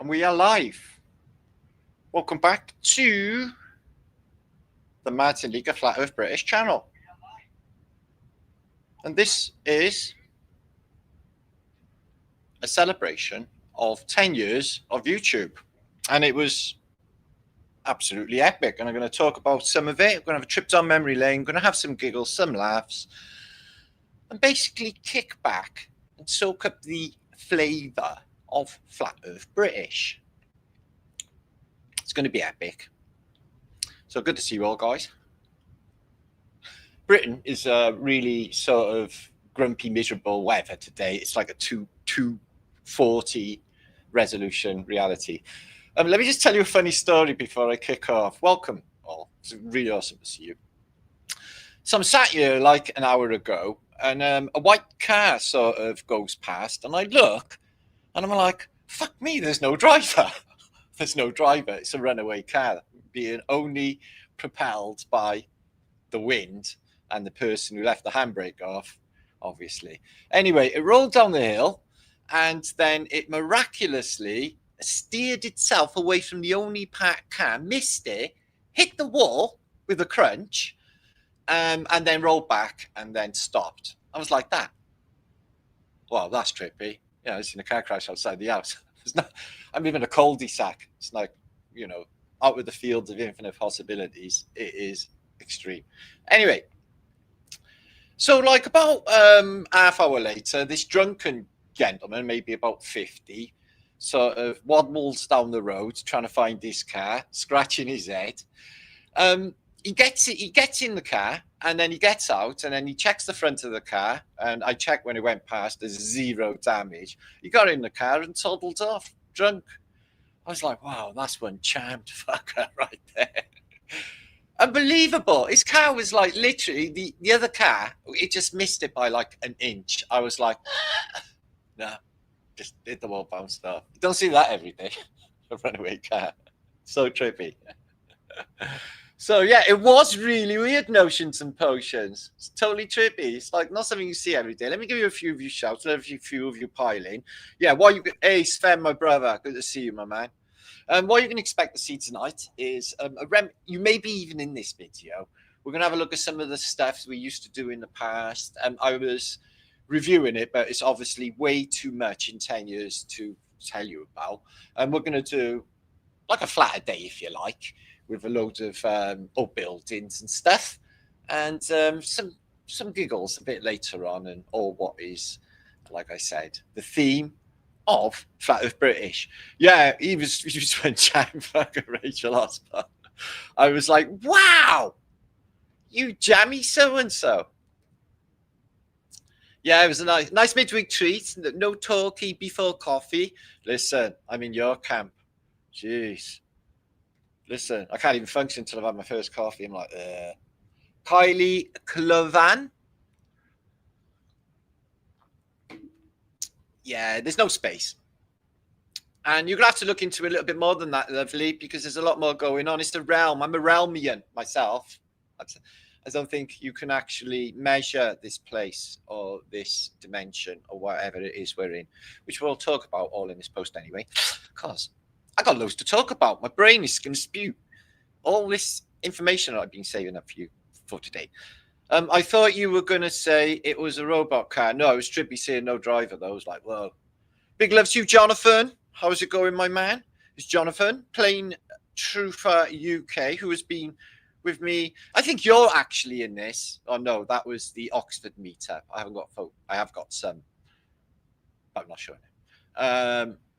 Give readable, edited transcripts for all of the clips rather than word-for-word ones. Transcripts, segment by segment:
And we are live. Welcome back to the Martin Liedtke Flat Earth British channel. And this is a celebration of 10 years of YouTube. And it was absolutely epic. And I'm going to talk about some of it. We're going to have a trip down memory lane. I'm going to have some giggles, some laughs, and basically kick back and soak up the flavour of Flat Earth British. It's going to be epic. So good to see you all, guys. Britain is really sort of grumpy, miserable weather today. It's like a 240 resolution reality. Let me just tell you a funny story before I kick off. Welcome all. It's really awesome to see you. So I'm sat here like an hour ago, and a white car sort of goes past, and I look, and I'm like, fuck me, there's no driver. There's no driver. It's a runaway car being only propelled by the wind and the person who left the handbrake off, obviously. Anyway, it rolled down the hill, and then it miraculously steered itself away from the only parked car, missed it, hit the wall with a crunch, and then rolled back and then stopped. I was like, that. Well, that's trippy. Yeah, I've seen a car crash outside the house. I'm even a cul-de-sac. It's like, you know, out with the fields of infinite possibilities. It is extreme. Anyway, so like about half hour later, this drunken gentleman, maybe about 50, sort of waddles down the road trying to find his car, scratching his head. He gets in the car, and then he gets out, and then he checks the front of the car, and I checked when he went past, there's zero damage. He got in the car and toddled off, drunk. I was like, wow, that's one charmed fucker right there. Unbelievable. His car was like literally, the other car, it just missed it by like an inch. I was like, no, just did the wall bounced off. You don't see that every day, a runaway car. So trippy. So yeah, it was really weird, notions and potions. It's totally trippy. It's like not something you see every day. Let me give you a few of you shouts. Let a few of you pile in. Yeah, what you hey Sven, my brother, good to see you, my man. What you can expect to see tonight is you may be even in this video. We're gonna have a look at some of the stuff we used to do in the past. I was reviewing it, but it's obviously way too much in 10 years to tell you about. And we're gonna do like a flatter day, if you like, with a load of old buildings and stuff, and some giggles a bit later on, and all what is, like I said, the theme of Flat Earth British. Yeah, he just went jam fucking Rachel Osborne. I was like, wow, you jammy so and so. Yeah, it was a nice midweek treat. No talkie before coffee. Listen, I'm in your camp. Jeez. Listen, I can't even function until I've had my first coffee. I'm like, Kylie Clovan. Yeah, there's no space. And you're going to have to look into it a little bit more than that, lovely, because there's a lot more going on. It's the realm. I'm a realmian myself. I don't think you can actually measure this place or this dimension or whatever it is we're in, which we'll talk about all in this post anyway, because I got loads to talk about. My brain is going to spew all this information that I've been saving up for you for today. I thought you were going to say it was a robot car. No, I was trippy saying no driver, though. I was like, whoa. Big love to you, Jonathan. How's it going, my man? It's Jonathan, Plain Truther UK, who has been with me. I think you're actually in this. Oh, no, that was the Oxford meetup. I have got some, but I'm not sure.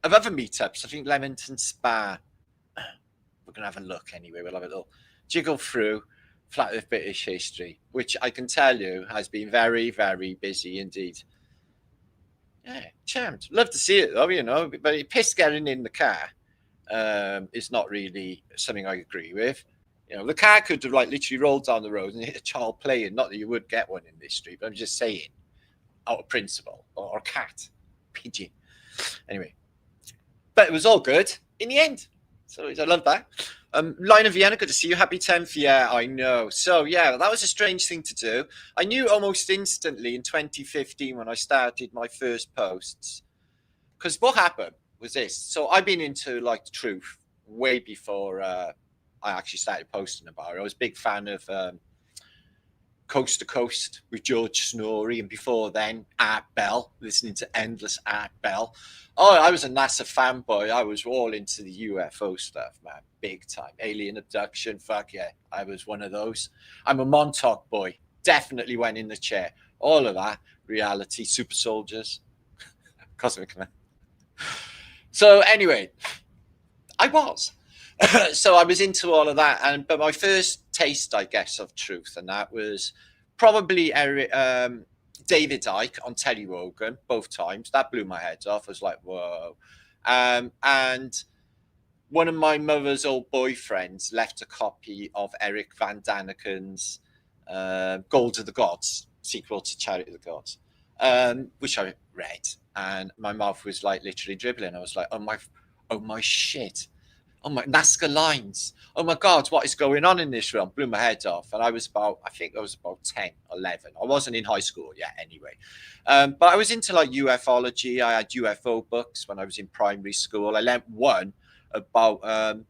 Of other meetups, I think Leamington Spa. We're going to have a look anyway. We'll have a little jiggle through Flat Earth British history, which I can tell you has been very, very busy indeed. Yeah, charmed. Love to see it though, you know, but piss getting in the car is not really something I agree with. You know, the car could have like literally rolled down the road and hit a child playing. Not that you would get one in this street, but I'm just saying, out of principle, or cat, pigeon. Anyway. But it was all good in the end. So I love that. Line of Vienna, good to see you. Happy 10th. Yeah, I know. So, yeah, that was a strange thing to do. I knew almost instantly in 2015 when I started my first posts. Because what happened was this. So I've been into like the truth way before I actually started posting about it. I was a big fan of Coast to Coast with George Snorri, and before then, Art Bell, listening to endless Art Bell. Oh, I was a NASA fanboy. I was all into the UFO stuff, man, big time. Alien abduction, fuck yeah, I was one of those. I'm a Montauk boy, definitely went in the chair. All of that, reality, super soldiers, cosmic man. So anyway, I was. So I was into all of that, but my first taste, I guess, of truth, and that was probably David Icke on Terry Wogan, both times. That blew my head off. I was like, whoa. And one of my mother's old boyfriends left a copy of Eric Van Daniken's Gold of the Gods, sequel to Chariot of the Gods, which I read, and my mouth was like literally dribbling. I was like, oh my shit. Oh my, Nazca lines. Oh my God, what is going on in this realm? Blew my head off. And I think I was about 10, 11. I wasn't in high school yet anyway. But I was into like ufology. I had UFO books when I was in primary school. I learned one about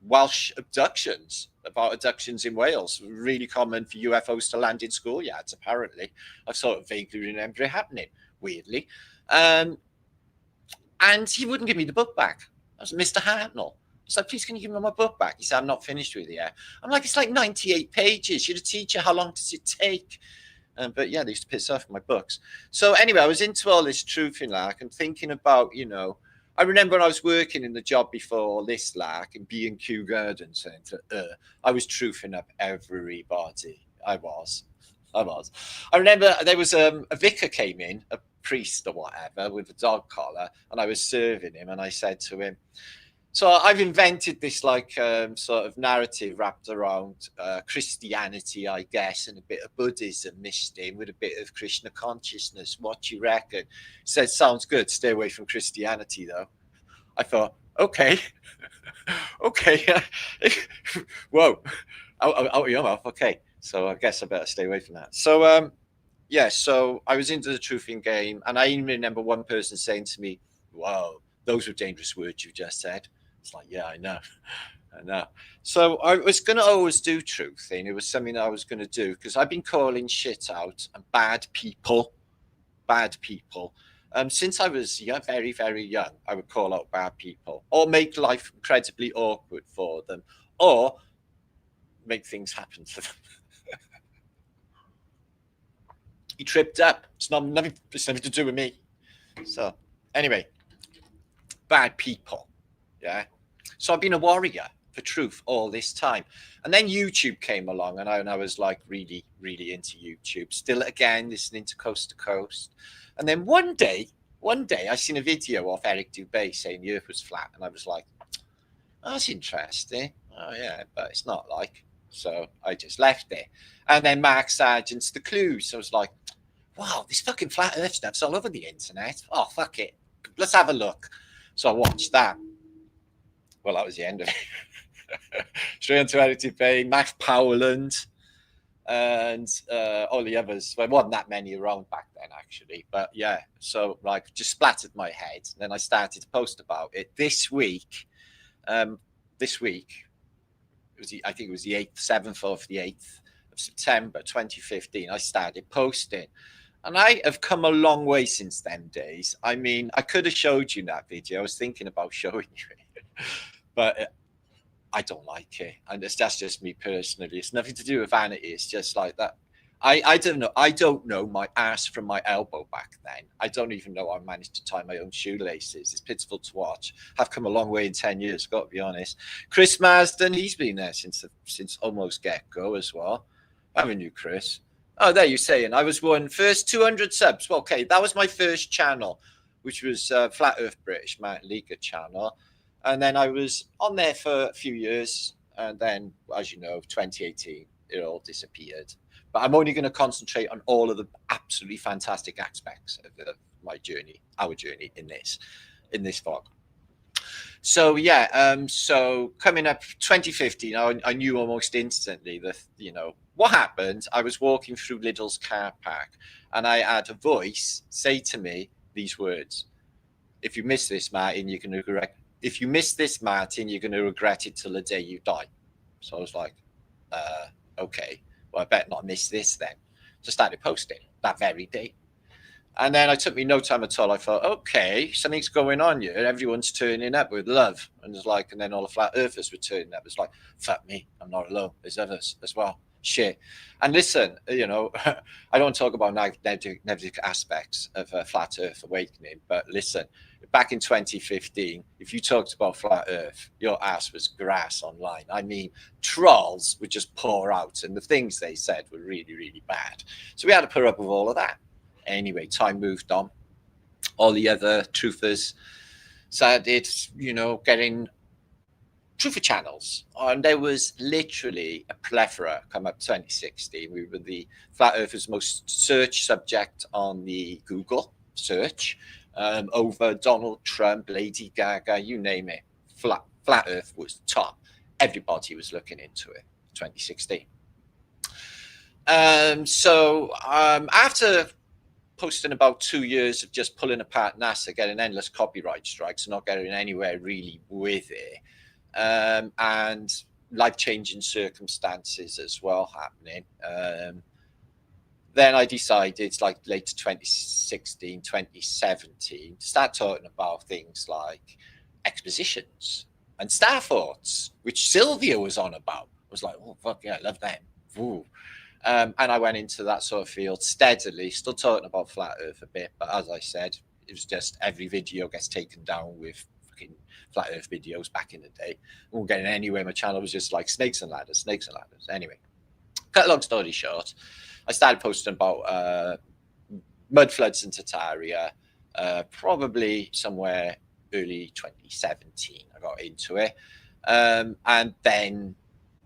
Welsh abductions, about abductions in Wales. Really common for UFOs to land in schoolyards, apparently. I sort of vaguely remember it happening, weirdly. And he wouldn't give me the book back. I was Mr. Hartnell. So please, can you give me my book back? He said, I'm not finished with it yet. I'm like, it's like 98 pages. You're a teacher. How long does it take? But yeah, they used to piss off my books. So anyway, I was into all this truthing lark and thinking about, I remember when I was working in the job before this lark in B&Q Garden Centre, I was truthing up everybody. I was. I remember there was a vicar came in, a priest or whatever, with a dog collar, and I was serving him, and I said to him, so I've invented this like sort of narrative wrapped around Christianity, I guess, and a bit of Buddhism mixed in with a bit of Krishna consciousness. What do you reckon? He said, sounds good. Stay away from Christianity, though. I thought, okay, okay. Whoa, out of your mouth. Okay, so I guess I better stay away from that. So, yeah, so I was into the truthing game, and I even remember one person saying to me, "Whoa, those were dangerous words you just said." It's like, yeah, I know. So I was going to always do truthing. It was something I was going to do because I've been calling shit out and bad people. Since I was very, very young, I would call out bad people or make life incredibly awkward for them or make things happen to them. He tripped up. It's nothing to do with me. So anyway, bad people. Yeah. So I've been a warrior for truth all this time. And then YouTube came along and I was like really, really into YouTube. Still again, listening to Coast to Coast. And then one day I seen a video of Eric Dubé saying the earth was flat. And I was like, oh, that's interesting. Oh yeah, but it's not like. So I just left it. And then Mark Sargent's The Clues. So I was like, wow, this fucking flat earth stuff's all over the internet. Oh, fuck it. Let's have a look. So I watched that. Well, that was the end of it. Straight on to Eric Dubé, Max Powland, and all the others. There wasn't that many around back then, actually. But yeah, so like just splattered my head. And then I started to post about it. This week, I think it was the 7th or the 8th of September 2015, I started posting. And I have come a long way since them days. I mean, I could have showed you that video. I was thinking about showing you it. But I don't like it. And that's just me personally. It's nothing to do with vanity. It's just like that. I don't know. I don't know my ass from my elbow back then. I don't even know how I managed to tie my own shoelaces. It's pitiful to watch. I've come a long way in 10 years, got to be honest. Chris Marsden, he's been there since almost get-go as well. I never knew Chris. Oh, there you're saying. I was first 200 subs. Well, okay, that was my first channel, which was Flat Earth British Mountain Leaguer channel. And then I was on there for a few years. And then, as you know, 2018, it all disappeared. But I'm only going to concentrate on all of the absolutely fantastic aspects of my journey, our journey in this vlog. So, yeah, so coming up 2015, I knew almost instantly that, what happened. I was walking through Lidl's car park and I had a voice say to me these words: If you miss this, Martin, you're going to regret. If you miss this, Martin, you're going to regret it till the day you die. So I was like, okay, well, I better not miss this then. So I started posting that very day. And then it took me no time at all. I thought, okay, something's going on here. Everyone's turning up with love. And it's like, and then all the flat earthers were turning up. It's like, fuck me, I'm not alone. There's others as well. Shit. And listen, you know, I don't talk about negative aspects of flat earth awakening, but listen, back in 2015, if you talked about flat earth, your ass was grass online. I mean, trolls would just pour out, and the things they said were really, really bad. So we had to put up with all of that. Anyway, time moved on. All the other truthers started, you know, getting truther channels, and there was literally a plethora come up 2016. We were the flat earthers most searched subject on the Google search, over Donald Trump, Lady Gaga, you name it. Flat earth was top. Everybody was looking into it. 2016. After posting about 2 years of just pulling apart NASA, getting endless copyright strikes, not getting anywhere really with it, and life-changing circumstances as well happening. Then I decided, like later 2016, 2017, to start talking about things like expositions and star thoughts, which Sylvia was on about. I was like, oh, fuck yeah, I love them. Ooh. And I went into that sort of field steadily, still talking about flat earth a bit, but as I said, it was just every video gets taken down with fucking flat earth videos back in the day. We weren't getting anywhere. My channel was just like snakes and ladders. Anyway, cut a long story short, I started posting about mud floods in Tartaria, probably somewhere early 2017. I got into it. And then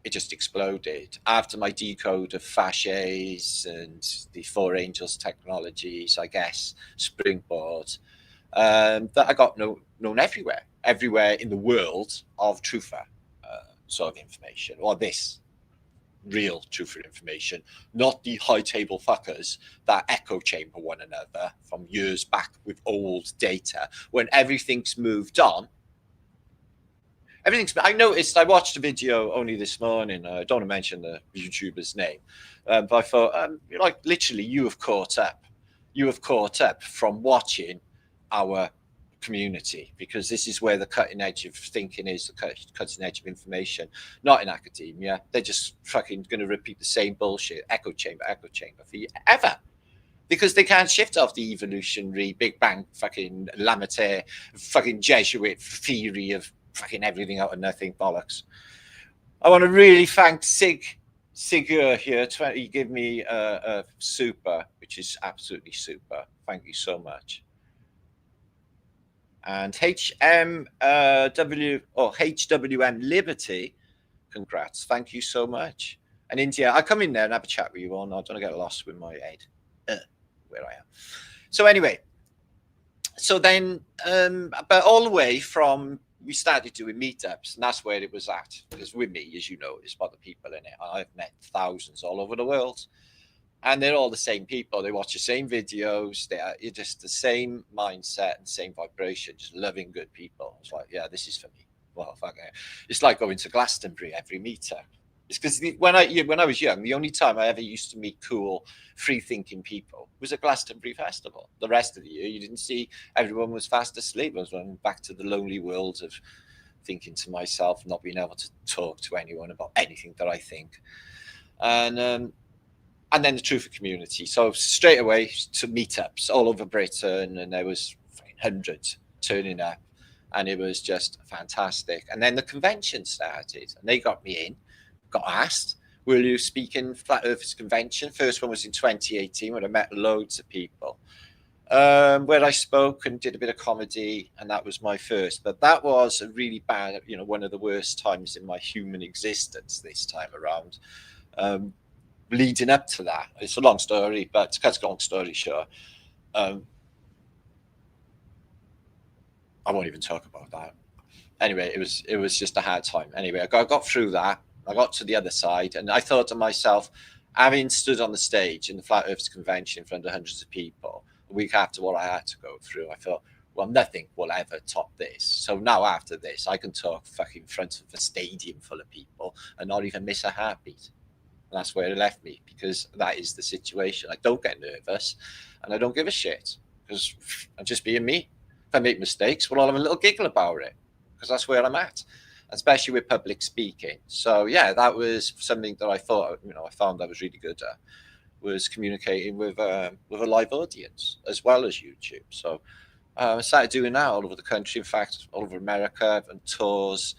it just exploded after my decode of fasces and the Four Angels technologies, I guess, springboard, that I got known everywhere in the world of truther sort of information, or this real truther information, not the high table fuckers that echo chamber one another from years back with old data when everything's moved on. I noticed, I watched a video only this morning. I don't want to mention the YouTuber's name, but I thought, like, literally, you have caught up. You have caught up from watching our community, because this is where the cutting edge of thinking is, the cutting edge of information, not in academia. They're just fucking going to repeat the same bullshit, echo chamber forever. Because they can't shift off the evolutionary Big Bang fucking Lamater fucking Jesuit theory of fucking everything out of nothing bollocks. I want to really thank Sigur here. He gave me a super, which is absolutely super. Thank you so much. And HWM Liberty, congrats. Thank you so much. And India, I come in there and have a chat with you all. No, I don't get lost with my head where I am. So anyway, so then, but all the way from, we started doing meetups, and that's where it was at. Because with me, as you know, it's about the people in it. I've met thousands all over the world, and they're all the same people. They watch the same videos. They're just the same mindset and same vibration, just loving good people. It's like, yeah, this is for me. Well, fuck it. It's like going to Glastonbury every meetup. It's because when I was young, the only time I ever used to meet cool, free-thinking people was at Glastonbury Festival. The rest of the year, you didn't see. Everyone was fast asleep. I was going back to the lonely world of thinking to myself, not being able to talk to anyone about anything that I think. And then the truther community. So straight away to meetups all over Britain, and there was hundreds turning up, and it was just fantastic. And then the convention started, and they got me in. Got asked, will you speak in Flat Earthers Convention? First one was in 2018 when I met loads of people, where I spoke and did a bit of comedy, and that was my first. But that was a really bad, one of the worst times in my human existence this time around. Leading up to that, it's a long story, but to cut a long story short, I won't even talk about that. Anyway, it was just a hard time. Anyway, I got through that. I got to the other side, and I thought to myself, having stood on the stage in the Flat Earthers Convention in front of hundreds of people, a week after what I had to go through, I thought, well, nothing will ever top this. So now after this, I can talk fucking in front of a stadium full of people and not even miss a heartbeat. And that's where it left me, because that is the situation. I don't get nervous and I don't give a shit, because I'm just being me. If I make mistakes, well, I'll have a little giggle about it, because that's where I'm at, especially with public speaking. So yeah, that was something that I thought, I found I was really good at, was communicating with a live audience as well as YouTube. So I started doing that all over the country. In fact, all over America, and tours.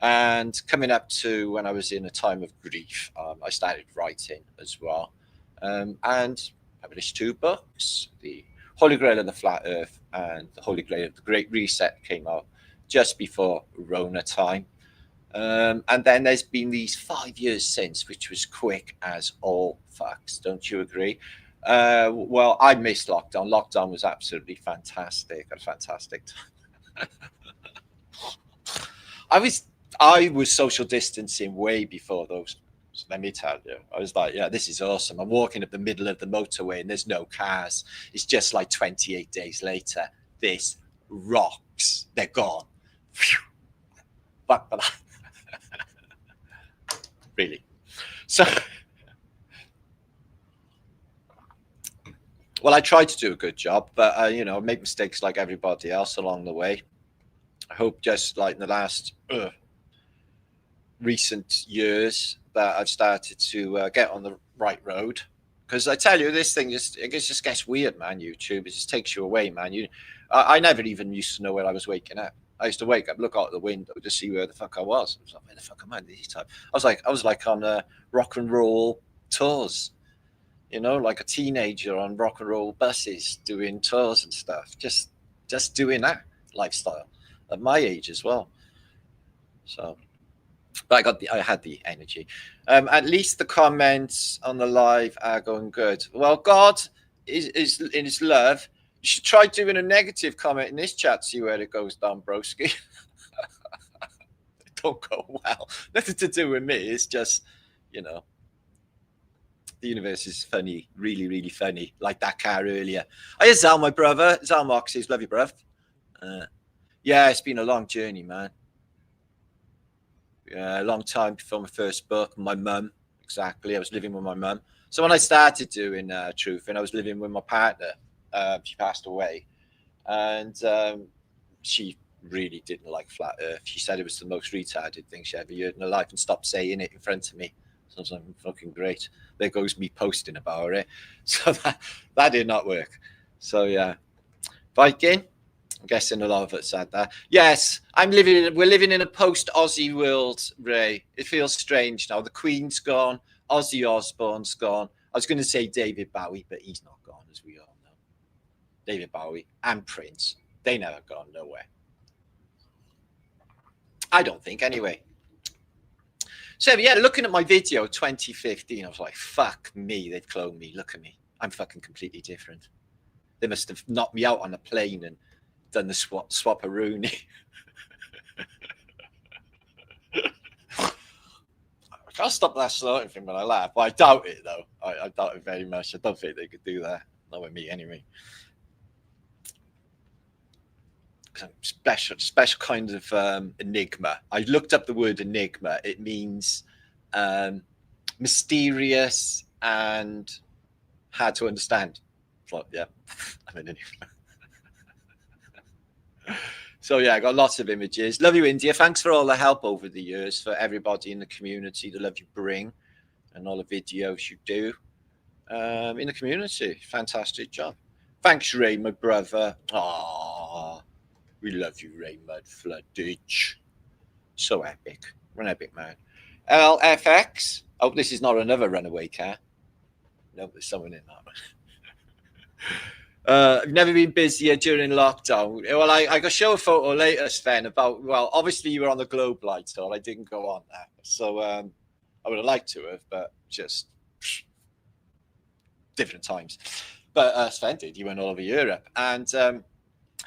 And coming up to when I was in a time of grief, I started writing as well, and published 2 books. The Holy Grail of the Flat Earth and the Holy Grail of the Great Reset came out just before Rona time. And then there's been these 5 years since, which was quick as all fucks. Don't you agree? Well, I missed lockdown. Lockdown was absolutely fantastic. A fantastic time. I was social distancing way before those. So let me tell you, I was like, yeah, this is awesome. I'm walking up the middle of the motorway and there's no cars. It's just like 28 days later. This rocks. They're gone. Phew. Fuck that. Really. So, well, I tried to do a good job, but I make mistakes like everybody else along the way. I hope just like in the last recent years that I've started to get on the right road. Because I tell you, this thing just gets weird, man. YouTube, it just takes you away, man. I never even used to know where I was waking up. I used to wake up, look out the window to see where the fuck I was. I was like, where the fuck am I this time? I was like on rock and roll tours, like a teenager on rock and roll buses doing tours and stuff. Just doing that lifestyle at my age as well. So, but I had the energy. At least the comments on the live are going good. Well, God is in His love. You should try doing a negative comment in this chat, see where it goes down, broski. It don't go well. Nothing to do with me. It's just, the universe is funny, really, really funny. Like that car earlier. Hi, Zal, my brother. Zal Moxes, love you, bruv. Yeah, it's been a long journey, man. Yeah, a long time before my first book. My mum, exactly. I was living with my mum. So when I started doing truthing, I was living with my partner. She passed away, and she really didn't like flat Earth. She said it was the most retarded thing she ever heard in her life, and stopped saying it in front of me. So I was like, fucking great. There goes me posting about it. So that did not work. So yeah, Viking. I'm guessing a lot of us had that. Yes, we're living in a post-Aussie world, Ray. It feels strange now. The Queen's gone. Ozzy Osbourne's gone. I was going to say David Bowie, but he's not gone, as we all know. David Bowie and Prince, they never gone nowhere. I don't think, anyway. So yeah, looking at my video 2015, I was like, fuck me, they've cloned me. Look at me. I'm fucking completely different. They must have knocked me out on a plane and done the swap-a-rooney. I can't stop that snorting thing when I laugh. But I doubt it, though. I doubt it very much. I don't think they could do that. Not with me, anyway. Special kind of enigma. I looked up the word enigma. It means mysterious and hard to understand. Well, yeah, I'm an enigma. So yeah, I got lots of images. Love you, India. Thanks for all the help over the years, for everybody in the community, the love you bring, and all the videos you do in the community. Fantastic job. Thanks, Ray, my brother. Aww, we love you, Ray Mudfloodage. So epic. We're an epic man. LFX. Oh, this is not another runaway car. No, there's someone in that one. I've never been busier during lockdown. Well, I got show a photo later, Sven, about, well, obviously you were on the Globe Light tour. I didn't go on that. So I would have liked to have, but just different times. But Sven did. You went all over Europe. And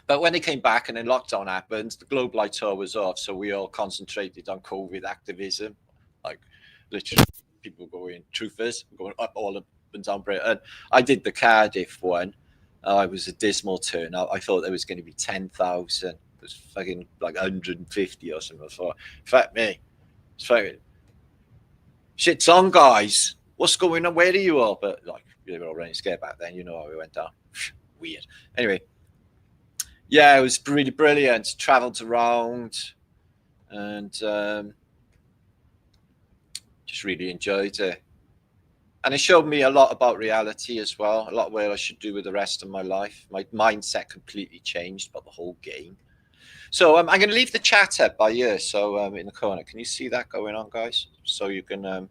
but when they came back and then lockdown happened, the Globe Light tour was off. So we all concentrated on COVID activism. Like literally people going, truthers, going up all up and down Britain. I did the Cardiff one. Oh, it was a dismal turnout. I thought there was going to be 10,000. It was fucking like 150 or something. I thought, fuck me. It's fucking shit's on, guys. What's going on? Where are you all? But like, we were all running scared back then. You know how we went down. Weird. Anyway, yeah, it was really brilliant. Travelled around and just really enjoyed it. And it showed me a lot about reality as well, a lot of what I should do with the rest of my life. My mindset completely changed about the whole game. So I'm going to leave the chat up by here. So in the corner, can you see that going on, guys? So you can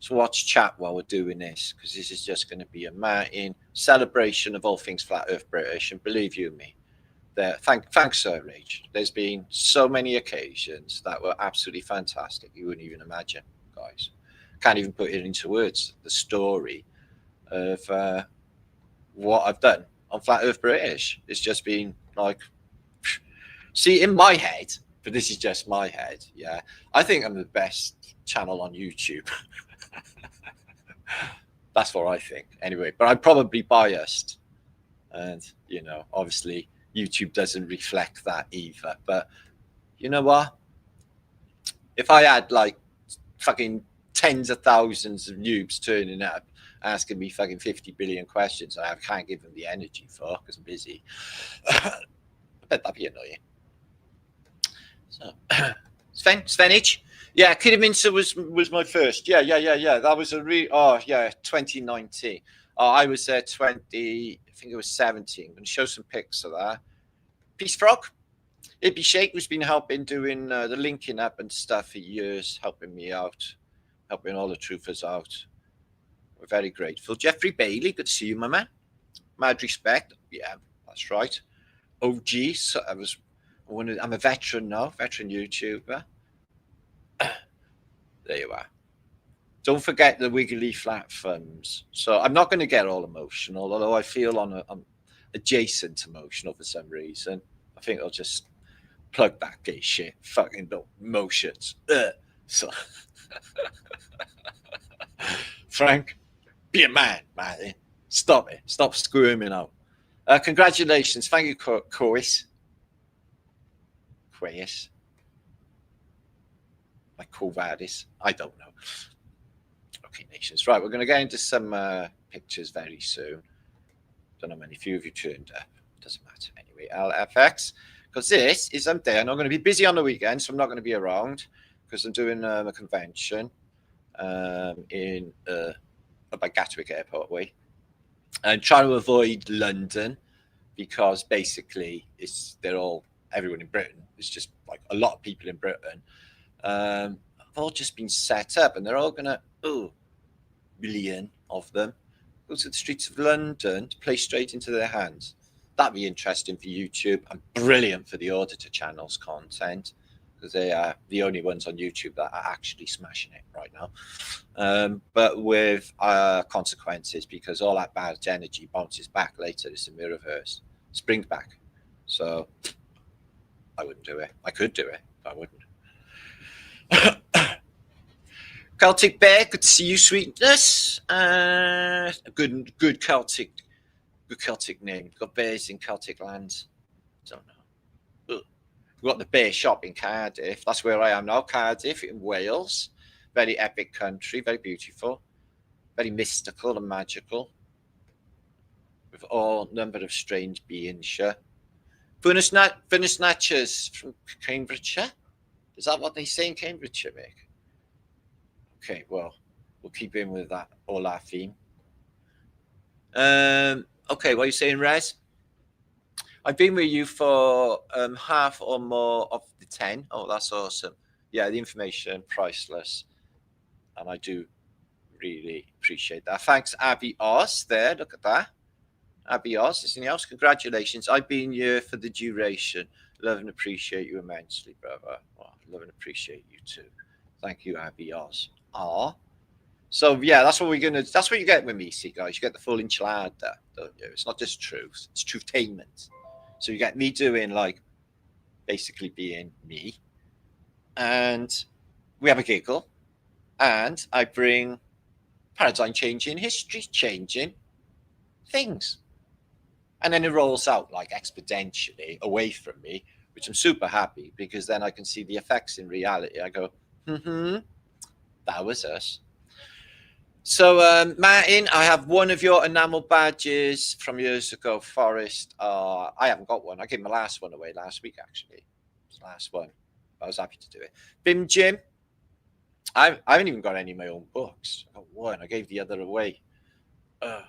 watch chat while we're doing this, because this is just going to be a Martin celebration of all things Flat Earth British. And believe you me, thanks, Sir Rage. There's been so many occasions that were absolutely fantastic. You wouldn't even imagine, guys. Can't even put it into words. The story of what I've done on Flat Earth British. It's just been like, see, in my head, but this is just my head. Yeah, I think I'm the best channel on YouTube. That's what I think, anyway. But I'm probably biased, and you know, obviously, YouTube doesn't reflect that either. But you know what? If I had like fucking tens of thousands of noobs turning up asking me fucking 50 billion questions I can't give them the energy for because I'm busy, I bet that'd be annoying. So Svenich, yeah, Kidderminster was my first. Yeah. That was a 2019. I was there 20, I think it was 17. I'm going to show some pics of that. Peace Frog. Ibby Shake has been helping doing the linking up and stuff for years, helping me out, helping all the truthers out. We're very grateful. Jeffrey Bailey, good to see you, my man. Mad respect. Yeah, that's right. OG, so I'm a veteran now, veteran YouTuber. There you are. Don't forget the wiggly flat thumbs. So I'm not going to get all emotional, although I feel on adjacent emotional for some reason. I think I'll just plug that gay shit. Fucking emotions. So Frank, be a man, man. Stop it. Stop squirming out. Congratulations. Thank you, Cois. Like Covadis. I don't know. Okay, nations. Right, we're going to get into some pictures very soon. Don't know how many few of you turned up. Doesn't matter. Anyway, LFX. Because this is I'm there, and I'm going to be busy on the weekend, so I'm not going to be around because I'm doing a convention in by Gatwick Airport way. And trying to avoid London because basically everyone in Britain. It's just like a lot of people in Britain have all just been set up, and they're all gonna billion of them go to the streets of London to play straight into their hands. That'd be interesting for YouTube and brilliant for the auditor channel's content because they are the only ones on YouTube that are actually smashing it right now. But with consequences because all that bad energy bounces back later. It's a mirrorverse. Springs back. So I wouldn't do it. I could do it, but I wouldn't. Celtic Bear, good to see you, sweetness. Good Celtic name. Got bears in Celtic lands. Don't know. We've got the bear shop in Cardiff. That's where I am now, Cardiff in Wales. Very epic country, very beautiful, very mystical and magical. With all number of strange beings. Furnace Snatchers from Cambridgeshire. Is that what they say in Cambridgeshire, Mick? Okay, well, we'll keep in with that all our theme. Okay, what are you saying, Rez? I've been with you for half or more of the 10. Oh, that's awesome. Yeah, the information, priceless. And I do really appreciate that. Thanks, Abby Oz there. Look at that. Abby Oz, anything else? Congratulations. I've been here for the duration. Love and appreciate you immensely, brother. Well, love and appreciate you too. Thank you, Abby Oz. So yeah, that's what you get with me, see guys. You get the full enchilada, don't you? It's not just truth, it's truthtainment. So you get me doing like basically being me, and we have a giggle, and I bring paradigm changing, history changing things. And then it rolls out like exponentially away from me, which I'm super happy because then I can see the effects in reality. I go, that was us. So, Martin, I have one of your enamel badges from years ago, Forest. I haven't got one. I gave my last one away last week, actually. It was the last one. I was happy to do it. Bim Jim. I haven't even got any of my own books. I got one. I gave the other away. Maybe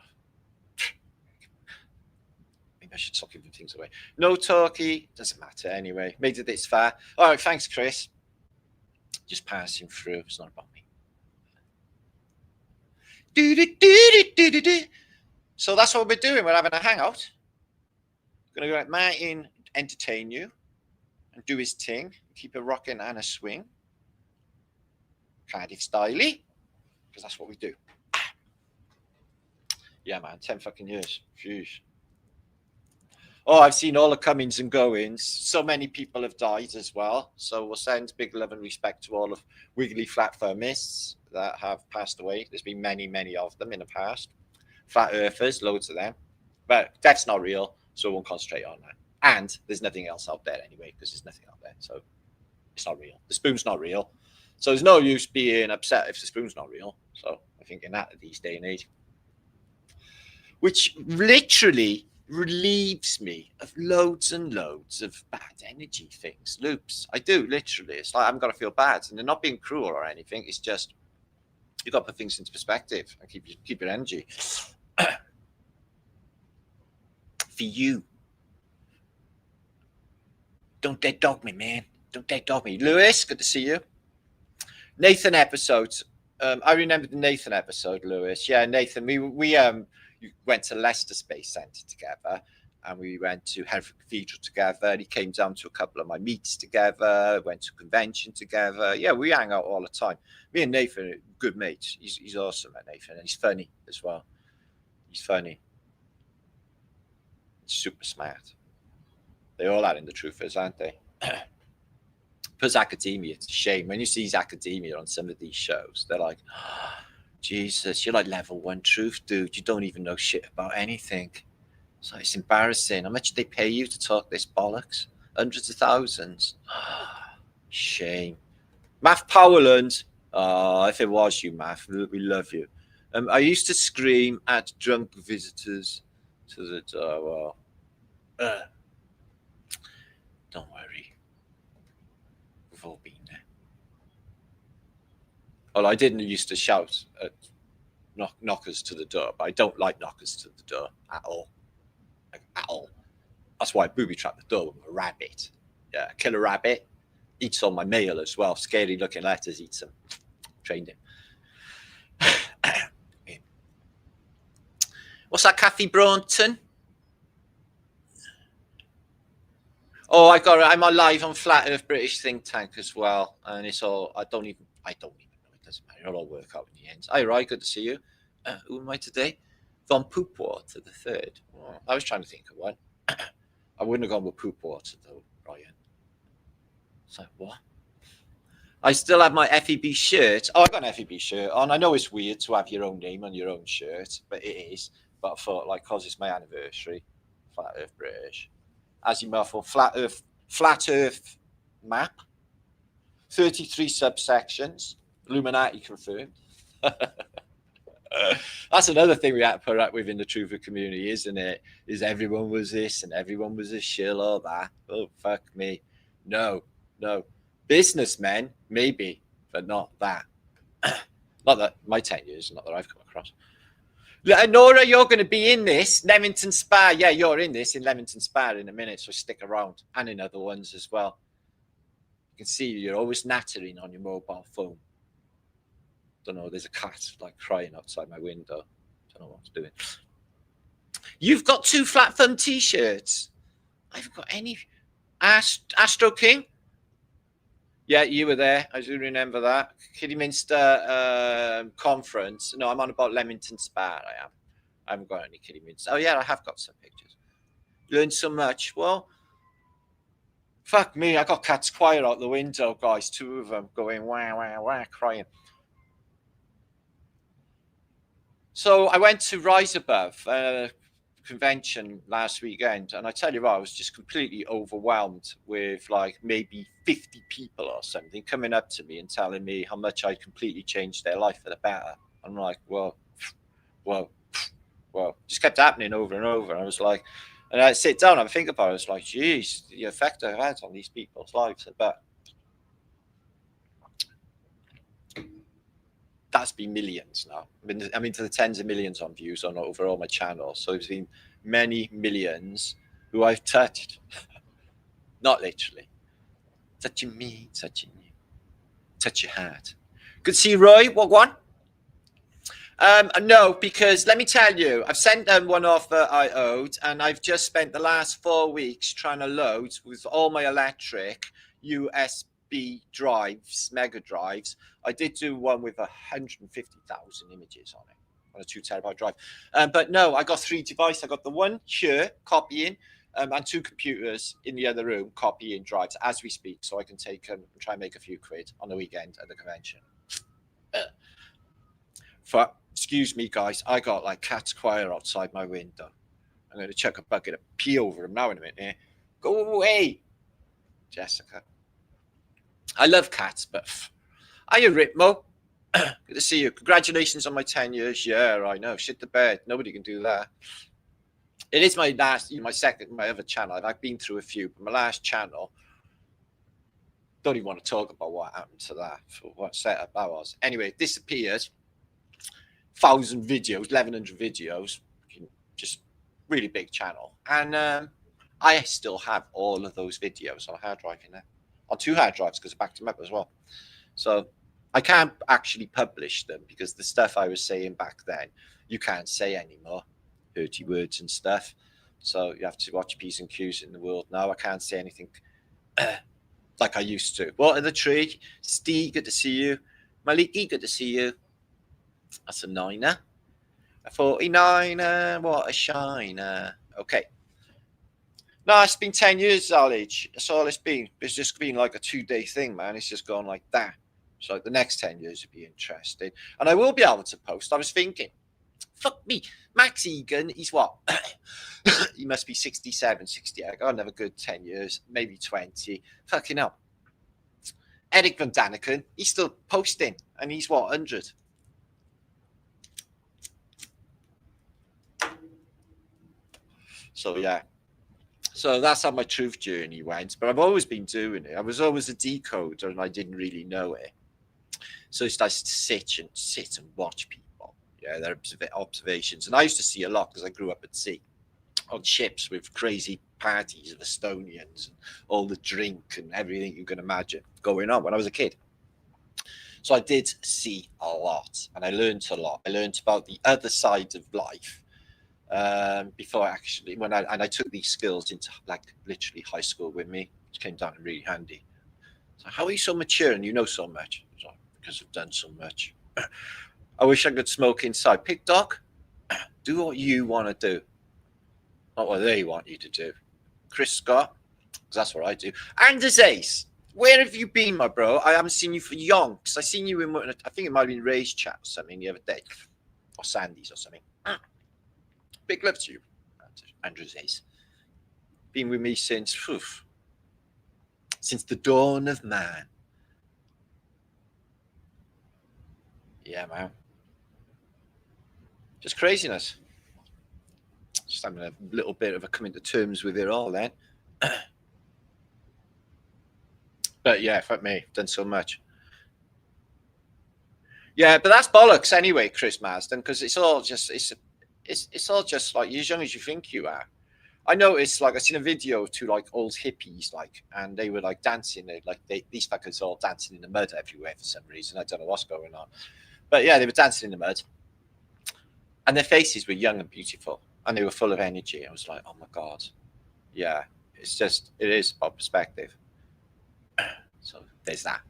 I should stop giving things away. No talkie. Doesn't matter anyway. Made it this far. All right, thanks, Chris. Just passing through. It's not about me. So that's what we're doing. We're having a hangout. Going to let Martin entertain you and do his thing. Keep it rocking and a swing. Cardiff styley. Because that's what we do. Yeah, man. 10 fucking years. Phew. Oh, I've seen all the comings and goings. So many people have died as well. So we'll send big love and respect to all of Wiggly Flatfirmists that have passed away. There's been many, many of them in the past. Flat Earthers, loads of them. But that's not real, so we won't concentrate on that. And there's nothing else out there anyway, because there's nothing out there. So it's not real. The spoon's not real. So there's no use being upset if the spoon's not real. So I think in that these day and age. Which literally relieves me of loads and loads of bad energy things, loops. I do, literally. It's like I haven't got to feel bad. And they're not being cruel or anything. It's just you've got to put things into perspective and keep your energy. For you. Don't dead dog me, man. Don't dead dog me. Lewis, good to see you. Nathan episodes. I remember the Nathan episode, Lewis. Yeah, Nathan, we went to Leicester Space Centre together and we went to Hereford Cathedral together. And he came down to a couple of my meets together, went to a convention together. Yeah, we hang out all the time. Me and Nathan are good mates. He's awesome at Nathan and he's funny as well. He's funny. Super smart. They all are in the truthers, aren't they? Plus academia, it's a shame. When you see academia on some of these shows, they're like, oh, Jesus, you're like level 1 truth, dude. You don't even know shit about anything. So it's embarrassing. How much do they pay you to talk this bollocks? Hundreds of thousands. Shame. Math Powerland. Oh, if it was you, Math, we love you. I used to scream at drunk visitors to the door. Don't worry. We've all been there. Well, I didn't used to shout at knockers to the door, but I don't like knockers to the door at all. Like, at all. That's why I booby trap the door with a rabbit. Yeah, kill a rabbit. Eats all my mail as well. Scary looking letters, eats them. Trained him. What's that, Kathy Braunton? Oh, I'm on live on Flat Earth British Think Tank as well, and it's all. I don't even know. It doesn't matter. It'll all work out in the end. Hi, Roy. Good to see you. Who am I today? Von Poopwater the third. Oh, I was trying to think of one. I wouldn't have gone with Poopwater though, Ryan. So what? I still have my FEB shirt. Oh, I got an FEB shirt on. I know it's weird to have your own name on your own shirt, but it is. But I thought, like, cause it's my anniversary, Flat Earth British. Azimuth Flat Earth map, 33 subsections, Illuminati confirmed. That's another thing we had to put up with in the Truther community, isn't it? Is everyone was this and everyone was a shill or that. Oh, fuck me. No. Businessmen, maybe, but not that. Not that my 10 years, not that I've come across. Nora, you're going to be in this Leamington Spa. Yeah, you're in this in Leamington Spa in a minute, so stick around. And in other ones as well. You can see you're always nattering on your mobile phone. Don't know, there's a cat like crying outside my window. Don't know what it's doing. You've got 2 Flat Thumb t-shirts. I haven't got any. Astro King? Yeah, you were there. I do remember that. Kidderminster conference. No, I'm on about Leamington Spa. I haven't got any Kidderminster. Oh, yeah, I have got some pictures. Learned so much. Well, fuck me. I got Cat's Choir out the window, guys. 2 of them going wah, wah, wah, crying. So I went to Rise Above a convention last weekend, and I tell you what, I was just completely overwhelmed with like maybe 50 people or something coming up to me and telling me how much I completely changed their life for the better. I'm like, well, just kept happening over and over. And I was like, and I sit down and think about it. I was like, geez, the effect I've had on these people's lives. But that's been millions now. I mean, to the tens of millions on views on overall my channel. So it's been many millions who I've touched. Not literally. Touching me, touching you. Touch your heart. Good to see you, Roy. What one? No, because let me tell you, I've sent them one off that I owed, and I've just spent the last 4 weeks trying to load with all my electric USB drives, mega drives. I did do one with 150,000 images on it, on a 2 terabyte drive. But no, I got 3 devices. I got the one here copying, and 2 computers in the other room copying drives as we speak, so I can take them and try and make a few quid on the weekend at the convention. Excuse me, guys, I got like cat's choir outside my window. I'm going to chuck a bucket of pee over them now in a minute. Eh? Go away, Jessica. I love cats, but hiya, Ritmo. Good to see you. Congratulations on my 10 years. Yeah, I know. Shit the bed. Nobody can do that. It is my last, my other channel. I've been through a few, but my last channel, don't even want to talk about what happened to that, for what setup that was. Anyway, it disappeared. 1,000 videos, 1,100 videos, just really big channel. And I still have all of those videos on a hard drive in there, on 2 hard drives, because I backed them up as well. So I can't actually publish them because the stuff I was saying back then, you can't say anymore, dirty words and stuff. So you have to watch P's and Q's in the world now. I can't say anything like I used to. What are the tree? Steve, good to see you. Maliki, good to see you. That's a 9er. A 49er. What a shiner. Okay. No, it's been 10 years, Zalage. That's all it's been. It's just been like a 2-day thing, man. It's just gone like that. So the next 10 years would be interesting. And I will be able to post. I was thinking, fuck me. Max Egan, he's what? He must be 67, 68. I got another good 10 years, maybe 20. Fucking hell. Eric Van Daniken, he's still posting. And he's what, 100? So, yeah. So that's how my truth journey went. But I've always been doing it. I was always a decoder and I didn't really know it. So I started to sit and watch people. Yeah, their observations. And I used to see a lot because I grew up at sea on ships with crazy parties of Estonians and all the drink and everything you can imagine going on when I was a kid. So I did see a lot and I learned a lot. I learned about the other side of life. Before actually, I took these skills into like literally high school with me, which came down really handy. So how are you so mature and you know so much? So, because I've done so much. I wish I could smoke inside. Pig dog, do what you want to do, not what they want you to do. Chris Scott, because that's what I do. Anders Ace, where have you been, my bro? I haven't seen you for yonks. I seen you in, I think it might have been Ray's chat or something the other day, or Sandy's or something. Big love to you, Andrew Ace. Been with me since the dawn of man. Yeah, man. Just craziness. Just having a little bit of a coming to terms with it all then. But yeah, fuck me, done so much. Yeah, but that's bollocks anyway, Chris Marsden, because it's all just like as young as you think you are. I noticed, like, I seen a video of 2 like old hippies, like, and they were like dancing. These fuckers all dancing in the mud everywhere for some reason. I don't know what's going on, but yeah, they were dancing in the mud, and their faces were young and beautiful, and they were full of energy. I was like, oh my god, yeah, it is about perspective. So there's that.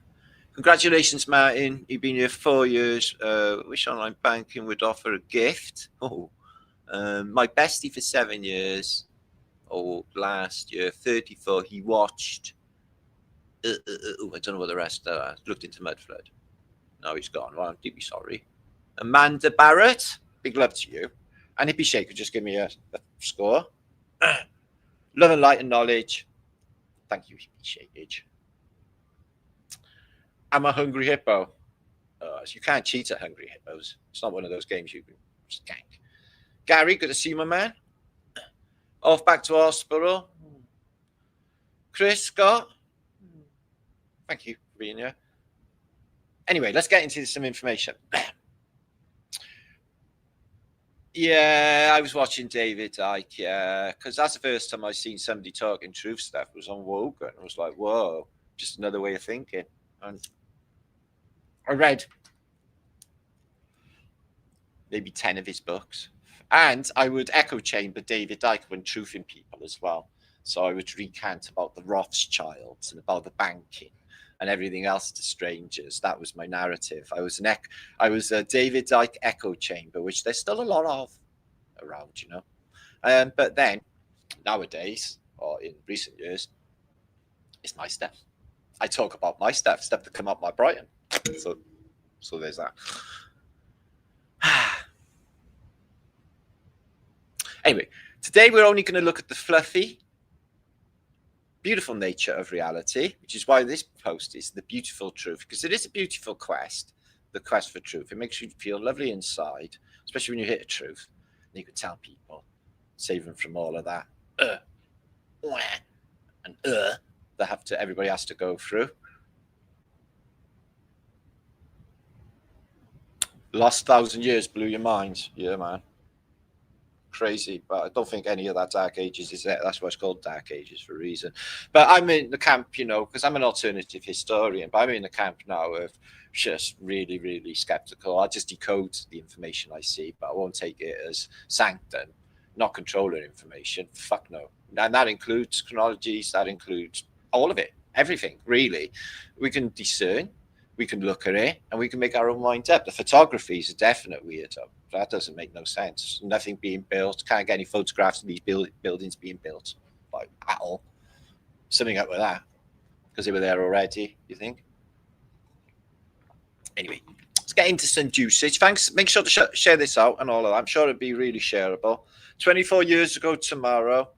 Congratulations, Martin. You've been here 4 years. Wish online banking would offer a gift. Oh. My bestie for 7 years, last year, 34, he watched, I don't know what the rest are, looked into Mudflood. No, he's gone. Well, I'm deeply sorry. Amanda Barrett, big love to you. And Hippie Shaker just give me a Score. Love and light and knowledge. Thank you, Shakage. I'm a hungry hippo. You can't cheat at Hungry Hippos. It's not one of those games you can skank. Gary, good to see you, my man. Off back to hospital. Chris, Scott, thank you for being here. Anyway, let's get into some information. Yeah, I was watching David Icke, yeah, because that's the first time I've seen somebody talking truth stuff. It was on Wogan. I was like, whoa, just another way of thinking. And I read maybe 10 of his books. And I would echo chamber David Icke when truthing people as well. So I would recant about the Rothschilds and about the banking and everything else to strangers. That was my narrative. I was a David Icke echo chamber, which there's still a lot of around, you know. But then nowadays, or in recent years, it's my stuff. I talk about my stuff that come up my Brighton. So there's that. Anyway, today we're only going to look at the fluffy, beautiful nature of reality, which is why this post is the beautiful truth, because it is a beautiful quest, the quest for truth. It makes you feel lovely inside, especially when you hit a truth. And you can tell people, save them from all of that and that everybody has to go through. The last 1,000 years blew your mind. Yeah, man. Crazy, but I don't think any of that Dark Ages is there. That's why it's called Dark Ages for a reason. But I'm in the camp, you know, because I'm an alternative historian, but I'm in the camp now of just really, really skeptical. I just decode the information I see, but I won't take it as sanctum, not controlling information. Fuck no. And that includes chronologies, that includes all of it, everything, really. We can discern, we can look at it, and we can make our own mind up. The photography is a definite weirdo. That doesn't make no sense. Nothing being built. Can't get any photographs of these buildings being built, like, at all. Something up with that, because they were there already, you think? Anyway, let's get into some usage. Thanks. Make sure to share this out and all of that. I'm sure it'll be really shareable. 24 years ago tomorrow.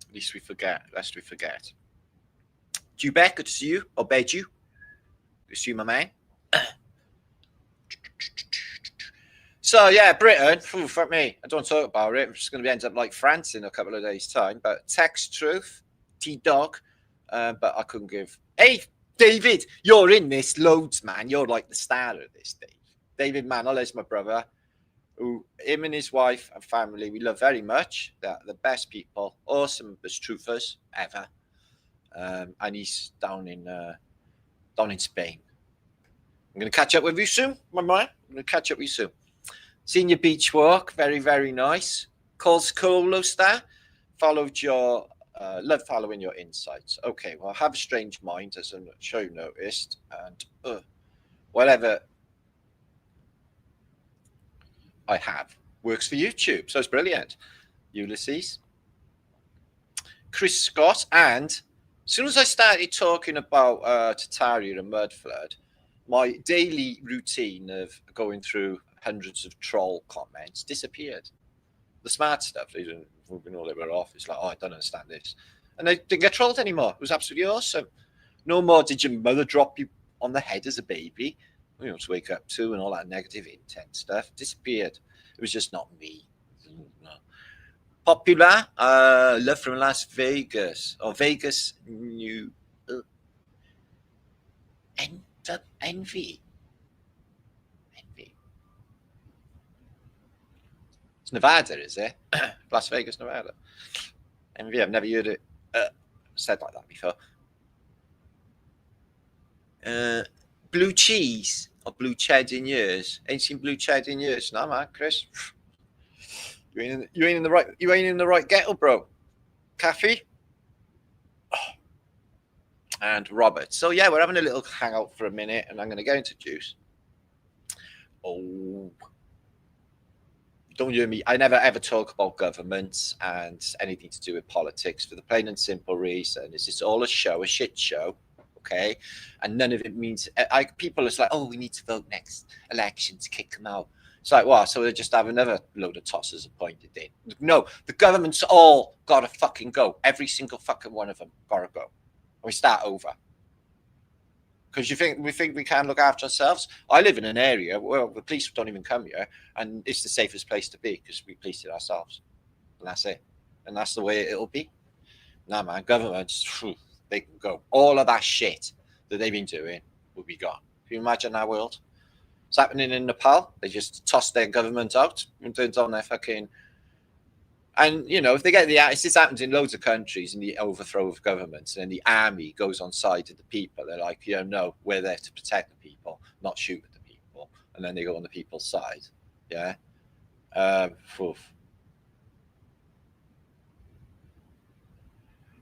At least we forget. Lest we forget. Jubek, good to see you. Or Beju. Good to see you, my man. So, yeah, Britain, fuck me, I don't talk about it. I'm just going to end up like France in a couple of days' time. But text truth, T-Dog, but I couldn't give. Hey, David, you're in this loads, man. You're like the star of this, Dave. David Mantle is my brother, who him and his wife and family we love very much. They're the best people, awesome as truthers ever. And he's down in Spain. I'm going to catch up with you soon, my man. I'm going to catch up with you soon. Seen your beach walk, very, very nice. Calls Colo Star, followed your, love following your insights. Okay, well, I have a strange mind, as I'm sure you noticed, and whatever I have works for YouTube, so it's brilliant. Ulysses, Chris Scott, and as soon as I started talking about Tataria and Mudflood, my daily routine of going through hundreds of troll comments disappeared. The smart stuff, they didn't all they were off. It's like, oh, I don't understand this. And they didn't get trolled anymore. It was absolutely awesome. No more did your mother drop you on the head as a baby, you know, to wake up to, and all that negative intent stuff disappeared. It was just not me. Popular, love from Las Vegas, or Vegas, New Envy. It's Nevada, is it? Las Vegas, Nevada. Envy, I've never heard it said like that before. Blue cheese or blue ched in years. Ain't seen blue ched in years. No, man, Chris. You ain't in the right ghetto, bro. Cafe. Oh. And Robert. So yeah, we're having a little hangout for a minute, and I'm going to go into juice. Oh, don't hear me. I never ever talk about governments and anything to do with politics for the plain and simple reason is it's all a show, a shit show. Okay, and none of it means. People are like, oh, we need to vote next election to kick them out. It's like, what? So they just have another load of tossers appointed in? No, the government's all got to fucking go. Every single fucking one of them got to go. We start over. Because we think we can look after ourselves. I live in an area where the police don't even come here, and it's the safest place to be because we police it ourselves. And that's it. And that's the way it'll be. Nah, man, governments, they can go. All of that shit that they've been doing will be gone. Can you imagine that world? It's happening in Nepal. They just toss their government out and turns on their fucking. And, you know, if they get this happens in loads of countries in the overthrow of governments, and then the army goes on side of the people. They're like, you know, no, we're there to protect the people, not shoot at the people. And then they go on the people's side. Yeah.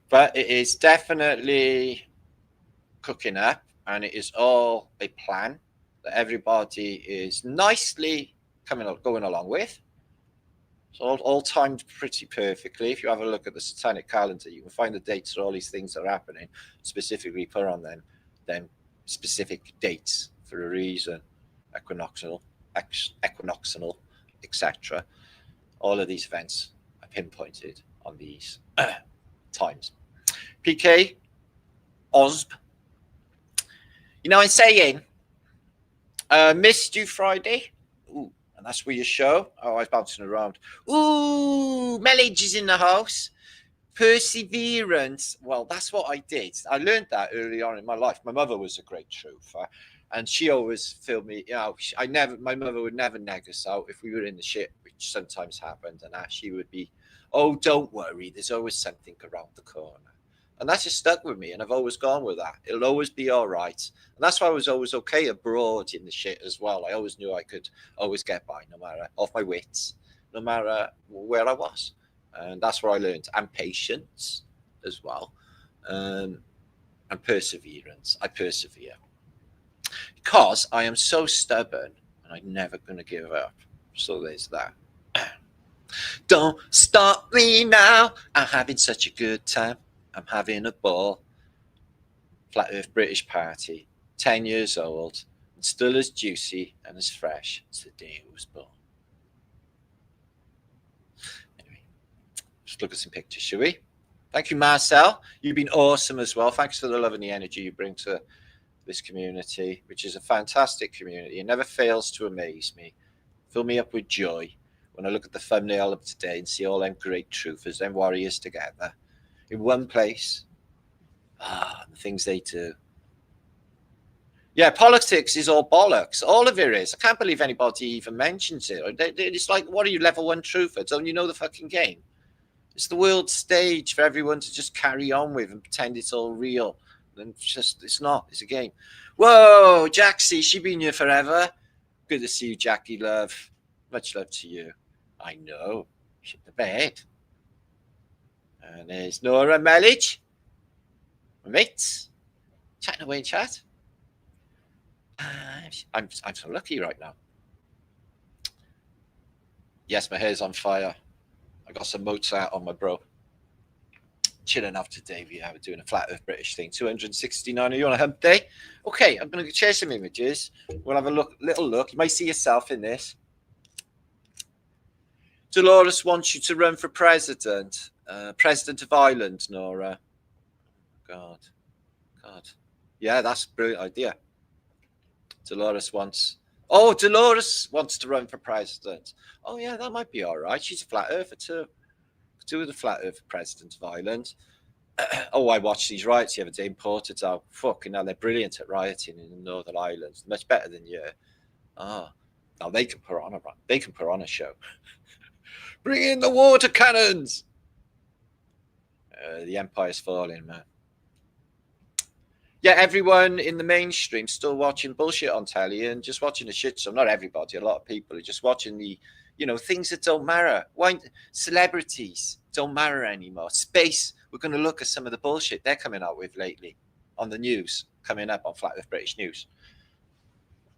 But it is definitely cooking up, and it is all a plan that everybody is nicely going along with. It's all timed pretty perfectly. If you have a look at the satanic calendar, you can find the dates for all these things that are happening, specifically put on them specific dates for a reason. Equinoxial, etc. All of these events are pinpointed on these times. PK, OSB. You know, I'm saying, missed you Friday. Ooh, and that's where your show. Oh, I was bouncing around. Ooh, Melage is in the house. Perseverance. Well, that's what I did. I learned that early on in my life. My mother was a great truther, and she always filmed me. You know, my mother would never nag us out if we were in the shit, which sometimes happened, and she would be, oh, don't worry, there's always something around the corner. And that's just stuck with me, and I've always gone with that. It'll always be all right. And that's why I was always okay abroad in the shit as well. I always knew I could always get by, no matter off my wits, no matter where I was. And that's where I learned. And patience as well. And perseverance. I persevere. Because I am so stubborn, and I'm never going to give up. So there's that. Don't stop me now. I'm having such a good time. I'm having a ball. Flat Earth British Party, 10 years old, and still as juicy and as fresh as the day it was born. Anyway, just look at some pictures, shall we? Thank you, Marcel. You've been awesome as well. Thanks for the love and the energy you bring to this community, which is a fantastic community. It never fails to amaze me, fill me up with joy when I look at the thumbnail of today and see all them great truthers, them warriors together in one place. The things they do. Yeah, politics is all bollocks. All of it is. I can't believe anybody even mentions it. It's like, what are you, level 1 truther? Don't you know the fucking game? It's the world stage for everyone to just carry on with and pretend it's all real. And it's not. It's a game. Whoa, Jaxie, she been here forever. Good to see you, Jackie, love. Much love to you. I know. Shit the bed. And there's Nora Melage. My mates. Chatting away in chat. I'm so lucky right now. Yes, my hair's on fire. I got some Mozart on my bro. Chilling out today. We're doing a Flat Earth British thing. 269. Are you on a hump day? Okay, I'm going to share some images. We'll have a little look. You might see yourself in this. Dolores wants you to run for president. President of Ireland, Nora. God. Yeah, that's a brilliant idea. Dolores wants to run for president. Oh, yeah, that might be all right. She's a flat earther too. Could do with a flat earther president of Ireland. I watched these riots the other day in Portadown. Fucking hell, they're brilliant at rioting in the Northern Islands. Much better than you. Now they can put on a show. Bring in the water cannons. The empire's falling, man. Yeah, everyone in the mainstream still watching bullshit on telly and just watching the shit show. Not everybody, a lot of people are just watching the, things that don't matter. Why celebrities don't matter anymore. Space, we're going to look at some of the bullshit they're coming out with lately on the news, coming up on Flat Earth British News.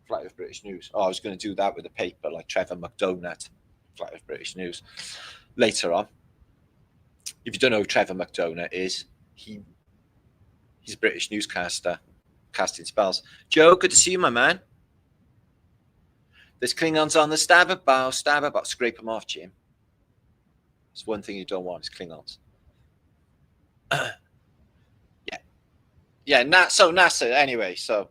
Flat Earth British News. I was going to do that with a paper like Trevor McDonagh, Flat Earth British News, later on. If you don't know who Trevor McDonagh is, he's a British newscaster, casting spells. Joe, good to see you, my man. There's Klingons on the starboard bow, scrape them off, Jim. It's one thing you don't want is Klingons. So NASA, anyway, so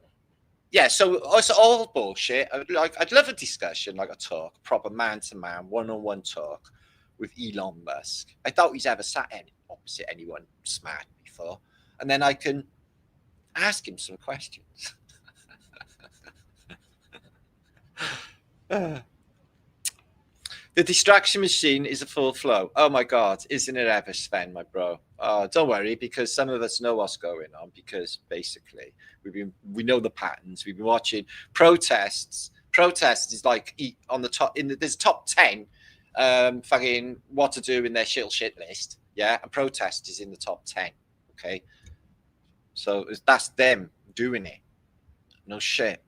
yeah, so it's all bullshit. I'd love a discussion, like a talk, proper man-to-man, one-on-one talk with Elon Musk. I doubt he's ever sat opposite anyone smart before, and then I can ask him some questions. The distraction machine is a full flow. Oh my God, isn't it ever, Sven, my bro? Oh, don't worry, because some of us know what's going on, because basically we know the patterns. We've been watching protests. Protests is like on the top, there's top 10 fucking what to do in their shit list. Yeah, and protest is in the top 10. Okay. So that's them doing it. No shit.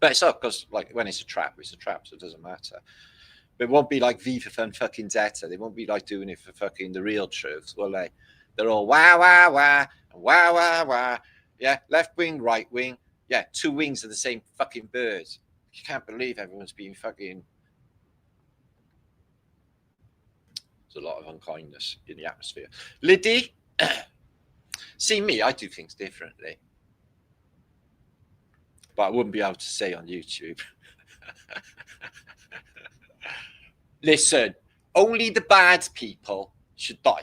But it's up because like when it's a trap, so it doesn't matter. But it won't be like V for fun fucking data. They won't be like doing it for fucking the real truth, will they? They're all wah, wah, wah, wah, wah, wah. Yeah, left wing, right wing. Yeah, two wings of the same fucking bird. You can't believe everyone's being fucking... There's a lot of unkindness in the atmosphere. Liddy, see me, I do things differently. But I wouldn't be able to say on YouTube. Listen, only the bad people should die.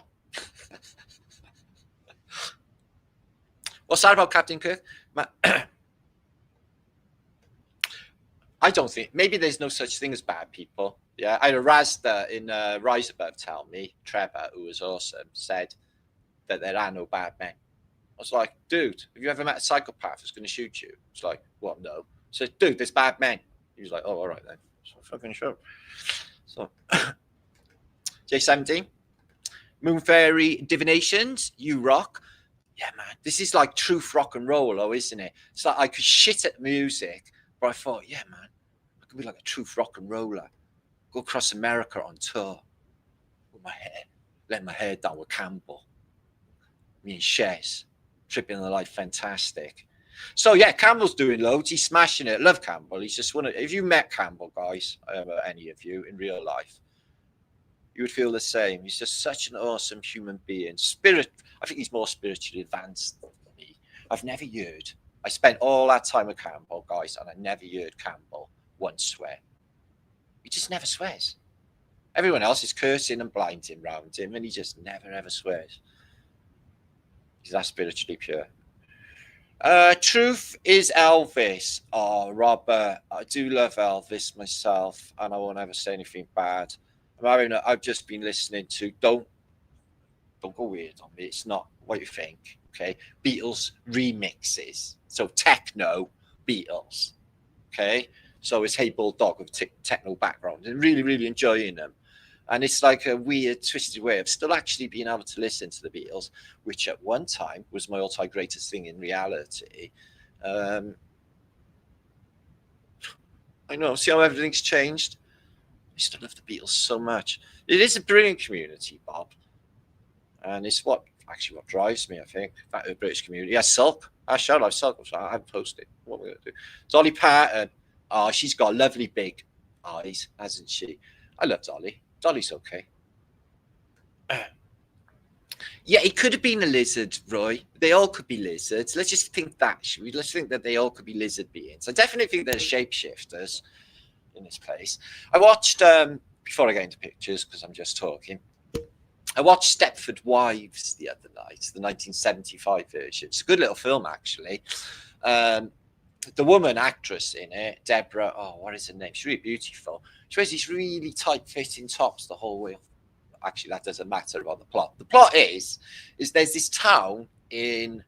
What's that about Captain Kirk? I don't think, maybe there's no such thing as bad people. Yeah, I had a Razda in Rise Above tell me, Trevor, who was awesome, said that there are no bad men. I was like, dude, have you ever met a psychopath who's going to shoot you? It's like, well, no. I said, dude, there's bad men. He was like, oh, all right then. So fucking sure. So, J17, Moon Fairy Divinations, you rock. Yeah, man, this is like truth rock and roll, though, isn't it? It's like I could shit at music, but I thought, yeah, man, I could be like a truth rock and roller. Go across America on tour with my hair, let my hair down with Campbell. Me and Shez, tripping on the light, fantastic. So yeah, Campbell's doing loads. He's smashing it. Love Campbell. He's just one of. If you met Campbell, guys, any of you in real life, you would feel the same. He's just such an awesome human being. Spirit. I think he's more spiritually advanced than me. I've never heard. I spent all that time with Campbell, guys, and I never heard Campbell once swear. He just never swears. Everyone else is cursing and blinding around him, and he just never ever swears. He's that spiritually pure. Truth is Elvis. Oh, Robert, I do love Elvis myself, and I won't ever say anything bad. I've just been listening to don't go weird on me. It's not what you think. Okay, Beatles remixes, so techno Beatles. Okay, so it's Hey Bulldog with techno background, and really enjoying them. And it's like a weird, twisted way of still actually being able to listen to the Beatles, which at one time was my all-time greatest thing in reality. I know, see how everything's changed? I still love the Beatles so much. It is a brilliant community, Bob. And it's what drives me, I think, that British community. Yeah, Sulk. I love Sulk. I haven't posted. What we're going to do. Dolly Parton. Oh, she's got lovely big eyes, hasn't she? I love Dolly. Dolly's okay. Yeah, it could have been a lizard, Roy. They all could be lizards. Let's just think that, should we? Let's think that they all could be lizard beings. I definitely think they're shapeshifters in this place. I watched, before I get into pictures, because I'm just talking, I watched Stepford Wives the other night, the 1975 version. It's a good little film, actually. The woman actress in it, Deborah, oh, what is her name? She's really beautiful. She wears these really tight-fitting tops the whole way. Actually, that doesn't matter about the plot. The plot is there's this town in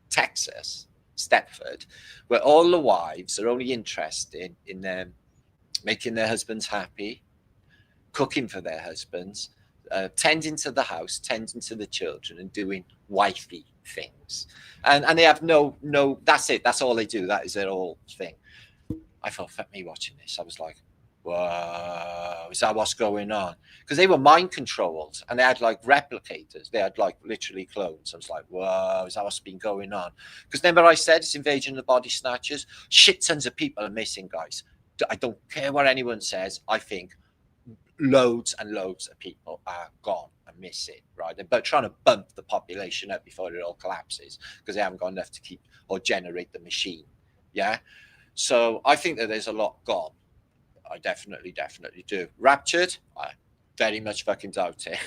Texas, Stepford, where all the wives are only interested in them making their husbands happy, cooking for their husbands, tending to the house, tending to the children, and doing wifey things. And they have no, that's it. That's all they do. That is their whole thing. I thought, fuck me watching this. I was like, whoa, is that what's going on? Because they were mind controlled and they had like replicators. They had like literally clones. I was like, whoa, is that what's been going on? Because remember I said it's Invasion of the Body Snatchers? Shit tons of people are missing, guys. I don't care what anyone says. I think loads and loads of people are gone and missing, right? They're trying to bump the population up before it all collapses because they haven't got enough to keep or generate the machine. Yeah. So I think that there's a lot gone. I definitely do. Raptured? I very much fucking doubt it.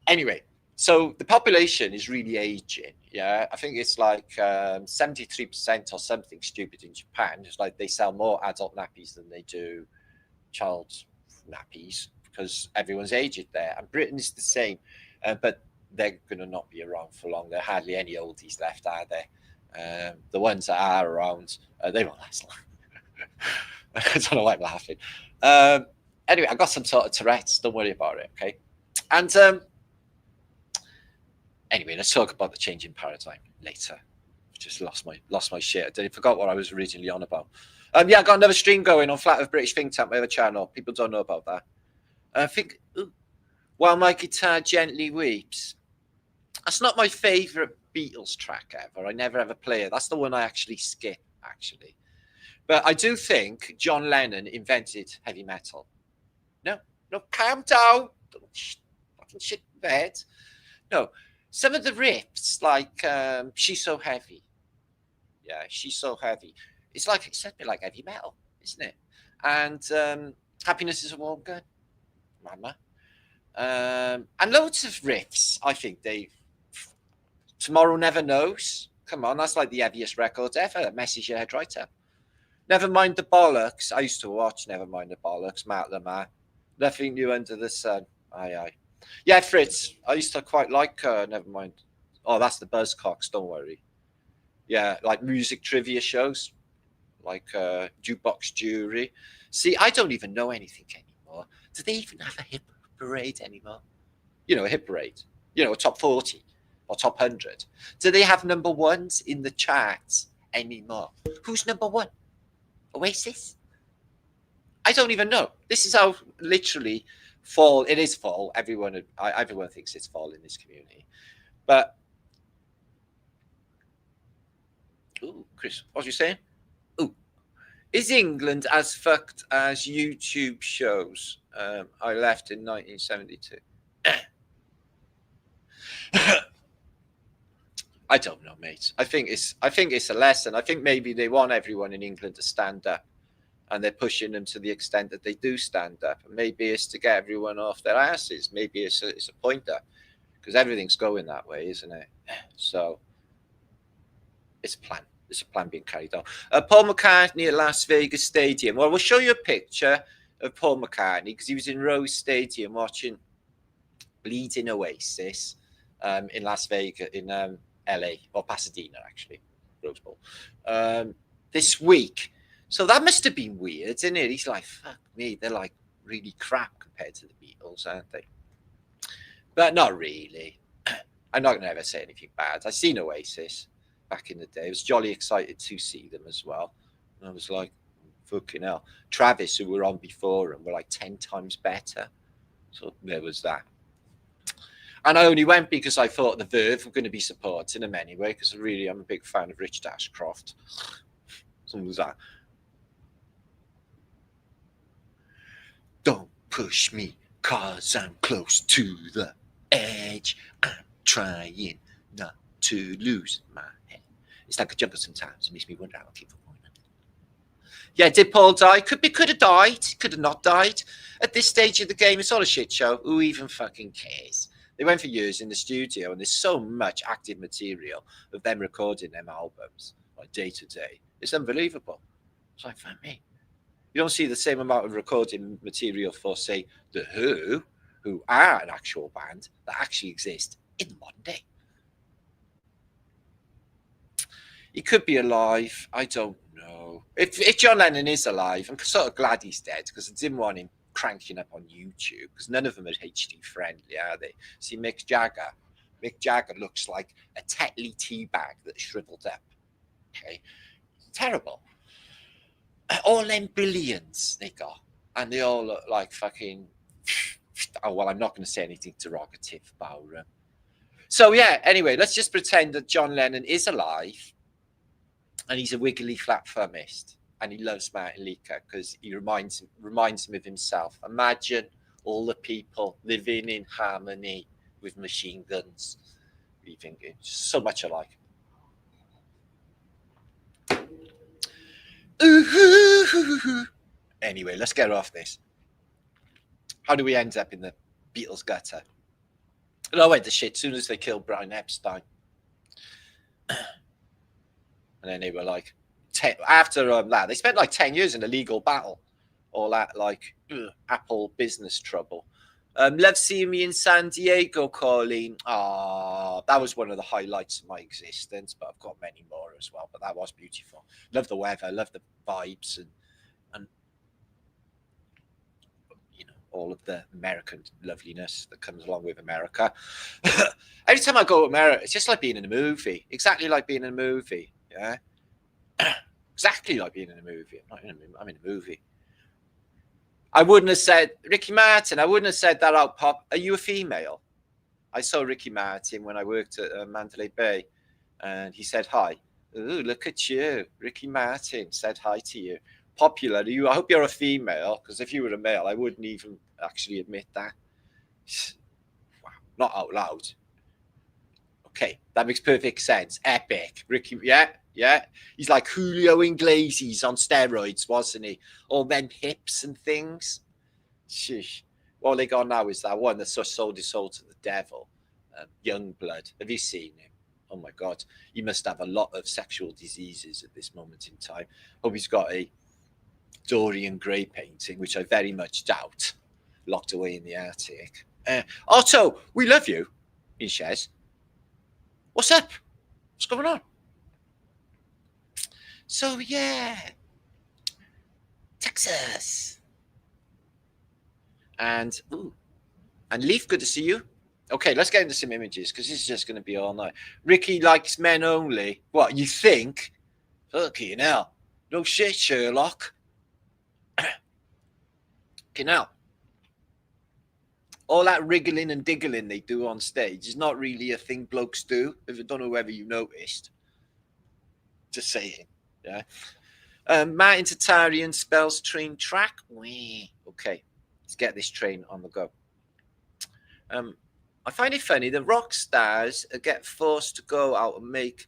Anyway, so the population is really aging. Yeah, I think it's like 73% or something stupid in Japan. It's like they sell more adult nappies than they do child nappies because everyone's aged there. And Britain is the same, but they're going to not be around for long. There are hardly any oldies left, are there? The ones that are around, they won't last long. I don't know why I'm laughing. Anyway, I got some sort of Tourette's. Don't worry about it, okay? And anyway, let's talk about the changing paradigm later. Just lost my shit. I forgot what I was originally on about. Yeah, I got another stream going on Flat Earth British Think Tank, my other channel. People don't know about that. I think While My Guitar Gently Weeps. That's not my favourite Beatles track ever. I never ever play it. That's the one I actually skip, actually. But I do think John Lennon invented heavy metal. No, calm down. Don't fucking shit the bed. No, some of the riffs, like She's So Heavy. Yeah, She's So Heavy. It's a bit like heavy metal, isn't it? And Happiness Is a Warm Gun. Mama. And loads of riffs, I think Tomorrow Never Knows. Come on, that's like the heaviest record ever. That messes your head right up. Never Mind the Bollocks. I used to watch Never Mind the Bollocks, Matt Lamar. Nothing New Under the Sun. Aye. Yeah, Fritz. I used to quite like Never Mind. Oh, that's the Buzzcocks, don't worry. Yeah, like music trivia shows, like Jukebox Jury. See, I don't even know anything anymore. Do they even have a hit parade anymore? You know, a hit parade. You know, a top 40 or top 100. Do they have number ones in the charts anymore? Who's number one? Oasis? I don't even know. This is how literally fall. It is fall. Everyone thinks it's fall in this community. But, ooh, Chris, what was you saying? Ooh, is England as fucked as YouTube shows? I left in 1972. I don't know, mate. I think it's a lesson. I think maybe they want everyone in England to stand up, and they're pushing them to the extent that they do stand up. And maybe it's to get everyone off their asses. Maybe it's a pointer, because everything's going that way, isn't it? So it's a plan. It's a plan being carried on. Paul McCartney at Las Vegas Stadium. Well, we'll show you a picture of Paul McCartney because he was in Rose Stadium watching Bleeding Oasis in Las Vegas, in LA, or Pasadena, actually, Rose Bowl, this week. So that must have been weird, isn't it? He's like, fuck me, they're like really crap compared to the Beatles, aren't they? But not really. I'm not going to ever say anything bad. I've seen Oasis back in the day. I was jolly excited to see them as well. And I was like, fucking hell. Travis, who were on before, and were like 10 times better. So there was that. And I only went because I thought the Verve were going to be supporting them anyway, because really I'm a big fan of Richard Ashcroft. So was that. Don't push me, cause I'm close to the edge. I'm trying not to lose my head. It's like a jungle sometimes. It makes me wonder how I keep going. Yeah, did Paul die? Could have died. Could have not died. At this stage of the game, it's all a shit show. Who even fucking cares? They went for years in the studio, and there's so much active material of them recording them albums, like day to day. It's unbelievable. It's like, for me, you don't see the same amount of recording material for, say, The who are an actual band that actually exist in the modern day. He could be alive. I don't know. If John Lennon is alive, I'm sort of glad he's dead, because I didn't want him cranking up on YouTube, because none of them are HD friendly, are they? See, Mick Jagger looks like a Tetley tea bag that's shriveled up. Okay, terrible. All them billions they got, and they all look like fucking. Oh well, I'm not going to say anything derogative about them. So yeah, anyway, let's just pretend that John Lennon is alive, And he's a wiggly flat-thumbist, and he loves Martin Liedtke because he reminds him of himself. Imagine all the people living in harmony with machine guns. You think it's so much alike. Anyway, let's get off this. How do we end up in the Beatles gutter? It all went to shit as soon as they killed Brian Epstein. And then they were like, after that, they spent like 10 years in a legal battle. All that like Apple business trouble. Love seeing me in San Diego, Colleen. That was one of the highlights of my existence, but I've got many more as well. But that was beautiful. Love the weather, love the vibes, and you know, all of the American loveliness that comes along with America. Every time I go to America, it's just like being in a movie. Exactly like being in a movie. Yeah. Exactly like being in a movie. I'm in a movie. I wouldn't have said, Ricky Martin, I wouldn't have said that out pop. Are you a female? I saw Ricky Martin when I worked at Mandalay Bay, and he said hi. Ooh, look at you. Ricky Martin said hi to you. Popular. I hope you're a female, because if you were a male, I wouldn't even actually admit that. Wow, not out loud. Okay, that makes perfect sense. Epic. Ricky, yeah. He's like Julio Iglesias on steroids, wasn't he? All them hips and things. Sheesh. All they got now is that one that sold his soul to the devil. Youngblood. Have you seen him? Oh my God. He must have a lot of sexual diseases at this moment in time. Hope he's got a Dorian Gray painting, which I very much doubt, locked away in the attic. Otto, we love you, he says. What's up? What's going on? So, yeah. Texas. And Leaf, good to see you. Okay, let's get into some images because this is just going to be all night. Ricky likes men only. What, you think? Fucking hell. No shit, Sherlock. Fucking hell. All that wriggling and diggling they do on stage is not really a thing blokes do. If I don't know whether you noticed. Just saying. Yeah. Martin Tatarian spells train track. Okay, let's get this train on the go. I find it funny that rock stars get forced to go out and make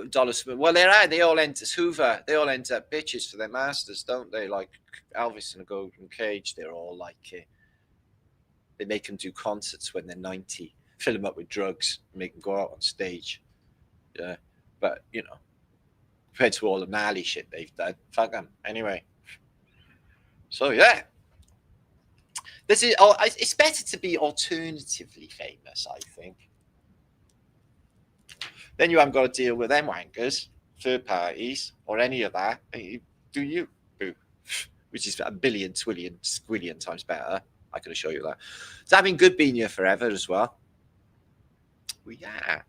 dollars. Well, they all enter Hoover. They all end up bitches for their masters, don't they? Like Elvis in a golden cage. They're all like they make them do concerts when they're 90, fill them up with drugs, make them go out on stage. Yeah, but you know, compared to all the gnarly shit they've done, fuck them. Anyway, so yeah. It's better to be alternatively famous, I think. Then you haven't got to deal with them wankers, third parties, or any of that. Do you? Boo. Which is a billion, twillion, squillion times better. I can assure you that. It's having good being here forever as well. Well, yeah.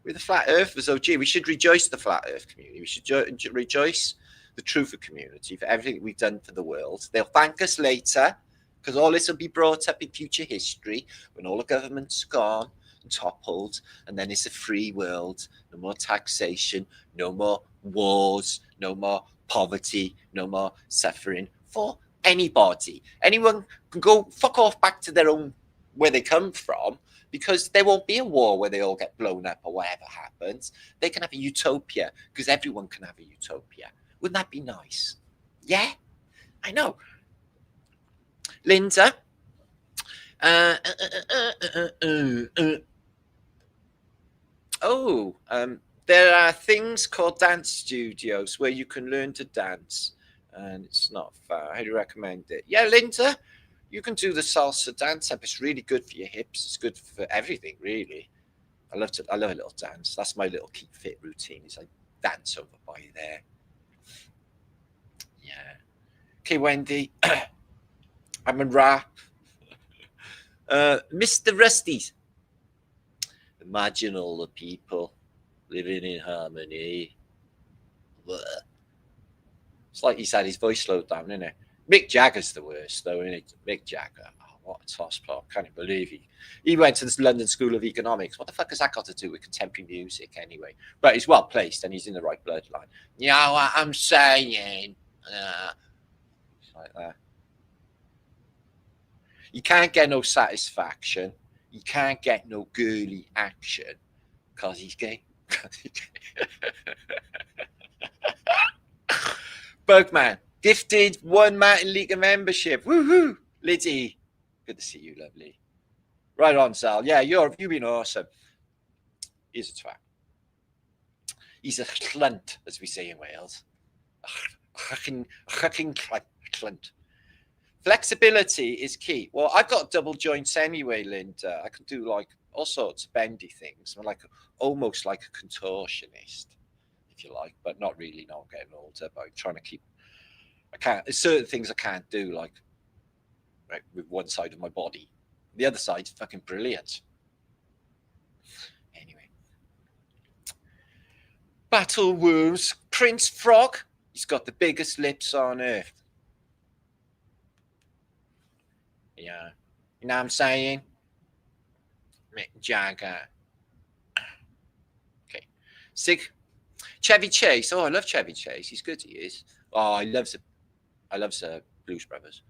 We're the Flat Earthers. Oh, gee, we should rejoice the Flat Earth community. We should rejoice the Truther community for everything we've done for the world. They'll thank us later, because all this will be brought up in future history when all the government's gone and toppled, and then it's a free world. No more taxation, no more wars, no more poverty, no more suffering for anybody. Anyone can go fuck off back to their own, where they come from, because there won't be a war where they all get blown up or whatever happens. They can have a utopia, because everyone can have a utopia. Wouldn't that be nice? Yeah, I know. Linda. There are things called dance studios where you can learn to dance, and it's not far. I recommend it. Yeah, Linda, you can do the salsa dance. It's really good for your hips. It's good for everything, really. I love a little dance. That's my little keep fit routine. Is I dance over by there. Yeah. Okay, Wendy. I'm in rap. Mr. Rusty's. Imagine all the people living in harmony. Blech. It's like he's had his voice slowed down, isn't it? Mick Jagger's the worst, though, isn't it? Mick Jagger. Oh what a tosspot. Can't believe he went to the London School of Economics. What the fuck has that got to do with contemporary music anyway? But he's well placed and he's in the right bloodline. You know what I'm saying? Like that. You can't get no satisfaction. You can't get no girly action because he's gay. Bergman, gifted 1 Martin Liedtke membership. Woohoo! Liddy, good to see you, lovely. Right on, Sal. Yeah, you've been awesome. He's a twat. He's a clunt, as we say in Wales. A fucking clunt. Flexibility is key. Well, I've got double joints anyway, Linda. I can do like all sorts of bendy things. I'm like almost like a contortionist, if you like, but not really. Not getting older, but I'm trying to keep. I can't. There's certain things I can't do, like right, with one side of my body. The other side's fucking brilliant. Anyway, Battle Wounds. Prince Frog. He's got the biggest lips on earth. Yeah. You know what I'm saying? Mick Jagger. Okay. Chevy Chase. Oh, I love Chevy Chase. He's good, he is. Oh, I love the Blues Brothers.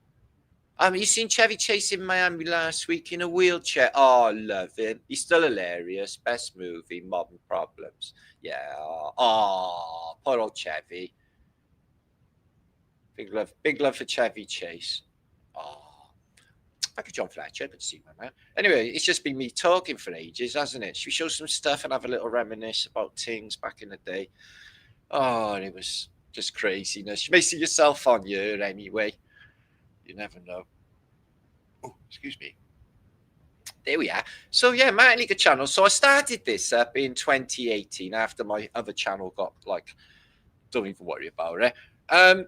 You seen Chevy Chase in Miami last week in a wheelchair? Oh, I love him. He's still hilarious. Best movie, Modern Problems. Yeah. Oh, poor old Chevy. Big love for Chevy Chase. Oh. Like a John Fletcher, good to see my man. Anyway, it's just been me talking for ages, hasn't it? Should we show some stuff and have a little reminisce about things back in the day? Oh, it was just craziness. You may see yourself on here anyway. You never know. Oh, excuse me. There we are. So yeah, Martin Liedtke channel. So I started this up in 2018 after my other channel got like, don't even worry about it. And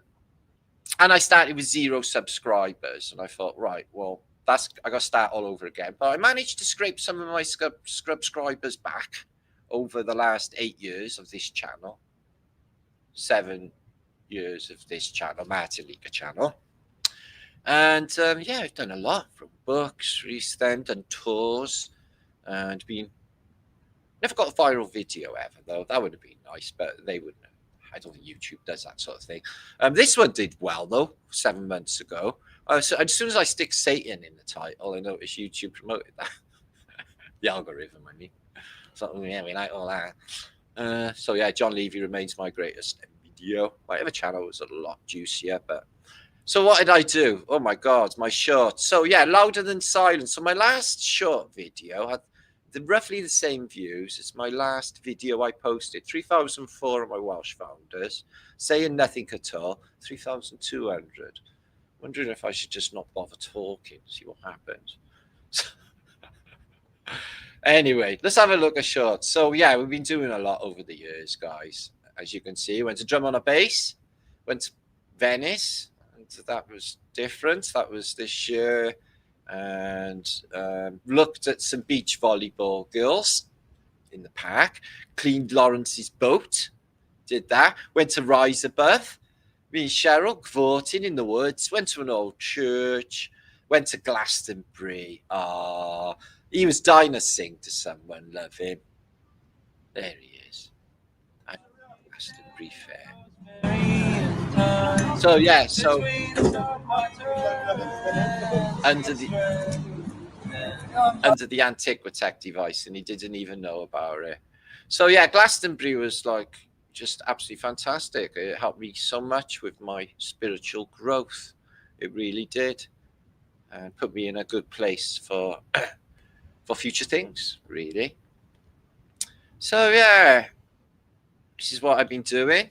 I started with 0 subscribers, and I thought, right, well, I got to start all over again. But I managed to scrape some of my subscribers back over the last 8 years of this channel. 7 years of this channel, Martin Liedtke channel. And yeah, I've done a lot, from books, recently done tours, and never got a viral video ever, though. That would have been nice, but they wouldn't. I don't think YouTube does that sort of thing. This one did well, though, 7 months ago. So as soon as I stick Satan in the title, I noticed YouTube promoted that. The algorithm, I mean. So, yeah, we like all that. So, yeah, John Levy remains my greatest video. My other channel was a lot juicier, but... So what did I do? Oh, my God, my short. So, yeah, Louder Than Silence. So my last short video had roughly the same views as my last video I posted. 3,004 of my Welsh founders. Saying nothing at all. 3,200. Wondering if I should just not bother talking, see what happens. Anyway, let's have a look at shorts. So yeah, we've been doing a lot over the years, guys. As you can see, went to Drum on a Bass, went to Venice, and that was different. That was this year. And looked at some beach volleyball girls in the park. Cleaned Lawrence's boat. Did that. Went to Rise Above. Me and Cheryl voting in the woods, went to an old church, went to Glastonbury. He was dying to sing to someone, love him. There he is. At Glastonbury Fair. So yeah, so under the Antiquitech device, and he didn't even know about it. So yeah, Glastonbury was like just absolutely fantastic. It helped me so much with my spiritual growth. It really did, and put me in a good place for future things, really. So yeah, this is what I've been doing.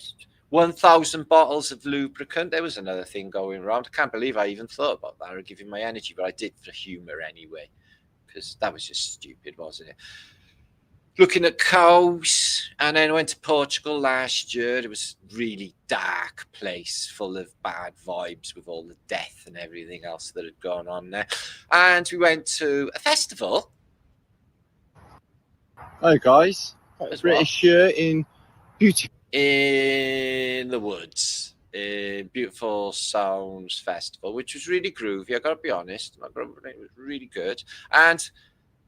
1,000 bottles of lubricant. There was another thing going around. I can't believe I even thought about that or giving my energy, but I did for humor anyway, because that was just stupid, wasn't it? Looking at cows, and then went to Portugal last year. It was a really dark place, full of bad vibes with all the death and everything else that had gone on there. And we went to a festival. Hi guys, British shirt in beauty in the woods. in Beautiful Sounds Festival, which was really groovy. I got to be honest, it was really good. And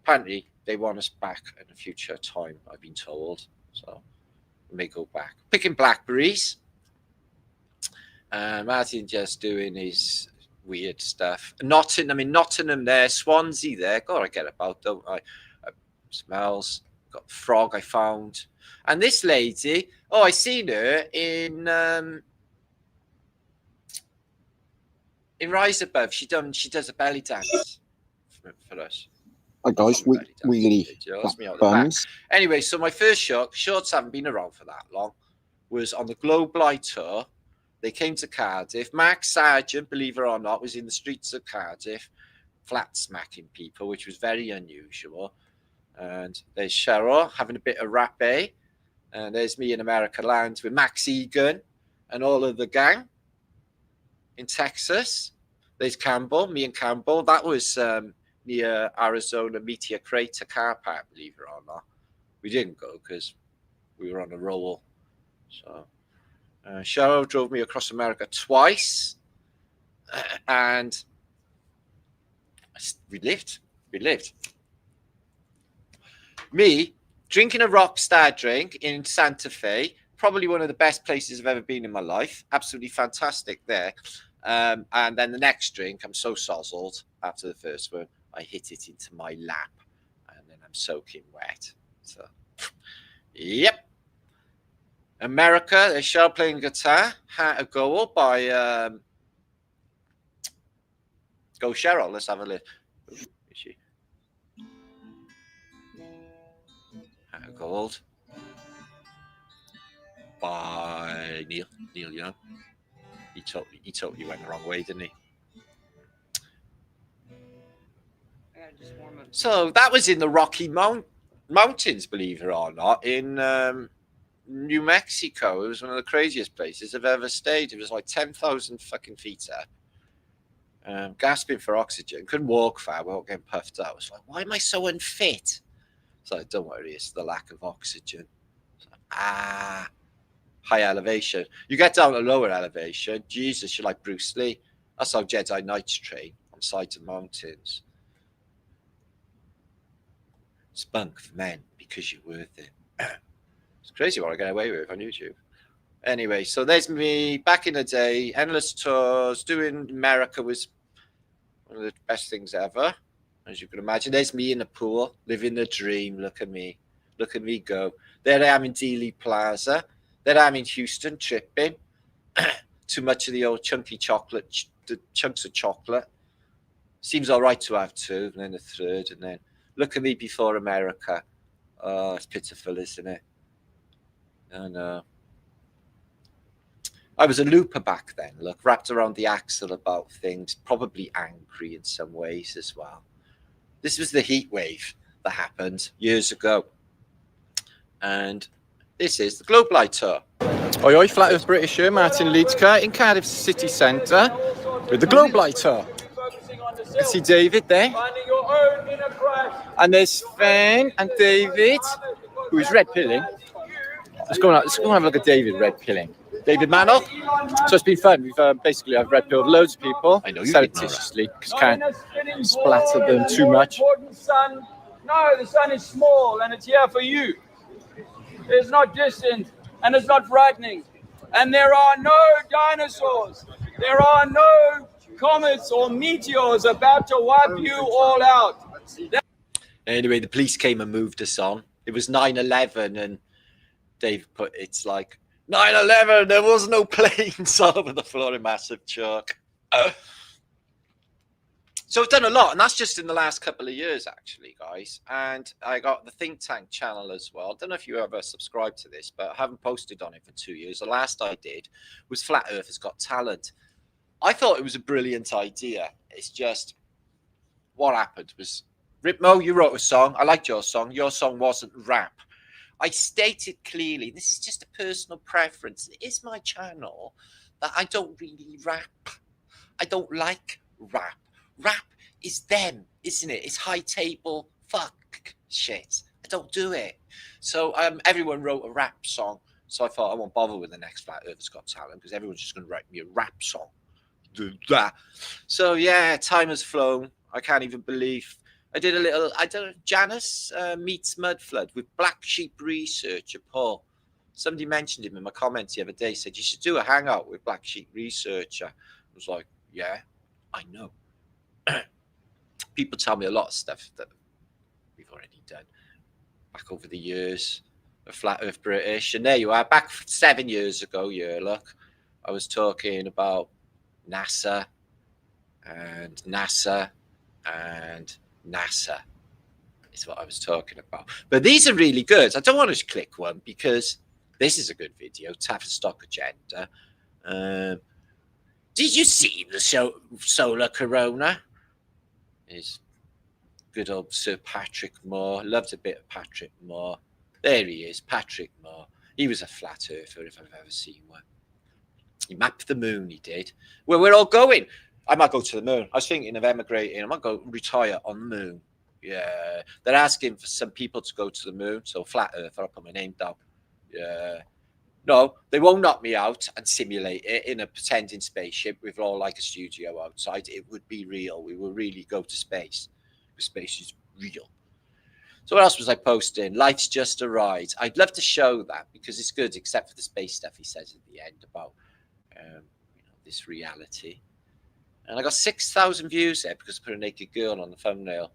apparently, they want us back in a future time. I've been told, so we may go back picking blackberries. Martin just doing his weird stuff. Nottingham there, Swansea there. God, I get about, don't I? Smells. Got the frog I found. And this lady, I seen her in Rise Above. She does a belly dance for us. Hi guys, really buns. Anyway, so my first shorts haven't been around for that long, was on the Globe Light tour. They came to Cardiff. Max Sargent, believe it or not, was in the streets of Cardiff, flat smacking people, which was very unusual. And there's Cheryl having a bit of rapé. And there's me in America Land with Max Egan and all of the gang in Texas. There's Campbell, me and Campbell. That was near Arizona Meteor Crater car park, believe it or not. We didn't go because we were on a roll. So Cheryl drove me across America twice, and we lived. Me drinking a Rockstar drink in Santa Fe, probably one of the best places I've ever been in my life. Absolutely fantastic there. And then the next drink, I'm so sozzled after the first one, I hit it into my lap, and then I'm soaking wet. So, yep. America, there's Cheryl playing guitar. Heart of Gold by Go Cheryl. Let's have a look. Is she? Heart of Gold by Neil. Neil Young. He totally went the wrong way, didn't he? So that was in the Rocky Mountains, believe it or not, in New Mexico. It was one of the craziest places I've ever stayed. It was like 10,000 fucking feet up. Gasping for oxygen. Couldn't walk far without getting puffed out. I was like, why am I so unfit? So don't worry, it's the lack of oxygen. So, high elevation. You get down to lower elevation, Jesus, you're like Bruce Lee. That's how Jedi Knights train, on sides of mountains. Spunk for men, because you're worth it. It's crazy what I get away with on YouTube. Anyway, so there's me back in the day, endless tours, doing America was one of the best things ever, as you can imagine. There's me in the pool, living the dream. Look at me go. There I am in Dealey Plaza. There I am in Houston, tripping. Too much of the old chunky chocolate, the chunks of chocolate. Seems all right to have two, and then a third, and then look at me before America. Oh, it's pitiful, isn't it? I know. I was a looper back then, look, wrapped around the axle about things, probably angry in some ways as well. This was the heat wave that happened years ago. And this is the Globe Light Tour. Oi, oi, Flat Earth British here, Martin Liedtke in Cardiff City Centre with the Globe Light Tour. You can see David there. And there's Sven and David, who is red pilling. Let's go and have a look at David red pilling. David Mannock. So it's been fun. I've red pilled loads of people. I know you surreptitiously because can't splatter them too much. No, the sun is small and it's here for you. It's not distant and it's not frightening. And there are no dinosaurs. There are no comets or meteors about to wipe you all out. Anyway, the police came and moved us on. It was 9/11 and Dave put, it's like 9/11, there was no planes all over the floor in massive chalk. So I've done a lot, and that's just in the last couple of years, actually, guys. And I got the Think Tank channel as well. I don't know if you ever subscribed to this, but I haven't posted on it for 2 years. The last I did was Flat Earthers Got Talent. I thought it was a brilliant idea. It's just what happened was, Ripmo, you wrote a song. I liked your song. Your song wasn't rap. I stated clearly, this is just a personal preference. It is my channel that I don't really rap. I don't like rap. Rap is them, isn't it? It's high table fuck shit. I don't do it. So everyone wrote a rap song So I thought I won't bother with the next Flat Earth's Got Talent because everyone's just going to write me a rap song. Do that. So yeah, time has flown. I can't even believe I did a little. I don't know. Janice meets Mudflood with Black Sheep researcher Paul. Somebody mentioned him in my comments the other day. Said you should do a hangout with Black Sheep researcher. I was like, yeah, I know. People tell me a lot of stuff that we've already done back over the years. A Flat Earth British, and there you are. Back 7 years ago, look, I was talking about NASA and NASA and NASA is what I was talking about. But these are really good. I don't want to click one because this is a good video. Tavistock Agenda. Did you see the solar corona? Is good old Sir Patrick Moore. Loved a bit of Patrick Moore. There he is, Patrick Moore. He was a flat earther if I've ever seen one. He mapped the moon, he did. Where we're all going. I might go to the moon. I was thinking of emigrating. I might go retire on the moon. Yeah. They're asking for some people to go to the moon. So flat earther, I'll put my name down. Yeah. No, they won't knock me out and simulate it in a pretending spaceship with all like a studio outside. It would be real. We will really go to space. Space is real. So what else was I posting? Life's just a ride. I'd love to show that because it's good, except for the space stuff he says at the end about this reality. And I got 6,000 views there because I put a naked girl on the thumbnail.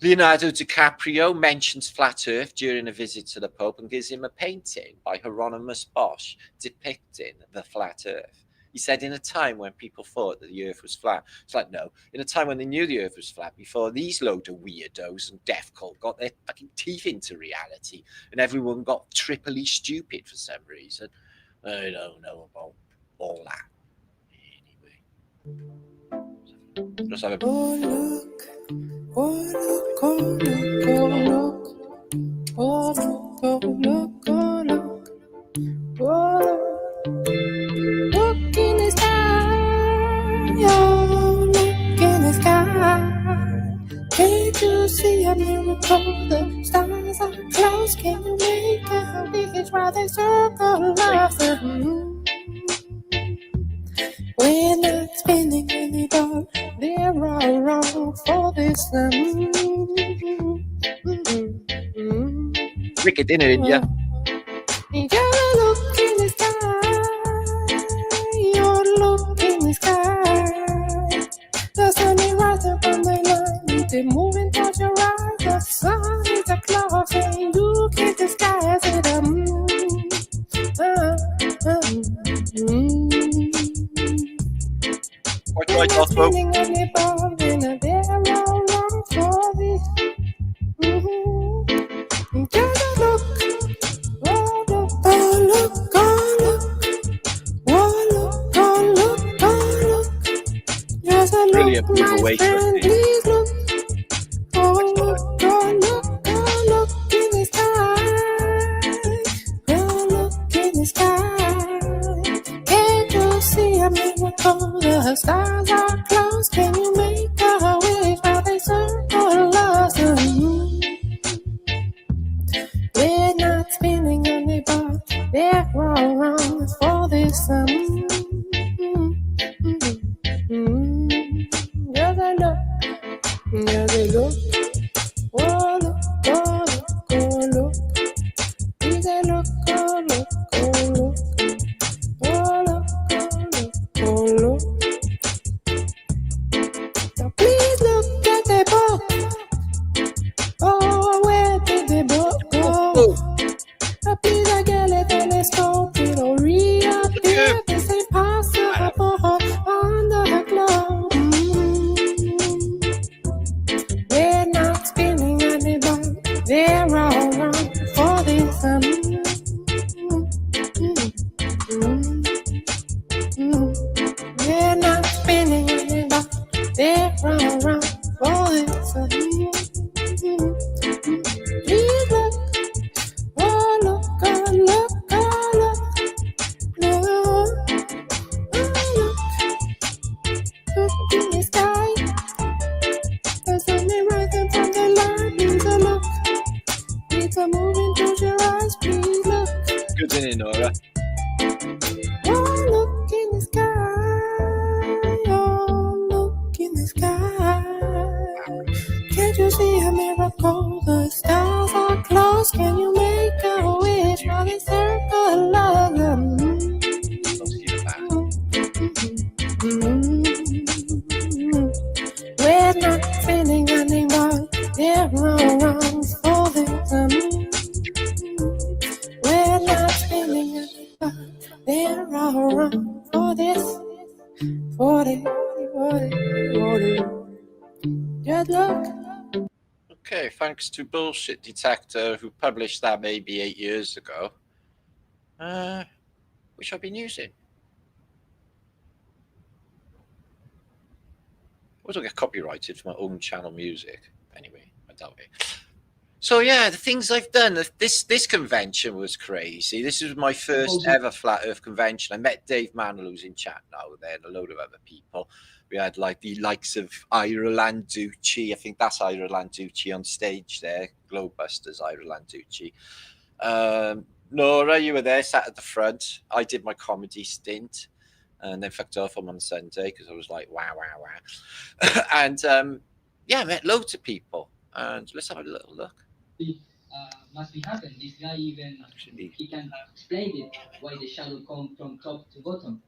Leonardo DiCaprio mentions Flat Earth during a visit to the Pope and gives him a painting by Hieronymus Bosch depicting the Flat Earth. He said, in a time when people thought that the Earth was flat. It's like, no, in a time when they knew the Earth was flat, before these load of weirdos and deaf cult got their fucking teeth into reality and everyone got triply stupid for some reason. I don't know about all that. Anyway. Just have a... Oh, look. Oh, look. Oh, look. Oh, look. Oh, look. Oh, look. Oh, look. Look in the sky, oh, look in the sky. Can't you see a miracle? The stars are close. Can you make a wish while they circle around the moon? We're not spinning in the dark. They're all wrong for this. Wicked dinner, India. You gotta look in the sky. Look in the sky. The sun is rising from the line. They're moving towards your eyes. The sun is a clock and you can't disguise it. What's right, Oslo? Brilliant move away from me. The stars are close. Can you make a wish while they circle us? We're not spinning on the bar. They're all wrong for this. Yeah, they look. Yeah, they look. Oh, look. Oh, look. Oh, look. Yeah, they look. Oh, look. Oh, look. Oh, look. Oh, look. Now please look at the book. Oh, where did the book go? Now please, I get a telescope. It'll reappear. This ain't possible on the globe. We're not spinning on the bar. They're all wrong for this. We're not spinning on the bar. They're all wrong for this. Please look. Oh, look. Oh, look. Oh, look. Look. Oh, look. Look in the sky. The sun is rising from the line. Please look. It's a moving towards your goes, isn't it, Nora? Oh, look in the sky. Oh, look in the sky. Can't you see a miracle? The stars are close. Can you make a wish for the circle of them? We're not feeling anymore. There are wrongs for them. We're not feeling anymore. There are wrongs for this. For it. Just look. Okay, thanks to Bullshit Detector, who published that maybe 8 years ago, which I've been using. I don't get copyrighted for my own channel music. Anyway, I doubt it. So yeah, the things I've done. This convention was crazy. This was my first ever Flat Earth convention. I met Dave Mantle, who's in chat now, there, and a load of other people. We had like the likes of Ira Landucci. I think that's Ira Landucci on stage there. Globebusters, Ira Landucci. Nora, you were there, sat at the front. I did my comedy stint, and then fucked off on Sunday because I was like, wow. And yeah, I met loads of people. And let's have a little look. Must be happened. This guy even he can explain it why the shadow come from top to bottom.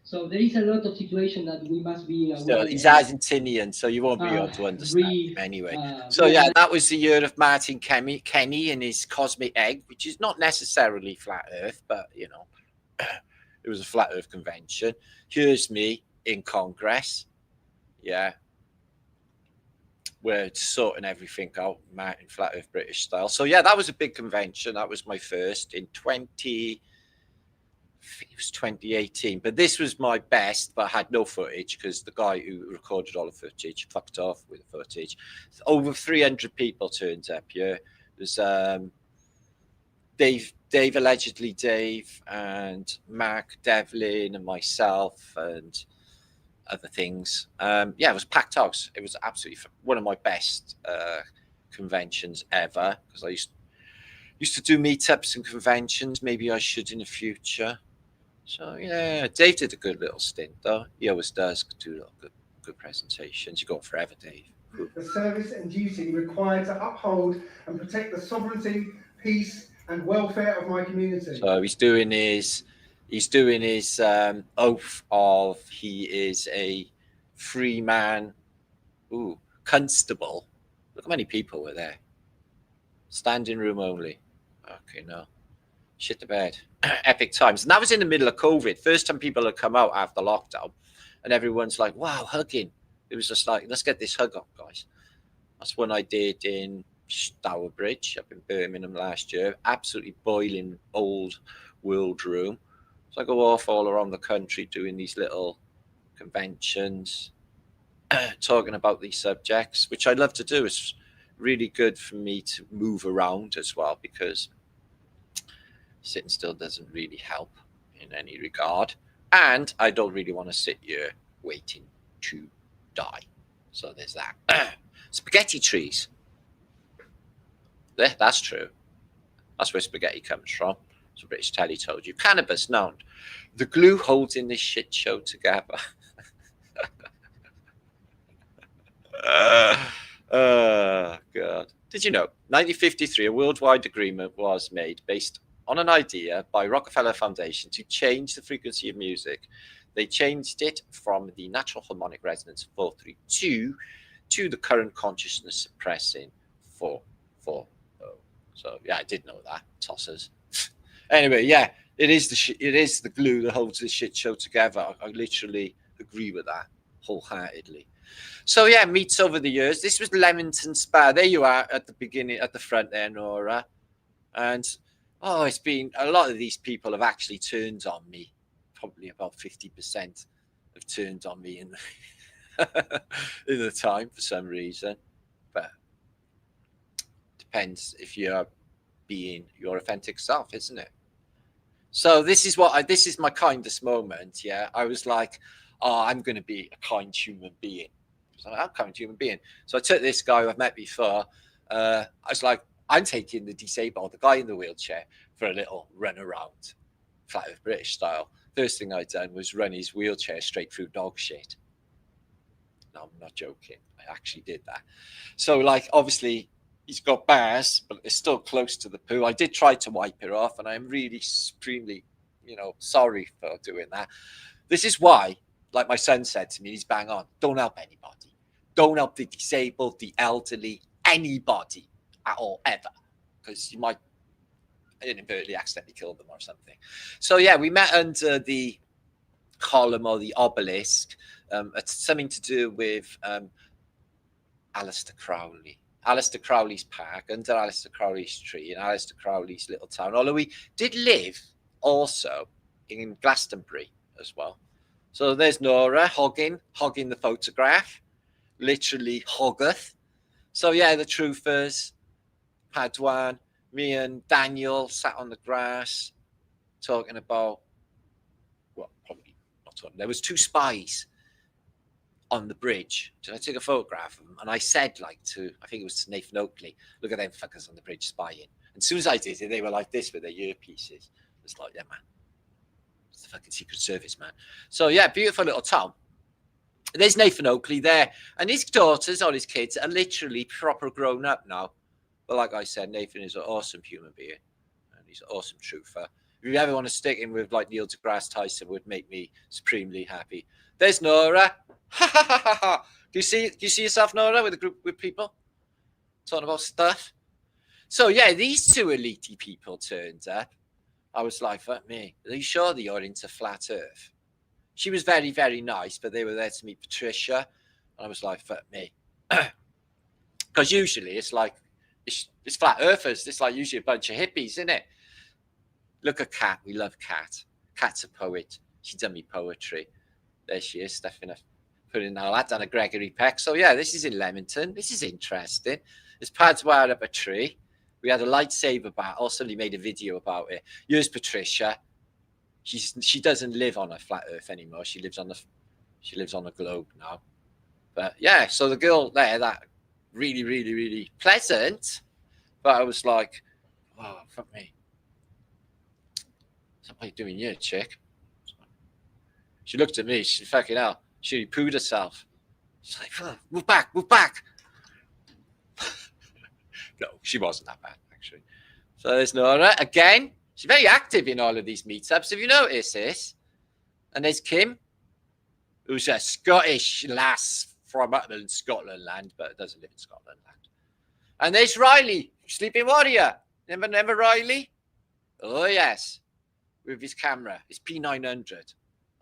So there is a lot of situation that we must be aware. So he's Argentinian, so you won't be able to understand him anyway. So yeah, that was the year of Martin Kenny and his Cosmic Egg, which is not necessarily Flat Earth, but you know, it was a Flat Earth convention. Here's me in Congress, yeah. We're sorting everything out, Martin Flat Earth British style. So yeah, that was a big convention. That was my first in 2018. But this was my best, but I had no footage because the guy who recorded all the footage fucked off with the footage. Over 300 people turned up here. There's Dave, allegedly Dave, and Mark Devlin and myself and other things. Yeah, it was packed house. It was absolutely one of my best conventions ever because I used to do meetups and conventions. Maybe I should in the future. So yeah, Dave did a good little stint though. He always does do little good presentations. You're going forever, Dave. The service and duty required to uphold and protect the sovereignty, peace, and welfare of my community. So he's doing his oath of he is a free man. Ooh, constable. Look how many people were there. Standing room only. Okay, no. Shit the bed. Epic times. And that was in the middle of COVID. First time people had come out after lockdown. And everyone's like, wow, hugging. It was just like, let's get this hug up, guys. That's one I did in Stourbridge up in Birmingham last year. Absolutely boiling old world room. So I go off all around the country doing these little conventions, talking about these subjects, which I love to do. It's really good for me to move around as well because sitting still doesn't really help in any regard. And I don't really want to sit here waiting to die. So there's that. Spaghetti trees. That's true. That's where spaghetti comes from. So British Telly told you. Cannabis, no. The glue holding this shit show together. Oh, God. Did you know, 1953, a worldwide agreement was made based on an idea by Rockefeller Foundation to change the frequency of music. They changed it from the natural harmonic resonance of 432 to the current consciousness suppressing 440. So, yeah, I did know that. Tossers. Anyway, yeah, it is the glue that holds this shit show together. I literally agree with that wholeheartedly. So yeah, meets over the years. This was Leamington Spa. There you are at the beginning, at the front there, Nora. And it's been a lot of these people have actually turned on me. Probably about 50% have turned on me in the time for some reason. But depends if you're being your authentic self, isn't it? So this is my kindest moment. Yeah, I was like, I'm going to be a kind human being. So I'm a kind human being. So I took this guy who I've met before. I was like, I'm taking the disabled, the guy in the wheelchair, for a little run around, Flat Earth British style. First thing I'd done was run his wheelchair straight through dog shit. No, I'm not joking. I actually did that. So, like, obviously, he's got bars, but it's still close to the poo. I did try to wipe it off, and I'm really supremely, sorry for doing that. This is why, like my son said to me, he's bang on. Don't help anybody. Don't help the disabled, the elderly, anybody at all, ever. Because you might inadvertently accidentally kill them or something. So, yeah, we met under the column or the obelisk. It's something to do with Alistair Crowley. Alistair Crowley's park, under Alistair Crowley's tree in Alistair Crowley's little town. Although we did live also in Glastonbury as well. So there's Nora hogging the photograph, literally hoggeth. So yeah, the truthers, Padwan, me and Daniel sat on the grass talking about, well, probably not talking. There was 2 spies on the bridge. So I took a photograph of them, and I said, I think it was to Nathan Oakley, look at them fuckers on the bridge spying. And as soon as I did it, they were like this with their earpieces. It's like, yeah, man, it's the fucking Secret Service, man. So yeah, beautiful little town. There's Nathan Oakley there, and his daughters or his kids are literally proper grown up now. But like I said, Nathan is an awesome human being, and he's an awesome truther. If you ever want to stick in with like Neil deGrasse Tyson, would make me supremely happy. There's Nora. Ha ha ha ha ha. Do you see yourself, Nora, with a group with people talking about stuff? So yeah, these 2 elite people turned up. I was like, fuck me. Are you sure that you're into flat Earth? She was very, very nice, but they were there to meet Patricia. And I was like, fuck me. Because usually it's like, it's flat earthers. It's like usually a bunch of hippies, isn't it? Look at Kat. We love Kat. Kat's a poet. She done me poetry. There she is, stuffing her, putting all that down a Gregory Peck. So yeah, this is in Leamington. This is interesting. There's Padwar up a tree. We had a lightsaber battle. Somebody made a video about it. Here's Patricia. She doesn't live on a flat Earth anymore. She lives on a globe now. But yeah, so the girl there, that really, really, really pleasant. But I was like, oh, fuck me. What are you doing here, chick? She looked at me. She fucking hell. She pooed herself. She's like, oh, move back, move back. No, she wasn't that bad, actually. So there's Nora. Again, she's very active in all of these meetups. Have you noticed this? And there's Kim, who's a Scottish lass from up in Scotland land, but doesn't live in Scotland land. And there's Riley, Sleeping Warrior. Remember Riley? Oh, yes. With his camera, his P900.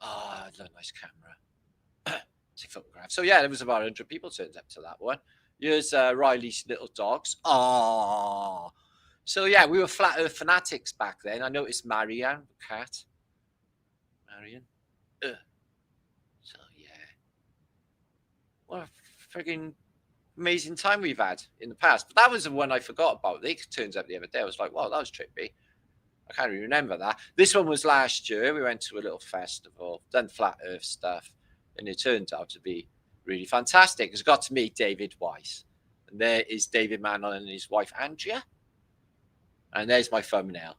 Oh, a nice camera. Take photographs. So, yeah, there was about 100 people turned up to that one. Here's Riley's little dogs. Oh. So, yeah, we were flat Earth fanatics back then. I noticed Marianne, the cat. Marianne. So, yeah. What a frigging amazing time we've had in the past. But that was the one I forgot about. It turns up the other day. I was like, wow, that was trippy. I can't even remember that. This one was last year. We went to a little festival, done flat Earth stuff, and it turned out to be really fantastic. Because I got to meet David Weiss. And there is David Manon and his wife, Andrea. And there's my thumbnail.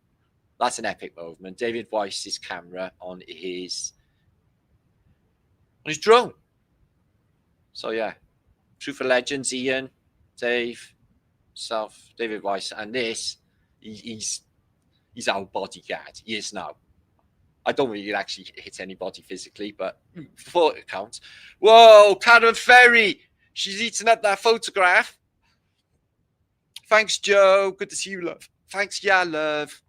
That's an epic moment. David Weiss's camera on his drone. So, yeah. True for Legends, Ian, Dave, self, David Weiss, and this, he's our bodyguard. He is now. I don't really actually hit anybody physically, but for it counts. Whoa, Karen Ferry. She's eating up that photograph. Thanks, Joe. Good to see you, love. Thanks, yeah, love.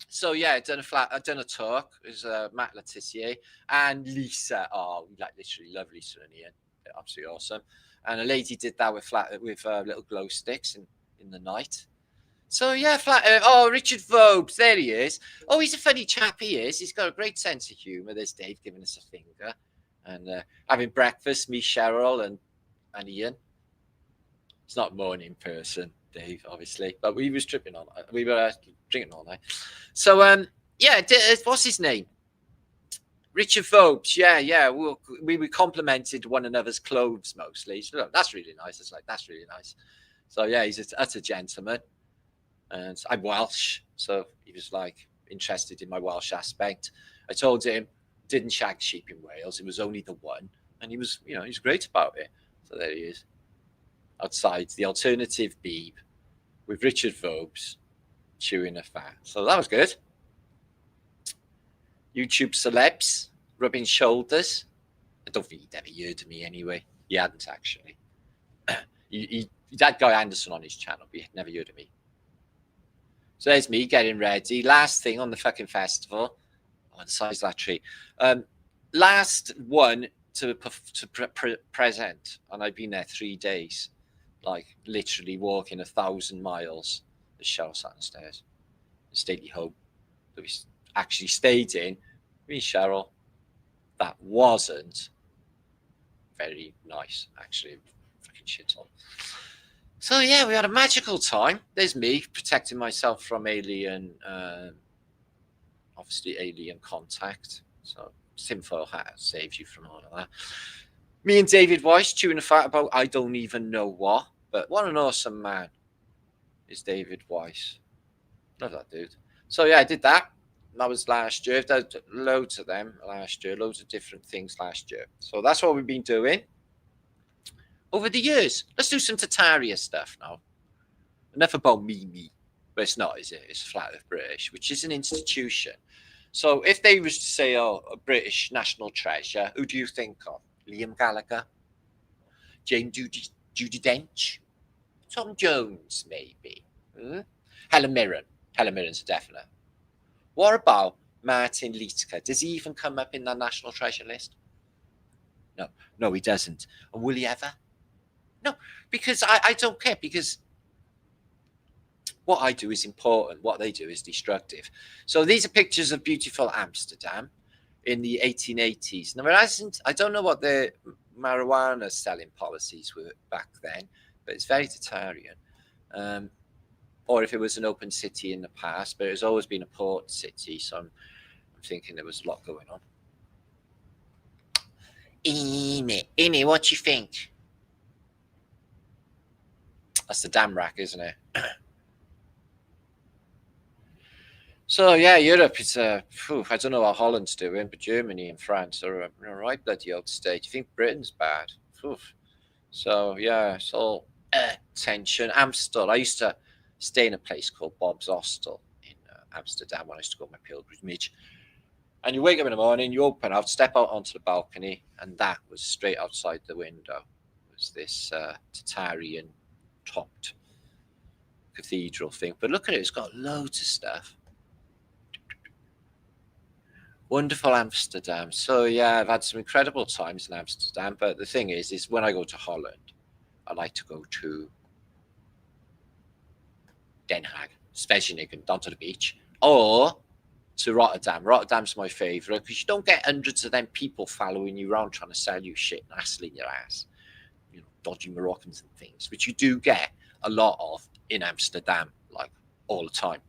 So, yeah, I've done a talk. There's Matt Letitia and Lisa. Oh, we literally love Lisa and Ian. They're absolutely awesome. And a lady did that with little glow sticks in the night. So, yeah, flat Earth. Oh, Richard Vobes. There he is. Oh, he's a funny chap, he is. He's got a great sense of humour. There's Dave giving us a finger. And having breakfast, me, Cheryl, and Ian. It's not morning person, Dave, obviously. But we was tripping all night. We were drinking all night. So, yeah, what's his name? Richard Vobes. Yeah. We complimented one another's clothes mostly. So, look, that's really nice. It's like, that's really nice. So, yeah, that's a gentleman. And I'm Welsh, so he was like interested in my Welsh aspect. I told him didn't shag sheep in Wales. It was only the one, and he was, you know, he's great about it. So there he is, outside the alternative Beeb with Richard Vobes chewing a fat. So that was good. YouTube celebs rubbing shoulders. I don't think he'd ever heard of me anyway. He hadn't actually. He had Guy Anderson on his channel, but he had never heard of me. So there's me getting ready. Last thing on the fucking festival. Oh, the size of that tree. Last one to present, and I've been there 3 days, like literally walking 1,000 miles. The Cheryl sat on the stairs. The stately home that we actually stayed in. Me, Cheryl. That wasn't very nice, actually. Fucking shit on. So yeah, we had a magical time. There's me protecting myself from alien, obviously alien contact. So tinfoil hat saves you from all of that. Me and David Weiss chewing a fat about I don't even know what, but what an awesome man is David Weiss. Love that dude. So yeah, I did that. That was last year. I've done loads of them last year, loads of different things last year. So that's what we've been doing over the years. Let's do some Tataria stuff now. Enough about me. But it's not, is it? It's Flat Earth British, which is an institution. So if they was to say, oh, a British national treasure, who do you think of? Liam Gallagher? Jane Judi Dench? Tom Jones, maybe? Helen Mirren. Helen Mirren's a definite. What about Martin Liedtke? Does he even come up in that national treasure list? No, he doesn't. And will he ever? No, because I don't care, because what I do is important. What they do is destructive. So these are pictures of beautiful Amsterdam in the 1880s. Now, I don't know what the marijuana selling policies were back then, but it's very Tatarian. Or if it was an open city in the past, but it's always been a port city, so I'm thinking there was a lot going on. Ine, what do you think? That's the dam rack, isn't it? So yeah, Europe is I don't know how Holland's doing, but Germany and France are a right bloody old state. You think Britain's bad? So yeah, it's all tension. Amstel. I used to stay in a place called Bob's Hostel in Amsterdam when I used to go on my pilgrimage. And you wake up in the morning, you open out, step out onto the balcony, and that was straight outside the window. It was this Tatarian topped cathedral thing. But look at it, it's got loads of stuff. Wonderful Amsterdam. So yeah, I've had some incredible times in Amsterdam. But the thing is when I go to Holland, I like to go to Den Haag, Scheveningen, down to the beach, or to Rotterdam. Rotterdam's my favourite because you don't get hundreds of them people following you around trying to sell you shit and hassling your ass, you know, dodgy Moroccans and things, which you do get a lot of in Amsterdam, like all the time.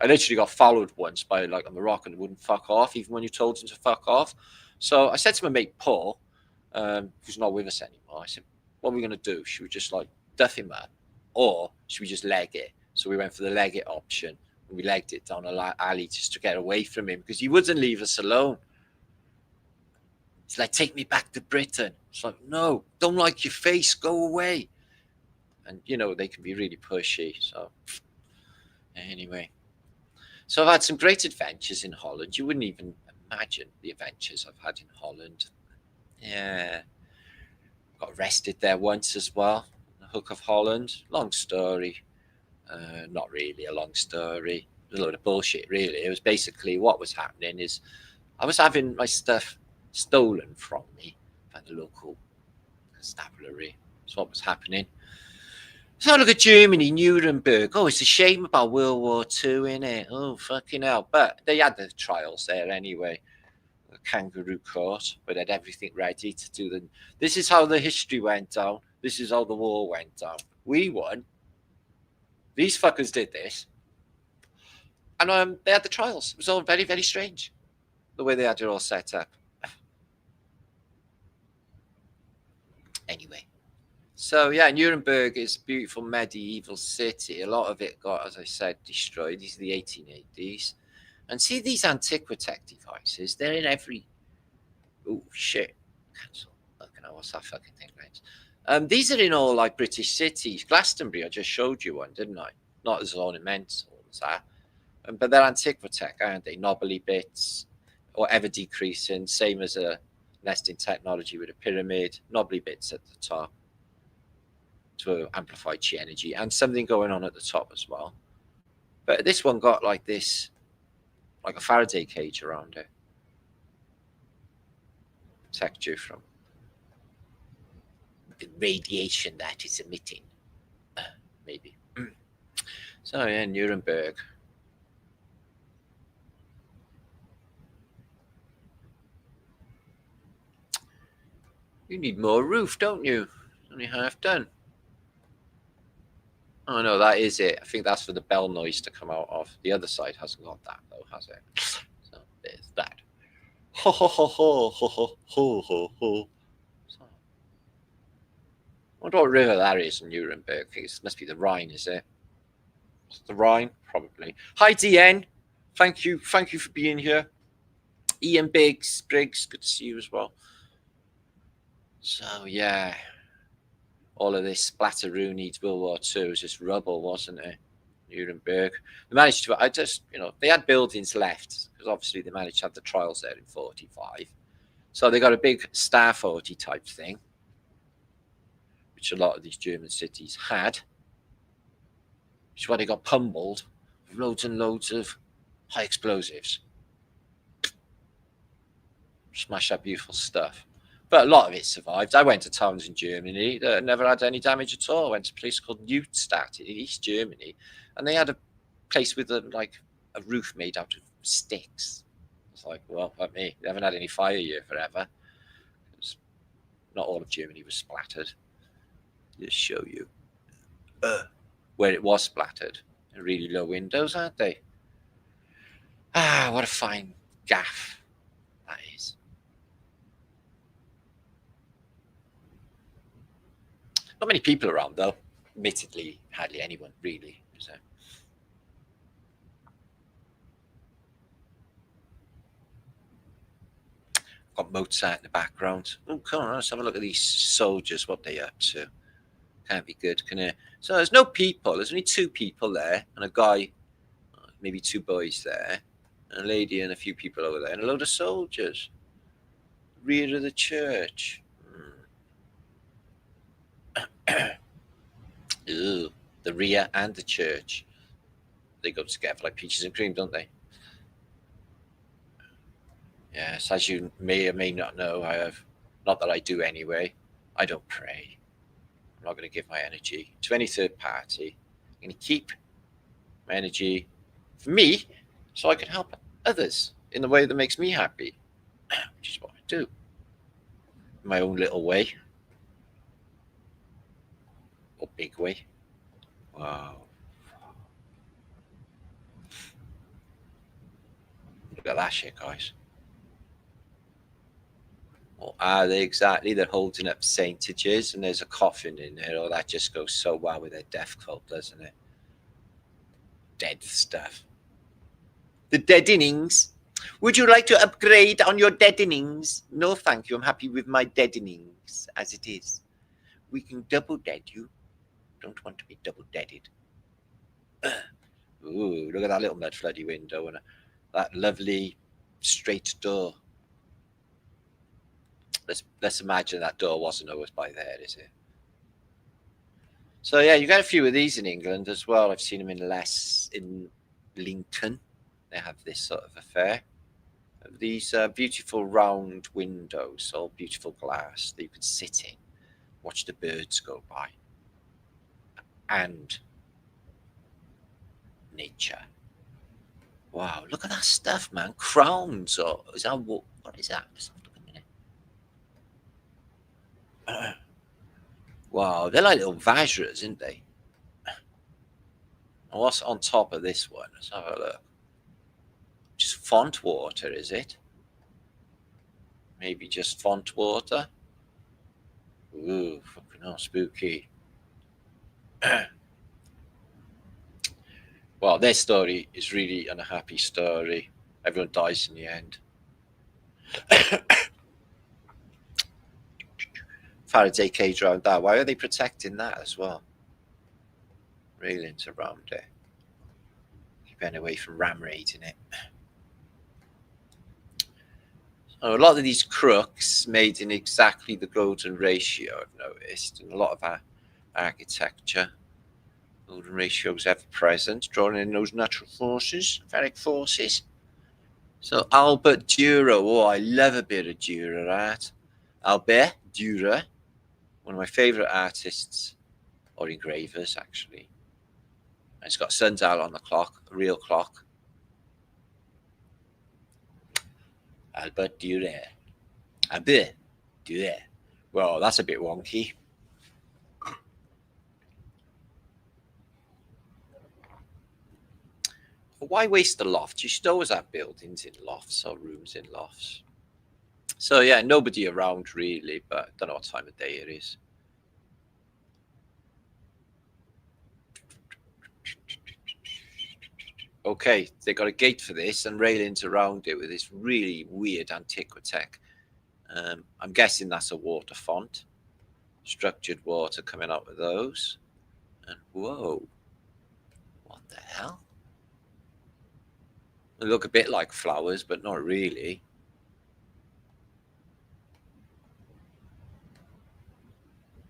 I literally got followed once by like a Moroccan who wouldn't fuck off even when you told him to fuck off. So I said to my mate Paul, who's not with us anymore, I said, what are we going to do? Should we just like duff him up, or should we just leg it? So we went for the leg it option, and we legged it down a alley just to get away from him because he wouldn't leave us alone. It's like, take me back to Britain. It's like, no, don't like your face, go away. And you know, they can be really pushy. So anyway, so I've had some great adventures in Holland. You wouldn't even imagine the adventures I've had in Holland. Yeah, got arrested there once as well. The Hook of Holland. Long story. Not really a long story. A load of bullshit, really. It was basically what was happening is I was having my stuff stolen from me by the local constabulary. That's what was happening. So look at Germany, Nuremberg. Oh, it's a shame about World War II, innit? Oh, fucking hell. But they had the trials there anyway. The kangaroo court, where they had everything ready to do them. This is how the history went down. This is how the war went down. We won. These fuckers did this. And they had the trials. It was all very, very strange, the way they had it all set up. Anyway, So yeah, Nuremberg is a beautiful medieval city. A lot of it got, as I said, destroyed. These are the 1880s. And see these Antiquitech devices, they're in every... Oh, shit. Cancel. Okay, now what's that fucking thing, right? These are in all, like, British cities. Glastonbury, I just showed you one, didn't I? Not as ornamental as that. But they're Antiquitech, aren't they? Knobbly bits, or ever decreasing, same as a nesting technology with a pyramid. Knobbly bits at the top to amplify chi energy, and something going on at the top as well. But this one got like this, like a Faraday cage around it. Protect you from the radiation that is emitting. Maybe. So yeah, Nuremberg. You need more roof, don't you? Only half done. Oh no, that is it. I think that's for the bell noise to come out of. The other side hasn't got that though, has it? So there's that. Ho ho ho ho ho ho ho ho ho. I wonder what river that is in Nuremberg. I think it must be the Rhine, is it? Is it the Rhine? Probably. Hi DN. Thank you for being here. Ian Briggs, good to see you as well. So yeah. All of this splatteroony World War II was just rubble, wasn't it? Nuremberg. They managed to, they had buildings left because obviously they managed to have the trials there in 45. So they got a big Star 40 type thing, which a lot of these German cities had, which is why they got pummeled with loads and loads of high explosives. Smash that beautiful stuff. But a lot of it survived. I went to towns in Germany that never had any damage at all. I went to a place called Neustadt in East Germany, and they had a place with a roof made out of sticks. It's like, well, like me, they haven't had any fire here forever. Not all of Germany was splattered. Just show you where it was splattered. Really low windows, aren't they? Ah, what a fine gaff that is. Not many people around, though. Admittedly, hardly anyone, really. So. Got Mozart in the background. Oh, come on, let's have a look at these soldiers, what they up to. Can't be good, can it? So there's no people. There's only 2 people there, and a guy, maybe 2 boys there, and a lady and a few people over there, and a load of soldiers. Rear of the church. Ew, the rear and the church. They go together like peaches and cream, don't they? Yes, as you may or may not know, not that I do anyway, I don't pray. I'm not going to give my energy to any third party. I'm going to keep my energy for me so I can help others in the way that makes me happy, which is what I do in my own little way. Or big way. Wow. Look at that shit, guys. What are they exactly? They're holding up saintages and there's a coffin in there. Oh, that just goes so well with their death cult, doesn't it? Dead stuff. The dead innings. Would you like to upgrade on your dead innings? No, thank you. I'm happy with my dead innings as it is. We can double dead you. Don't want to be double deaded. Ooh, look at that little mud floody window and that lovely straight door. Let's imagine that door wasn't always by there, is it? So yeah, you got a few of these in England as well. I've seen them in Lincoln. They have this sort of affair. These beautiful round windows, all beautiful glass that you can sit in, watch the birds go by. And nature. Wow, look at that stuff, man. Crowns, or is that what is that? Let's have a look a minute. Wow, they're like little vajras, aren't they? And what's on top of this one? Let's have a look. Just font water, is it? Maybe just font water. Ooh, fucking hell, spooky. Well, their story is really an unhappy story. Everyone dies in the end. Faraday cage around that. Why are they protecting that as well? Railings around it. Keeping away from ram raiding it. So a lot of these crooks made in exactly the golden ratio, I've noticed, and a lot of our architecture. Golden ratio is ever present, drawing in those natural forces, ferric forces. So Albert Dürer, oh, I love a bit of Dürer art. Albert Dürer, one of my favourite artists, or engravers actually. And it's got a sundial on the clock, a real clock. Albert Dürer. Albert Dürer. Well, that's a bit wonky. Why waste the loft? You should always have buildings in lofts or rooms in lofts. So yeah, nobody around really, but I don't know what time of day it is. Okay, they got a gate for this and railings around it with this really weird antiquitech. I'm guessing that's a water font. Structured water coming out of those. And whoa, what the hell? They look a bit like flowers, but not really.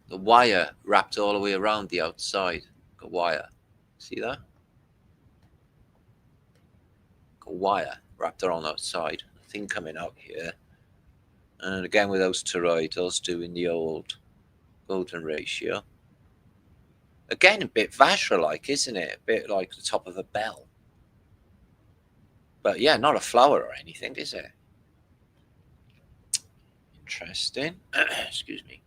The wire wrapped all the way around the outside. Got wire. See that? Got wire wrapped around the outside. Thing coming out here. And again with those toroidals doing the old golden ratio. Again, a bit Vajra-like, isn't it? A bit like the top of a bell. But yeah, not a flower or anything, is it? Interesting. Excuse me.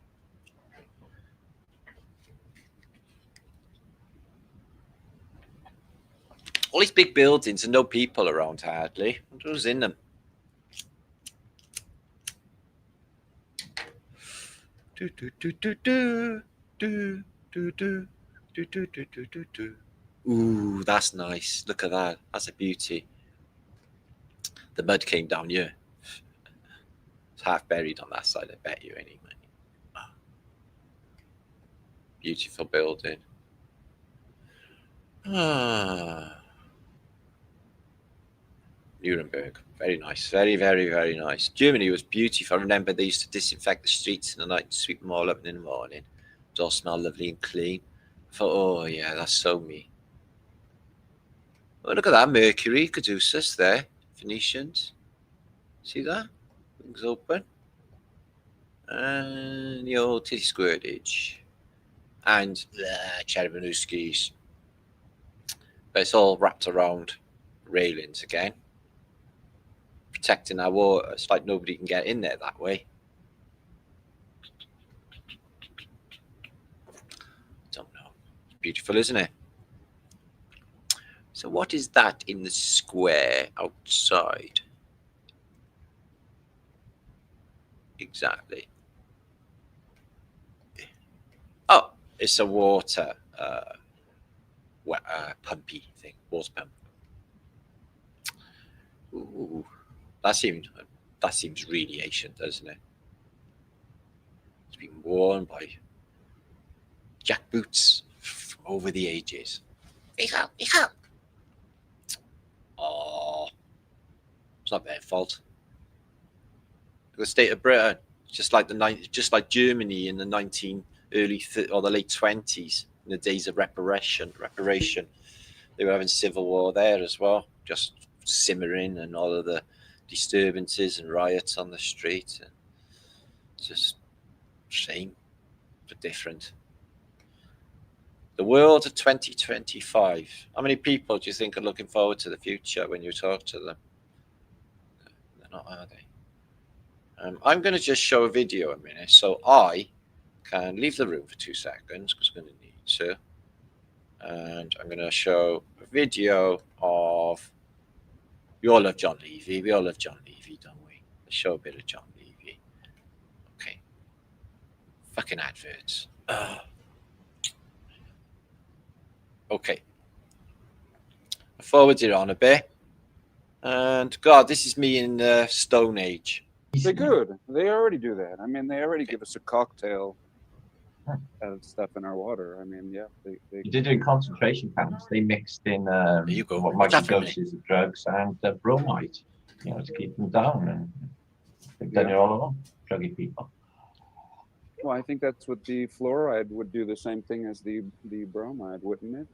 All these big buildings and no people around hardly. Who's in them? Do do do do do do do do do do do do do. Ooh, that's nice. Look at that. That's a beauty. The mud came down here. It's half buried on that side, I bet you, anyway. Oh. Beautiful building. Nuremberg. Very nice. Very, very, very nice. Germany was beautiful. I remember they used to disinfect the streets in the night and sweep them all up in the morning. It all smelled lovely and clean. I thought, oh, yeah, that's so me. Oh, look at that. Mercury, Caduceus there. Phoenicians. See that? Wings open. And the old titty squirtage. And Cherepanowski's. But it's all wrapped around railings again. Protecting our water. It's like nobody can get in there that way. Don't know. It's beautiful, isn't it? So what is that in the square outside? Exactly. Oh, it's a water pumpy thing. Water pump. Ooh, that seems really ancient, doesn't it? It's been worn by jackboots from over the ages. Oh, it's not their fault. The state of Britain, just like Germany in the the late 20s, in the days of reparation. They were having civil war there as well, just simmering, and all of the disturbances and riots on the street. And just same but different. The world of 2025. How many people do you think are looking forward to the future when you talk to them? They're not, are they? I'm going to just show a video a minute, so I can leave the room for 2 seconds because I'm going to need to. And I'm going to show a video of. We all love John Levy. We all love John Levy, don't we? Let's show a bit of John Levy. Okay. Fucking adverts. Okay. I forwarded it on a bit. And God, this is me in the Stone Age. They're good. They already do that. I mean, they already give us a cocktail of stuff in our water. I mean, yeah. You did in concentration camps. They mixed in you go. microdoses of drugs and bromide, you know, to keep them down. And they've done it all along, druggy people. Well, I think that's what the fluoride would do, the same thing as the bromide, wouldn't it?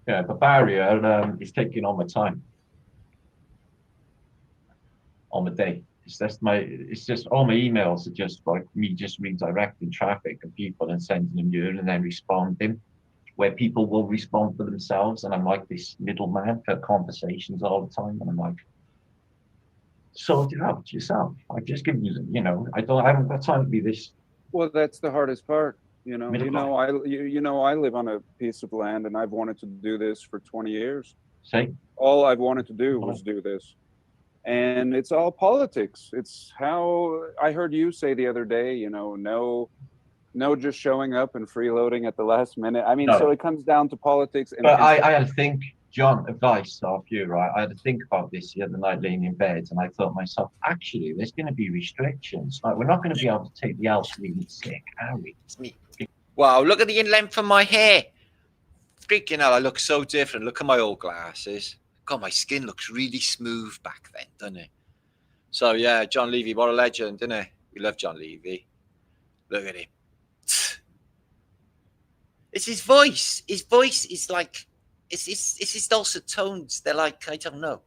Yeah, but Barrier is taking all my time. On the day. It's just all my emails are just like me just redirecting traffic of people and sending them here and then responding, where people will respond for themselves, and I'm like this middleman for conversations all the time, and I'm like, sort it out yourself. I've just given you, you know, I haven't got time to be this. Well, that's the hardest part. You know, I live on a piece of land, and I've wanted to do this for 20 years. Say, all I've wanted to do was do this. And it's all politics. It's how I heard you say the other day, you know, no just showing up and freeloading at the last minute. I mean, no. So it comes down to politics. And but I had to think, John, advice off you, right? I had to think about this the other night laying in bed, and I thought to myself, actually, there's going to be restrictions. Like, we're not going to be able to take the house really sick, are we? It's me. Wow, look at the in-length of my hair. Freaking hell, I look so different. Look at my old glasses. God, my skin looks really smooth back then, doesn't it? So, yeah, John Levy, what a legend, isn't it? We love John Levy. Look at him. It's his voice. His voice is like, it's his dulcet tones. They're like, I don't know,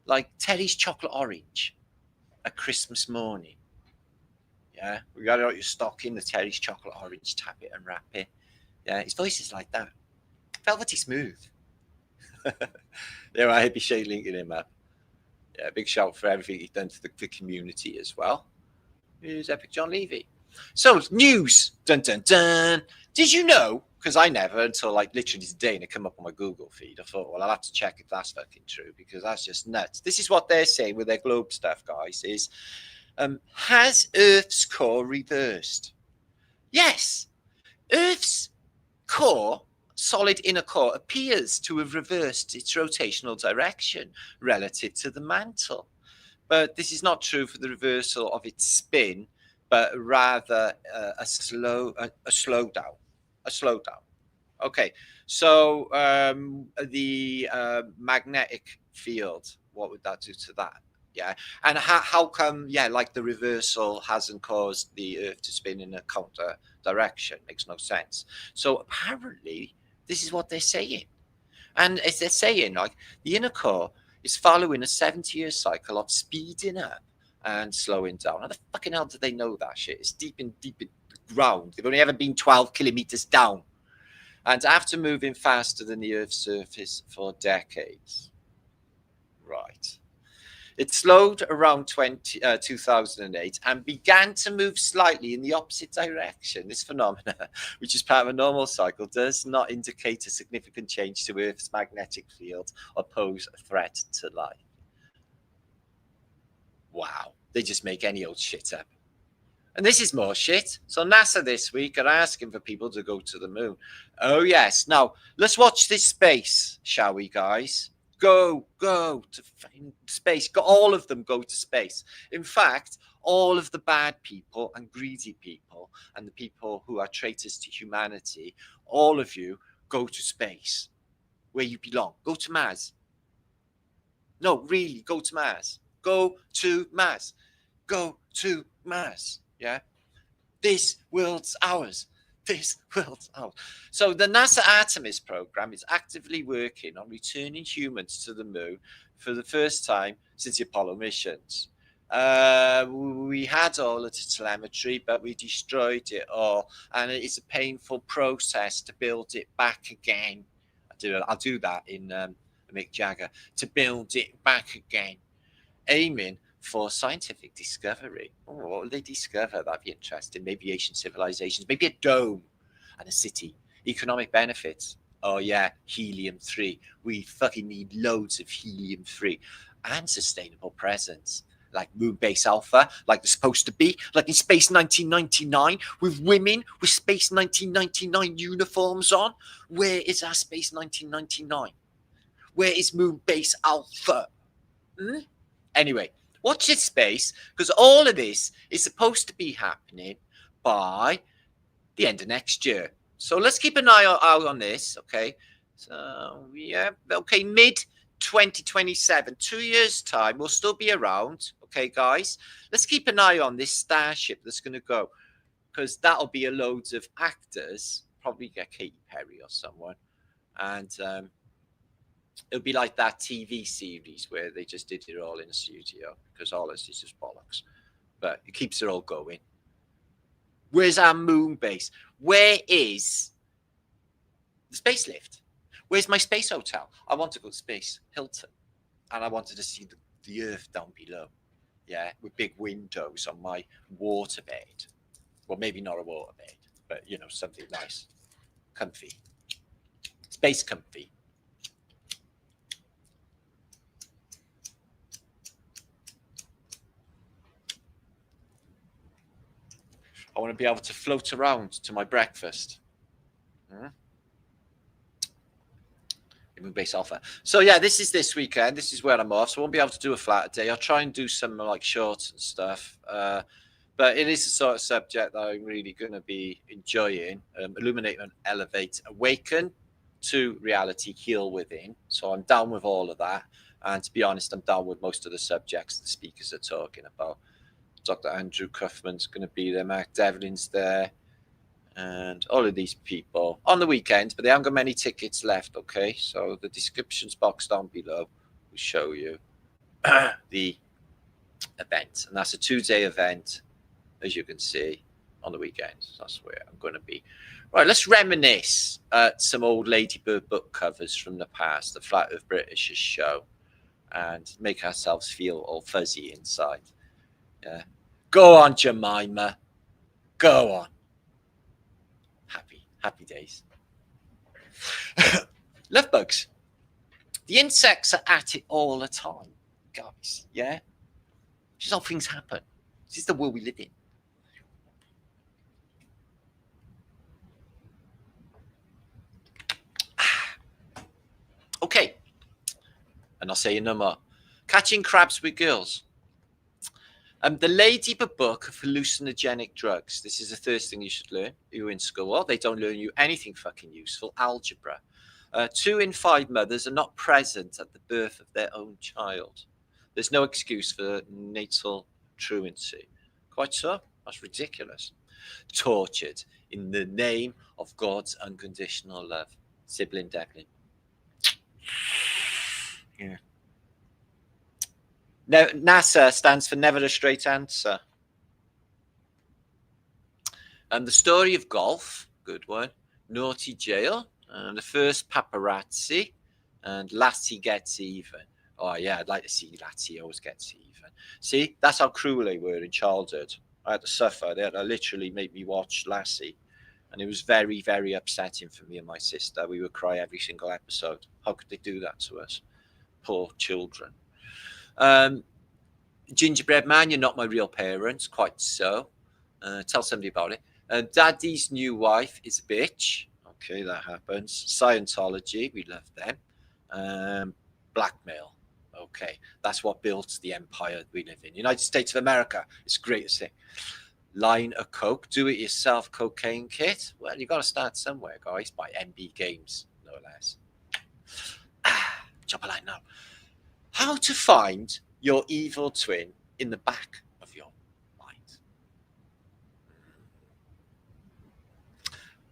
like Terry's chocolate orange at Christmas morning. Yeah, we got it out your stocking, the Terry's chocolate orange, tap it and wrap it. Yeah, his voice is like that. Velvety smooth. Yeah, I hope you linking him up. Yeah, big shout for everything he's done to the community as well. Here's Epic John Levy. So, news. Dun, dun, dun. Did you know, because I never, until like literally today, and it come up on my Google feed, I thought, well, I'll have to check if that's fucking true, because that's just nuts. This is what they're saying with their globe stuff, guys, is, has Earth's core reversed? Yes. Earth's core, solid inner core, appears to have reversed its rotational direction relative to the mantle. But this is not true for the reversal of its spin, but rather a slowdown. Okay, so the magnetic field, what would that do to that? Yeah, and how come, yeah, like the reversal hasn't caused the Earth to spin in a counter direction? Makes no sense. So apparently, this is what they're saying. And as they're saying, like, the inner core is following a 70-year cycle of speeding up and slowing down. How the fucking hell do they know that shit? It's deep in the ground. They've only ever been 12 kilometers down. And after moving faster than the Earth's surface for decades. Right. It slowed around 2008 and began to move slightly in the opposite direction. This phenomena, which is part of a normal cycle, does not indicate a significant change to Earth's magnetic field or pose a threat to life. Wow, they just make any old shit up. And this is more shit. So NASA this week are asking for people to go to the moon. Oh, yes. Now, let's watch this space, shall we, guys? Go to space. All of them go to space. In fact, all of the bad people and greedy people and the people who are traitors to humanity, all of you go to space where you belong. Go to Mars. No, really, go to Mars. Go to Mars. Go to Mars. Yeah. This world's ours. This world's ours. So the NASA Artemis program is actively working on returning humans to the moon for the first time since the Apollo missions. We had all of the telemetry, but we destroyed it all. And it's a painful process to build it back again. I'll do that in Mick Jagger. To build it back again. Aiming for scientific discovery. Oh, what will they discover? That'd be interesting. Maybe ancient civilizations, maybe a dome and a city. Economic benefits. Oh yeah, helium-3. We fucking need loads of helium-3 and sustainable presence. like Moonbase Alpha, like they're supposed to be, like in Space 1999, with women with Space 1999 uniforms on. Where is our Space 1999? Where is Moonbase Alpha? Anyway, watch this space, because all of this is supposed to be happening by the end of next year. So let's keep an eye out on this, okay? So, yeah, okay, mid-2027, 2 years' time, we'll still be around, okay, guys? Let's keep an eye on this starship that's going to go, because that'll be a loads of actors, probably get Katy Perry or someone, and it'll be like that TV series where they just did it all in a studio, because all this is just bollocks. But it keeps it all going. Where's our moon base? Where is the space lift? Where's my space hotel? I want to go to Space Hilton. And I wanted to see the Earth down below. Yeah, with big windows on my waterbed. Well, maybe not a waterbed, but, you know, something nice. Comfy. Space comfy. I want to be able to float around to my breakfast. Moonbase Alpha. So yeah, this is this weekend. This is where I'm off. So I won't be able to do a flat day. I'll try and do some like shorts and stuff. But it is the sort of subject that I'm really going to be enjoying. Illuminate and elevate, awaken to reality, heal within. So I'm down with all of that. And to be honest, I'm down with most of the subjects the speakers are talking about. Dr. Andrew Cuffman's going to be there. Mark Devlin's there. And all of these people on the weekend, but they haven't got many tickets left, okay? So the descriptions box down below will show you the event. And that's a 2-day event, as you can see, on the weekends. That's where I'm going to be. Right, let's reminisce at some old Ladybird book covers from the past, the Flat Earth British's show, and make ourselves feel all fuzzy inside. Yeah. Go on, Jemima. Go on. Happy days. Love bugs. The insects are at it all the time, guys. Yeah? Just how things happen. This is the world we live in. Okay. And I'll say you no more. Catching crabs with girls. The Ladybird book of hallucinogenic drugs. This is the first thing you should learn. You're in school. They don't learn you anything fucking useful. Algebra. 2 in 5 mothers are not present at the birth of their own child. There's no excuse for natal truancy. Quite so. That's ridiculous. Tortured in the name of God's unconditional love. Sibling Devlin. Yeah. NASA stands for Never a Straight Answer. And the story of golf, good one. Naughty Jail, and the first paparazzi, and Lassie Gets Even. Oh yeah, I'd like to see Lassie always gets even. See, that's how cruel they were in childhood. I had to suffer. They had to literally make me watch Lassie, and it was very, very upsetting for me and my sister. We would cry every single episode. How could they do that to us? Poor children. Gingerbread Man, you're not my real parents. Quite so. Tell somebody about it. Daddy's new wife is a bitch. Okay, that happens. Scientology, we love them. Blackmail. Okay, that's what built the empire we live in. United States of America, it's the greatest thing. Line of coke, do-it-yourself cocaine kit. Well, you got to start somewhere, guys. By MB Games, no less. Drop a line now. How to find your evil twin in the back of your mind.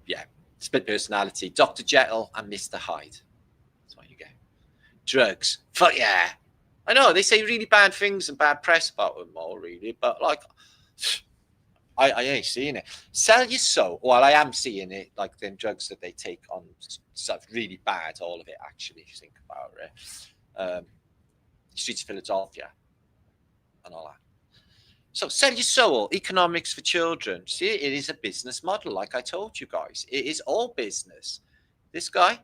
Yeah, split personality. Dr. Jekyll and Mr. Hyde. That's what you get. Drugs. Fuck yeah. I know, they say really bad things and bad press about them all, really. But, like, I ain't seeing it. Sell your soul. Well, I am seeing it, like them drugs that they take on stuff really bad, all of it, actually, if you think about it. Streets of Philadelphia and all that. So sell your soul, economics for children. See, it is a business model, like I told you guys. It is all business. This guy,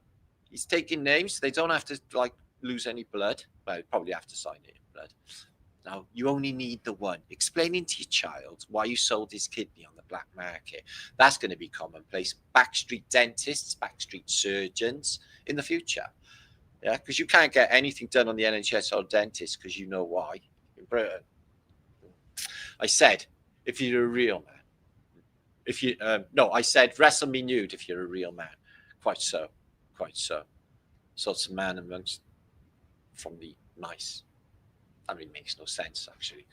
he's taking names. They don't have to like lose any blood. Well, they probably have to sign it in blood. Now, you only need the one. Explaining to your child why you sold his kidney on the black market. That's going to be commonplace. Backstreet dentists, backstreet surgeons in the future. Yeah, because you can't get anything done on the NHS or dentist because you know why in Britain. I said, if you're a real man. If you no, I said wrestle me nude if you're a real man. Quite so, quite so. Sorts of man amongst from the nice. That really makes no sense actually.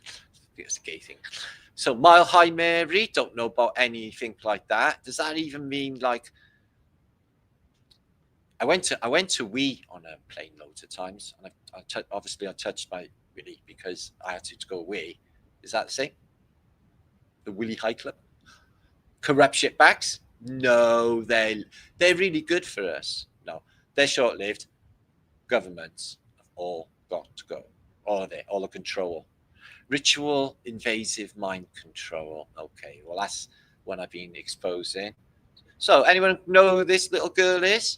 It's a gay thing. So Mile High Mary, don't know about anything like that. Does that even mean like? I went to wee on a plane loads of times, and obviously I touched my willy because I had to go wee. Is that the same? The Willy High Club? Corrupt shitbags? No, they're really good for us. No, they're short-lived. Governments have all got to go. All of it, all the control. Ritual invasive mind control. Okay, well that's what I've been exposing. So, anyone know who this little girl is?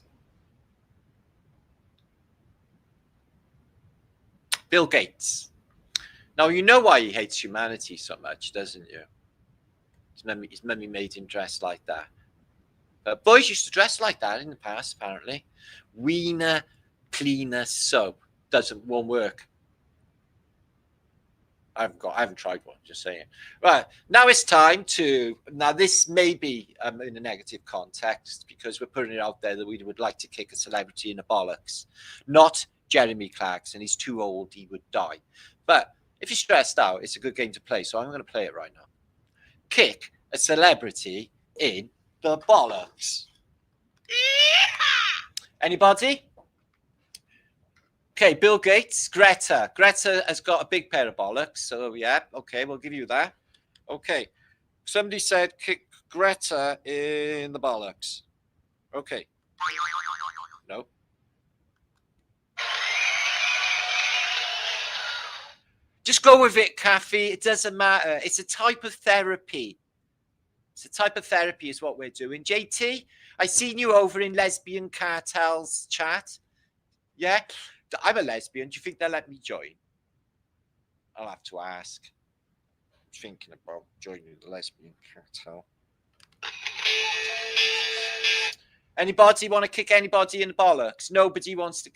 Bill Gates. Now you know why he hates humanity so much, doesn't you? His mummy made him dress like that. Boys used to dress like that in the past, apparently. Wiener cleaner soap won't work. I haven't tried one, just saying. Right, now it's time to, now this may be in a negative context because we're putting it out there that we would like to kick a celebrity in the bollocks. Not Jeremy Clarkson, he's too old, he would die. But if you're stressed out, it's a good game to play, so I'm going to play it right now. Kick a celebrity in the bollocks. Anybody? Okay, Bill Gates, Greta. Greta has got a big pair of bollocks, so yeah, okay, we'll give you that. Okay, somebody said kick Greta in the bollocks. Okay. No. Just go with it, Kathy. It doesn't matter. It's a type of therapy. It's a type of therapy is what we're doing. JT, I seen you over in Lesbian Cartel's chat. Yeah? I'm a lesbian. Do you think they'll let me join? I'll have to ask. I'm thinking about joining the Lesbian Cartel. Anybody want to kick anybody in the bollocks? Nobody wants to.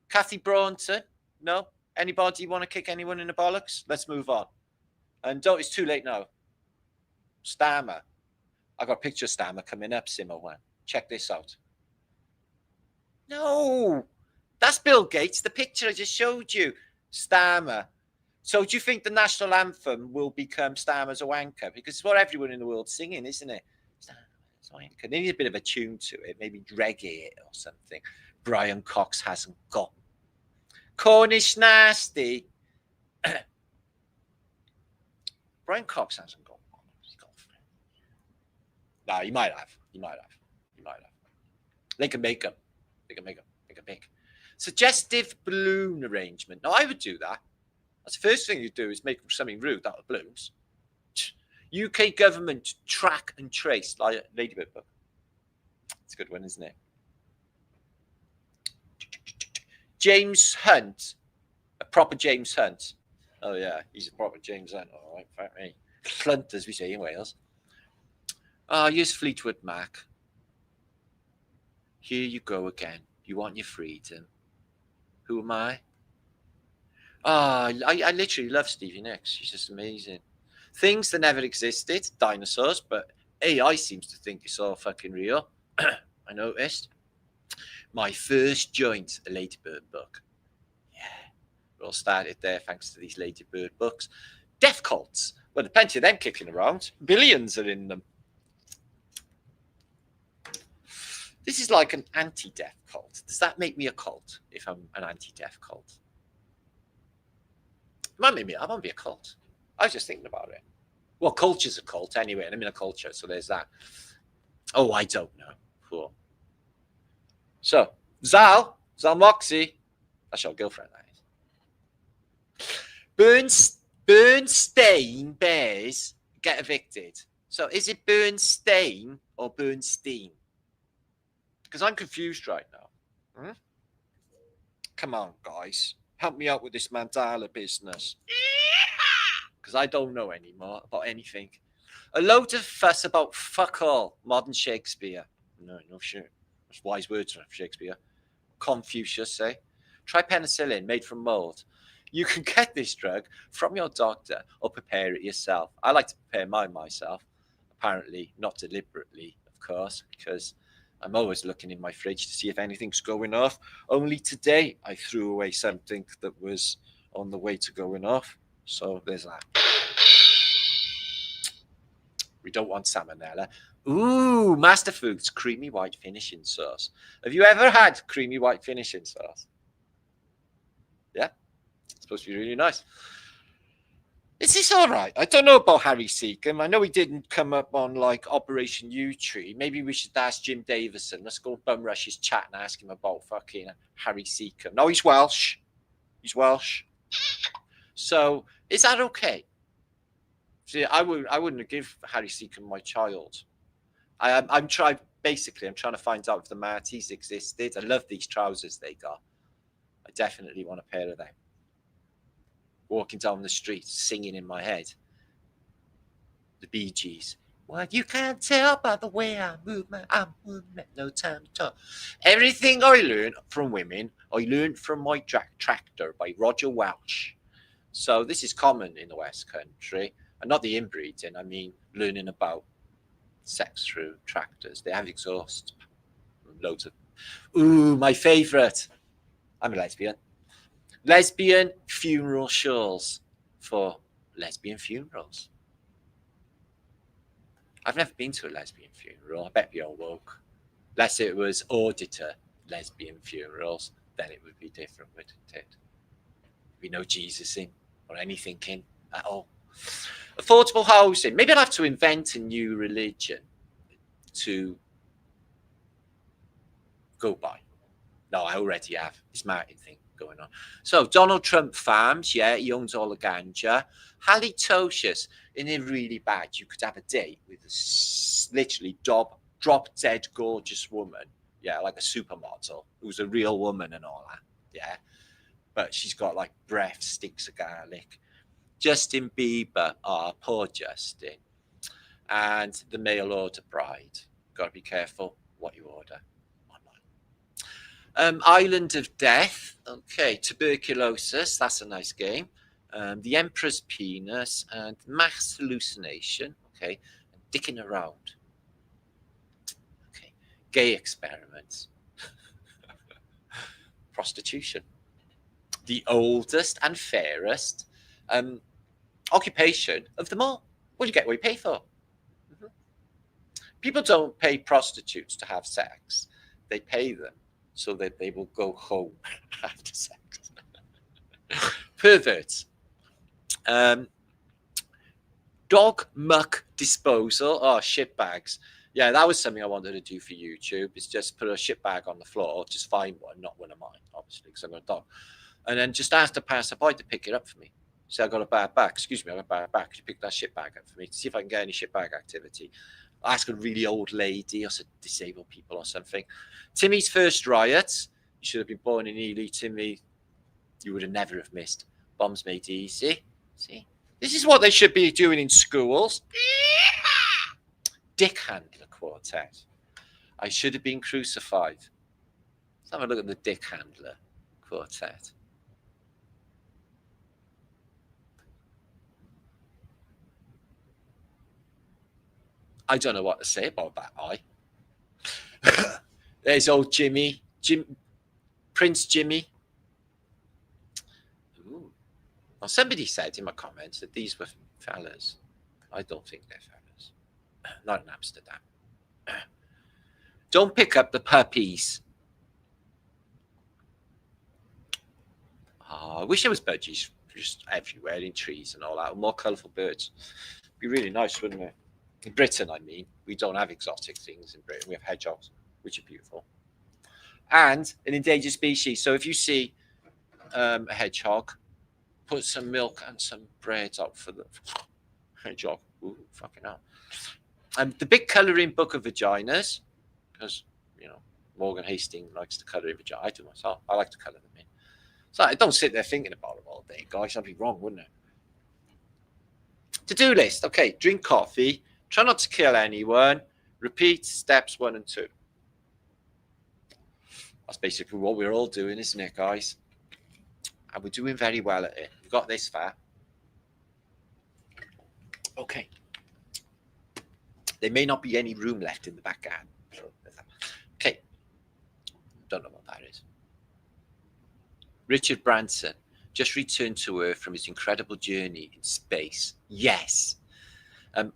Kathy Braunton? No? Anybody want to kick anyone in the bollocks? Let's move on. And don't, it's too late now. Stammer. I got a picture of Stammer coming up, Simone. Check this out. No, that's Bill Gates. The picture I just showed you. Stammer. So do you think the national anthem will become Stammer's a wanker? Because it's what everyone in the world's singing, isn't it? Stammer's a wanker. They need a bit of a tune to it. Maybe reggae it or something. Brian Cox hasn't got. Cornish nasty. Brian Cox hasn't got one. He's got a friend. No, he might have. He might have. He might have. They can make them. They can make them. They can make. Suggestive balloon arrangement. Now, I would do that. That's the first thing you do is make something rude out of balloons. UK government track and trace. Like Ladybird book. It's a good one, isn't it? James Hunt, a proper James Hunt. Oh yeah, he's a proper James Hunt. All right, fuck me. Clunt, as we say in Wales. Here's Fleetwood Mac. Here you go again. You want your freedom. Who am I? I literally love Stevie Nicks. She's just amazing. Things that never existed, dinosaurs, but AI seems to think it's all fucking real. I noticed. My first joint, a Ladybird book. Yeah, it all started there thanks to these Ladybird books. Death cults. Well, there's plenty of them kicking around. Billions are in them. This is like an anti-death cult. Does that make me a cult if I'm an anti-death cult? It might make me, I won't be a cult. I was just thinking about it. Well, culture's a cult anyway, and I'm in a culture, so there's that. Oh, I don't know. Cool. So, Zal Moxie, that's your girlfriend, that is. Bernstein Bears get evicted. So, is it Bernstein or Bernstein? Because I'm confused right now. Come on, guys. Help me out with this mandala business. because I don't know anymore about anything. A load of fuss about fuck all. Modern Shakespeare. No shit. That's wise words from Shakespeare. Confucius, say. Try penicillin, made from mold. You can get this drug from your doctor or prepare it yourself. I like to prepare mine myself. Apparently, not deliberately, of course, because I'm always looking in my fridge to see if anything's going off. Only today, I threw away something that was on the way to going off. So there's that. We don't want salmonella. Ooh, Master Foods creamy white finishing sauce. Have you ever had creamy white finishing sauce? Yeah, it's supposed to be really nice. Is this all right? I don't know about Harry Seacombe. I know he didn't come up on like Operation U-Tree. Maybe we should ask Jim Davison. Let's go bum rush his chat and ask him about fucking Harry Seacombe. No, he's Welsh. He's Welsh. So is that okay? See, I wouldn't give Harry Seacombe my child. I'm trying to find out if the Marties existed. I love these trousers they got. I definitely want a pair of them. Walking down the street, singing in my head. The Bee Gees. Well, you can't tell by the way I move I'm moving, no time to talk. Everything I learned from women, I learned from my tractor by Roger Welch. So this is common in the West Country. And not the inbreeding, I mean learning about sex through tractors. They have exhaust. Loads of... Ooh, my favourite. I'm a lesbian. Lesbian funeral shawls for lesbian funerals. I've never been to a lesbian funeral. I bet you're woke. Unless it was auditor lesbian funerals, then it would be different, wouldn't it? We know Jesus in or anything in at all. Affordable housing. Maybe I'd have to invent a new religion to go by. No, I already have. This Martin thing going on. So Donald Trump farms, yeah, he owns all the ganja. Halitosis, in it really bad. You could have a date with a literally drop dead gorgeous woman, yeah, like a supermodel who's a real woman and all that, yeah. But she's got like breath, sticks of garlic. Justin Bieber, poor Justin, and the mail order bride. Got to be careful what you order online. Island of Death, okay. Tuberculosis, that's a nice game. The Emperor's Penis and Mass Hallucination, okay. And Dicking Around, okay. Gay Experiments, Prostitution, the oldest and fairest occupation of them all. Well, you get what you pay for. Mm-hmm. People don't pay prostitutes to have sex. They pay them so that they will go home after sex. Perverts. Dog muck disposal. Oh, shit bags. Yeah, that was something I wanted to do for YouTube. Is just put a shit bag on the floor. Just find one, not one of mine, obviously, because I'm a dog. And then just ask the passerby to pick it up for me. Say, I got a bad back. Excuse me, I got a bad back. Could you pick that shit bag up for me to see if I can get any shit bag activity? I'll ask a really old lady or some disabled people or something. Timmy's first riots. You should have been born in Ely, Timmy. You would have never have missed. Bombs made easy. See? This is what they should be doing in schools. Dick Handler Quartet. I should have been crucified. Let's have a look at the Dick Handler Quartet. I don't know what to say about that eye. There's old Jimmy. Prince Jimmy. Ooh. Well, somebody said in my comments that these were fellas. I don't think they're fellas. Not in Amsterdam. Don't pick up the puppies. Oh, I wish there was budgies just everywhere in trees and all that. More colourful birds. It'd be really nice, wouldn't it? In Britain, I mean, we don't have exotic things in Britain. We have hedgehogs, which are beautiful. And an endangered species. So if you see a hedgehog, put some milk and some bread up for the hedgehog. Ooh, fucking hell. The big colouring book of vaginas, because, you know, Morgan Hastings likes to colour in vagina. I do myself. I like to colour them in. So I don't sit there thinking about it all day, guys. That'd be wrong, wouldn't it? To-do list. Okay, drink coffee. Try not to kill anyone. Repeat steps 1 and 2. That's basically what we're all doing, isn't it, guys? And we're doing very well at it. We've got this far. Okay. There may not be any room left in the back garden. Okay. Don't know what that is. Richard Branson just returned to Earth from his incredible journey in space. Yes.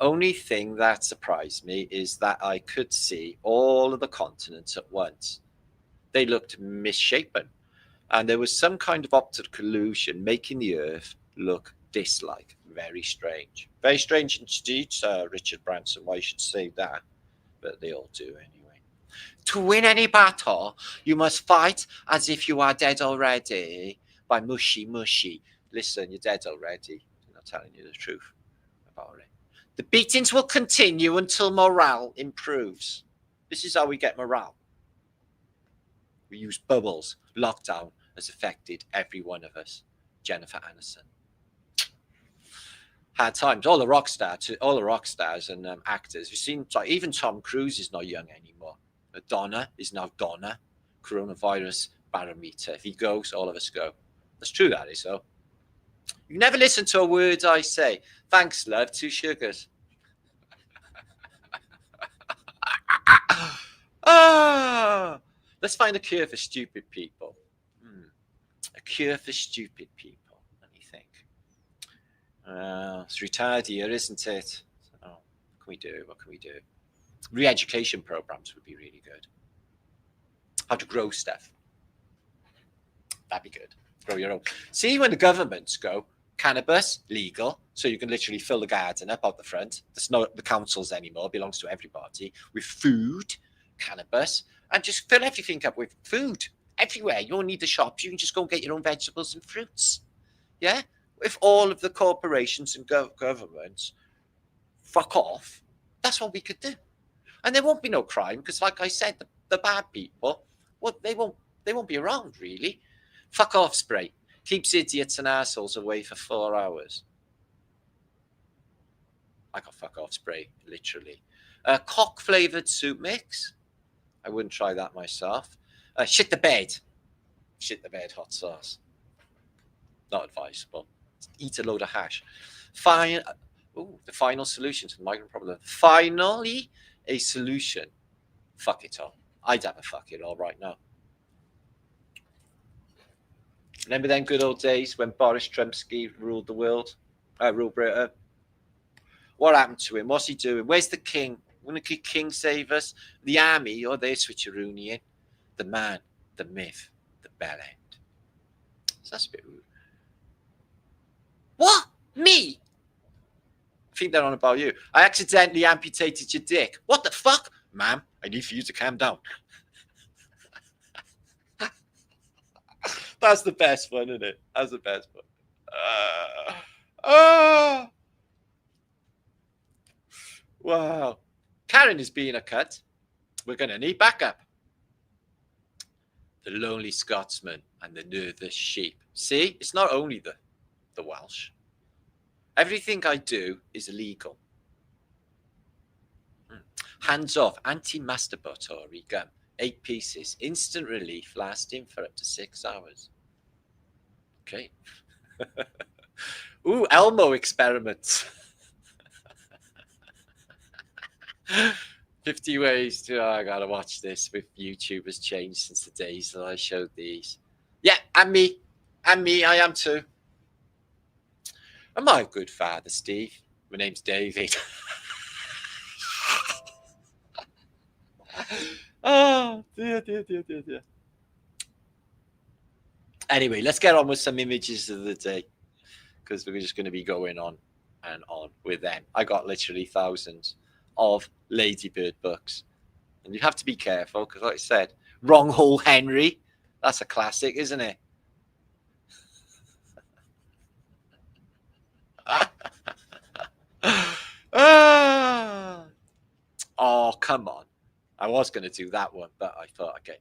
Only thing that surprised me is that I could see all of the continents at once. They looked misshapen, and there was some kind of optical illusion making the Earth look disk-like. Very strange. Very strange indeed, Richard Branson. Why you should say that, but they all do anyway. To win any battle, you must fight as if you are dead already. By Mushy Mushy. Listen, you're dead already. I'm not telling you the truth about it. The beatings will continue until morale improves. This is how we get morale. We use bubbles. Lockdown has affected every one of us. Jennifer Aniston. Hard times. All the rock stars and actors. You've seen, like, even Tom Cruise is not young anymore. Madonna is now Donna. Coronavirus barometer. If he goes, all of us go. That's true, that is, though. You never listen to a word I say. Thanks, love. 2 sugars. Let's find a cure for stupid people. A cure for stupid people. Let me think. It's retired year, isn't it? Oh, what can we do? What can we do? Re-education programs would be really good. How to grow stuff. That'd be good. Grow your own. See, when the governments go, cannabis, legal, so you can literally fill the garden up out the front. It's not the councils anymore, it belongs to everybody. With food, cannabis, and just fill everything up with food. Everywhere. You don't need the shops. You can just go and get your own vegetables and fruits. Yeah? If all of the corporations and governments fuck off, that's what we could do. And there won't be no crime, because like I said, the bad people, well, they won't be around, really. Fuck off spray. Keeps idiots and assholes away for 4 hours. I got fuck off spray, literally. Cock-flavoured soup mix. I wouldn't try that myself. Shit the bed. Shit the bed hot sauce. Not advisable. Eat a load of hash. The final solution to the migrant problem. Finally, a solution. Fuck it all. I'd have a fuck it all right now. Remember them good old days when Boris Trumpsky ruled the world? Ruled Britain? What happened to him? What's he doing? Where's the king? Wouldn't the king save us? The army, or they're switcherooniing? The man, the myth, the bell end. So that's a bit rude. What? Me? I think they're on about you. I accidentally amputated your dick. What the fuck? Ma'am, I need for you to calm down. That's the best one, isn't it? That's the best one. Wow. Karen is being a cut. We're going to need backup. The lonely Scotsman and the nervous sheep. See, it's not only the Welsh. Everything I do is illegal. Hands off, anti-masturbatory gum. 8 pieces. Instant relief lasting for up to 6 hours. Okay. Ooh, Elmo experiments. 50 ways to, I gotta watch this with YouTube has changed since the days that I showed these. Yeah, and me, I am too. Am I a good father, Steve? My name's David. Oh, dear. Anyway, let's get on with some images of the day, because we're just going to be going on and on with them. I got literally thousands of Ladybird books, and you have to be careful because, like I said, Wrong Hole Henry, that's a classic, isn't it? Oh, come on. I was going to do that one, but I thought, okay,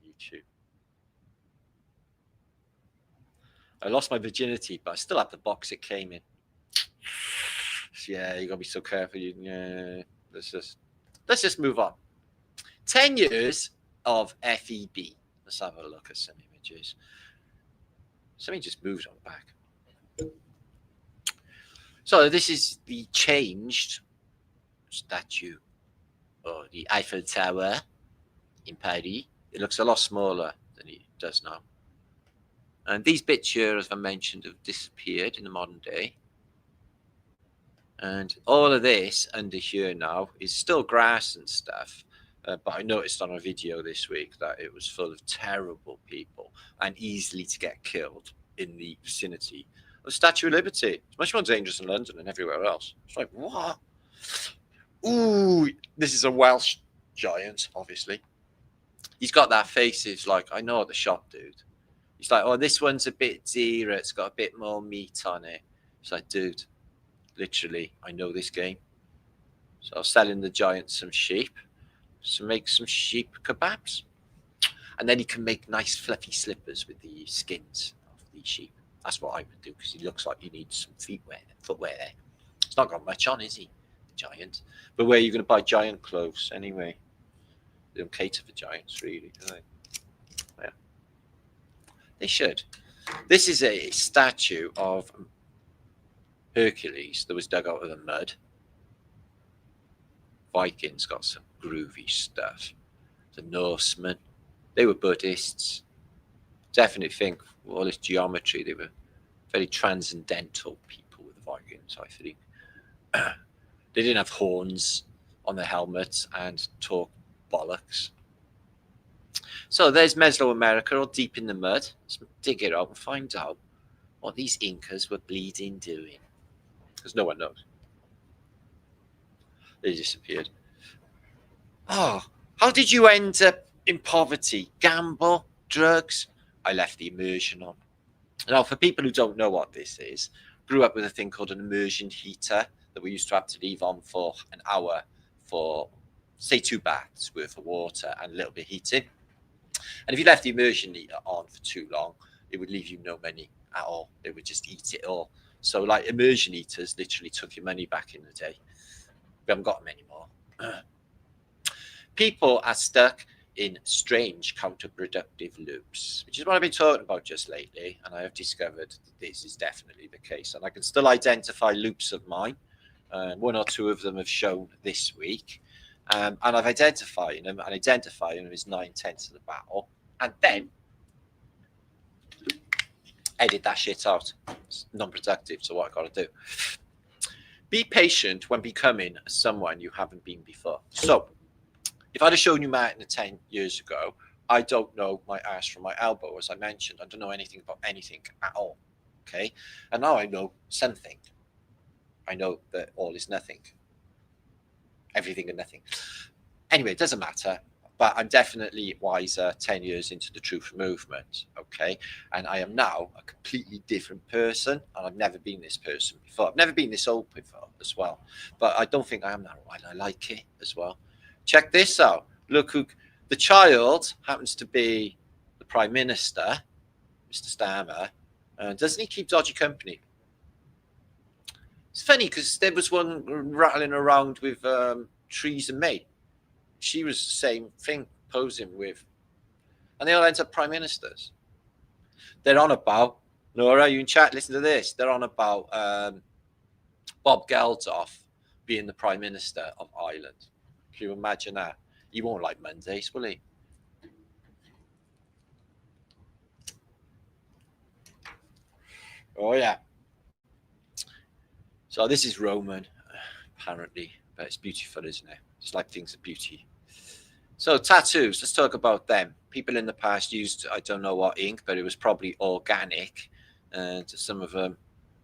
YouTube. I lost my virginity, but I still have the box it came in. Yeah, you gotta be so careful. Yeah, let's just move on. 10 years of FEB. Let's have a look at some images. Something just moved on the back. So this is the changed statue, or the Eiffel Tower in Paris. It looks a lot smaller than it does now. And these bits here, as I mentioned, have disappeared in the modern day. And all of this under here now is still grass and stuff. But I noticed on a video this week that it was full of terrible people and easily to get killed in the vicinity of the Statue of Liberty. It's much more dangerous in London and everywhere else. It's like, what? Ooh, this is a Welsh giant, obviously. He's got that face. It's like, I know the shop, dude. He's like, oh, this one's a bit dearer. It's got a bit more meat on it. It's like, dude, literally, I know this game. So I was selling the giant some sheep. So make some sheep kebabs. And then he can make nice fluffy slippers with the skins of the sheep. That's what I would do, because he looks like he needs some footwear there. He's not got much on, is he? The giant. But where are you going to buy giant clothes anyway? They don't cater for giants, really, do they? Yeah. They should. This is a statue of Hercules that was dug out of the mud. Vikings got some groovy stuff. The Norsemen, they were Buddhists. Definitely think all this geometry, they were very transcendental people with the Vikings, I think. They didn't have horns on their helmets and talk bollocks. So there's Mesoamerica, all deep in the mud. Let's dig it out and find out what these Incas were bleeding doing. Because no one knows. They disappeared. Oh, how did you end up in poverty? Gamble? Drugs? I left the immersion on. Now, for people who don't know what this is, grew up with a thing called an immersion heater that we used to have to leave on for an hour for, say, 2 baths worth of water and a little bit of heating. And if you left the immersion heater on for too long, it would leave you no money at all. They would just eat it all. So, like, immersion heaters literally took your money back in the day. We haven't got them anymore. People are stuck in strange counterproductive loops, which is what I've been talking about just lately, and I have discovered that this is definitely the case. And I can still identify loops of mine. 1 or 2 of them have shown this week. And I've identified them, and identifying them is 9/10 of the battle. And then edit that shit out. It's non-productive, so what I got to do. Be patient when becoming someone you haven't been before. So, if I'd have shown you Martin 10 years ago, I don't know my ass from my elbow, as I mentioned. I don't know anything about anything at all. Okay? And now I know something. I know that all is nothing. Everything and nothing. Anyway, it doesn't matter. But I'm definitely wiser 10 years into the truth movement, okay? And I am now a completely different person, and I've never been this person before. I've never been this old before as well. But I don't think I am that old, and I like it as well. Check this out. Look who the child happens to be the Prime Minister, Mr. Starmer. Doesn't he keep dodgy company? It's funny because there was one rattling around with Theresa May. She was the same thing, posing with, and they all end up prime ministers. They're on about, Laura, you in chat, listen to this. They're on about Bob Geldof being the prime minister of Ireland. Can you imagine that? He won't like Mondays, will he? Oh, yeah. So this is Roman, apparently, but it's beautiful, isn't it? Just like things of beauty. So tattoos, let's talk about them. People in the past used, I don't know what ink, but it was probably organic. And some of them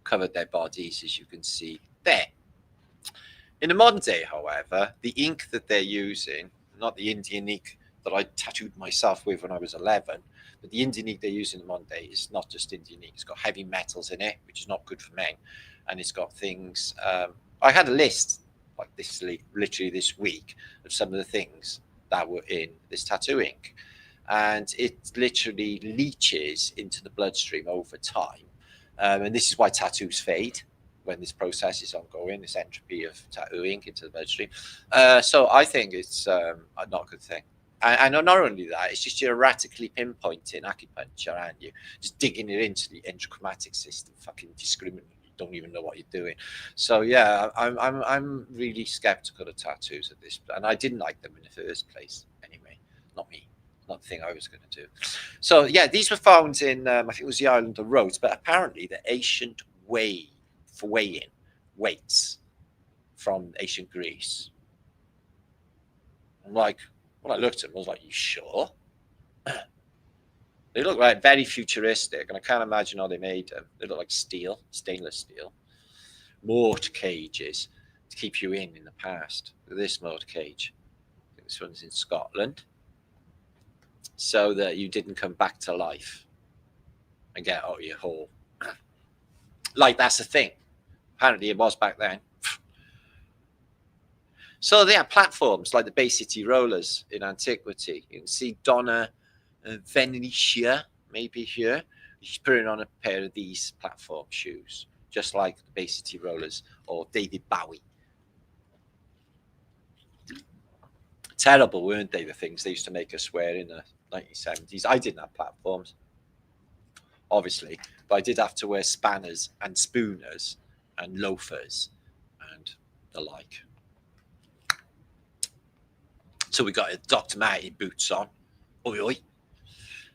covered their bodies, as you can see there. In the modern day, however, the ink that they're using, not the Indian ink that I tattooed myself with when I was 11, but the Indian ink they use in the modern day is not just Indian ink. It's got heavy metals in it, which is not good for men. And it's got things, I had a list like this, literally this week, of some of the things that were in this tattoo ink. And it literally leaches into the bloodstream over time. And this is why tattoos fade. when this process is ongoing, this entropy of tattooing into the bloodstream. So I think it's not a good thing. And not only that, it's just you're erratically pinpointing acupuncture, aren't you? Just digging it into the endochromatic system, fucking discriminately. You don't even know what you're doing. So yeah, I'm really skeptical of tattoos at this, and I didn't like them in the first place. Anyway, not me, not the thing I was going to do. So yeah, these were found in I think it was the island of Rhodes, but apparently the ancient way for weighing weights from ancient Greece. I'm like, when I looked at them, I was like, you sure? They look like very futuristic, and I can't imagine how they made them. They look like steel, stainless steel. Mortar cages to keep you in the past. This mortar cage. I think this one's in Scotland. So that you didn't come back to life and get out of your hole. Like, that's the thing. Apparently it was back then. So they have platforms like the Bay City Rollers in antiquity. You can see Donna Venetia, maybe here. She's putting on a pair of these platform shoes, just like the Bay City Rollers or David Bowie. Terrible, weren't they, the things they used to make us wear in the 1970s? I didn't have platforms, obviously, but I did have to wear spanners and spooners and loafers and the like. So we got Dr. Marty boots on. Oi, oi.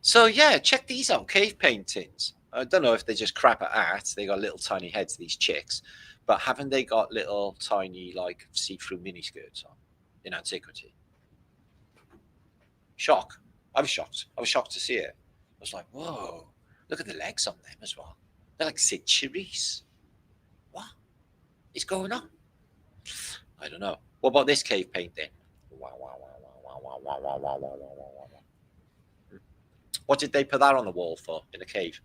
So yeah, check these out, cave paintings. I don't know if they just crap at art. They got little tiny heads, these chicks. But haven't they got little tiny, like, see-through miniskirts on in antiquity? Shock. I was shocked. I was shocked to see it. I was like, whoa, look at the legs on them as well. They're like Sid Charisse. What is going on? I don't know. What about this cave painting? What did they put that on the wall for in a cave?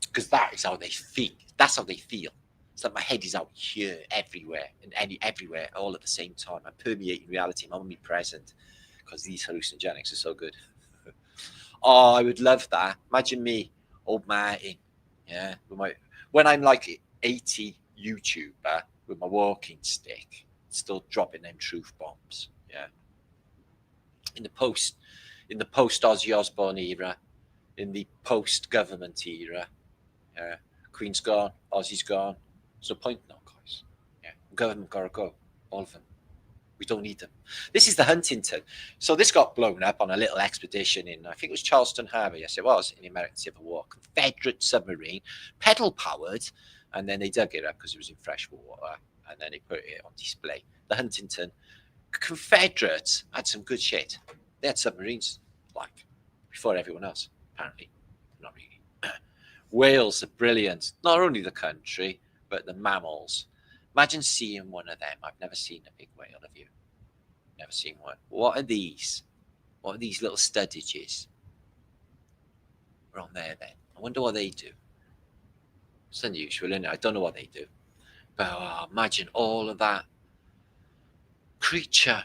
Because that is how they feel. That's how they feel. It's like my head is out here, everywhere, and everywhere, all at the same time. I'm permeating reality. I'm omnipresent because these hallucinogenics are so good. Oh, I would love that. Imagine me, old Martin, yeah, when I'm like 80 YouTuber with my walking stick, still dropping them truth bombs, yeah. In the post Ozzy Osbourne era, in the post-government era, yeah. Queen's gone, Ozzy's gone. There's no point now, guys. Yeah, government gotta go, all of them. We don't need them. This is the Huntington. So this got blown up on a little expedition in, I think it was Charleston Harbor. Yes, it was, in the American Civil War. Confederate submarine, pedal powered, and then they dug it up because it was in fresh water, and then they put it on display. The Huntington. Confederates had some good shit. They had submarines, like, before everyone else, apparently. Not really. Whales are brilliant. Not only the country, but the mammals. Imagine seeing one of them. I've never seen a big whale, have you? Never seen one. What are these? What are these little studdages? We're on there then. I wonder what they do. It's unusual, isn't it? I don't know what they do. But imagine all of that creature.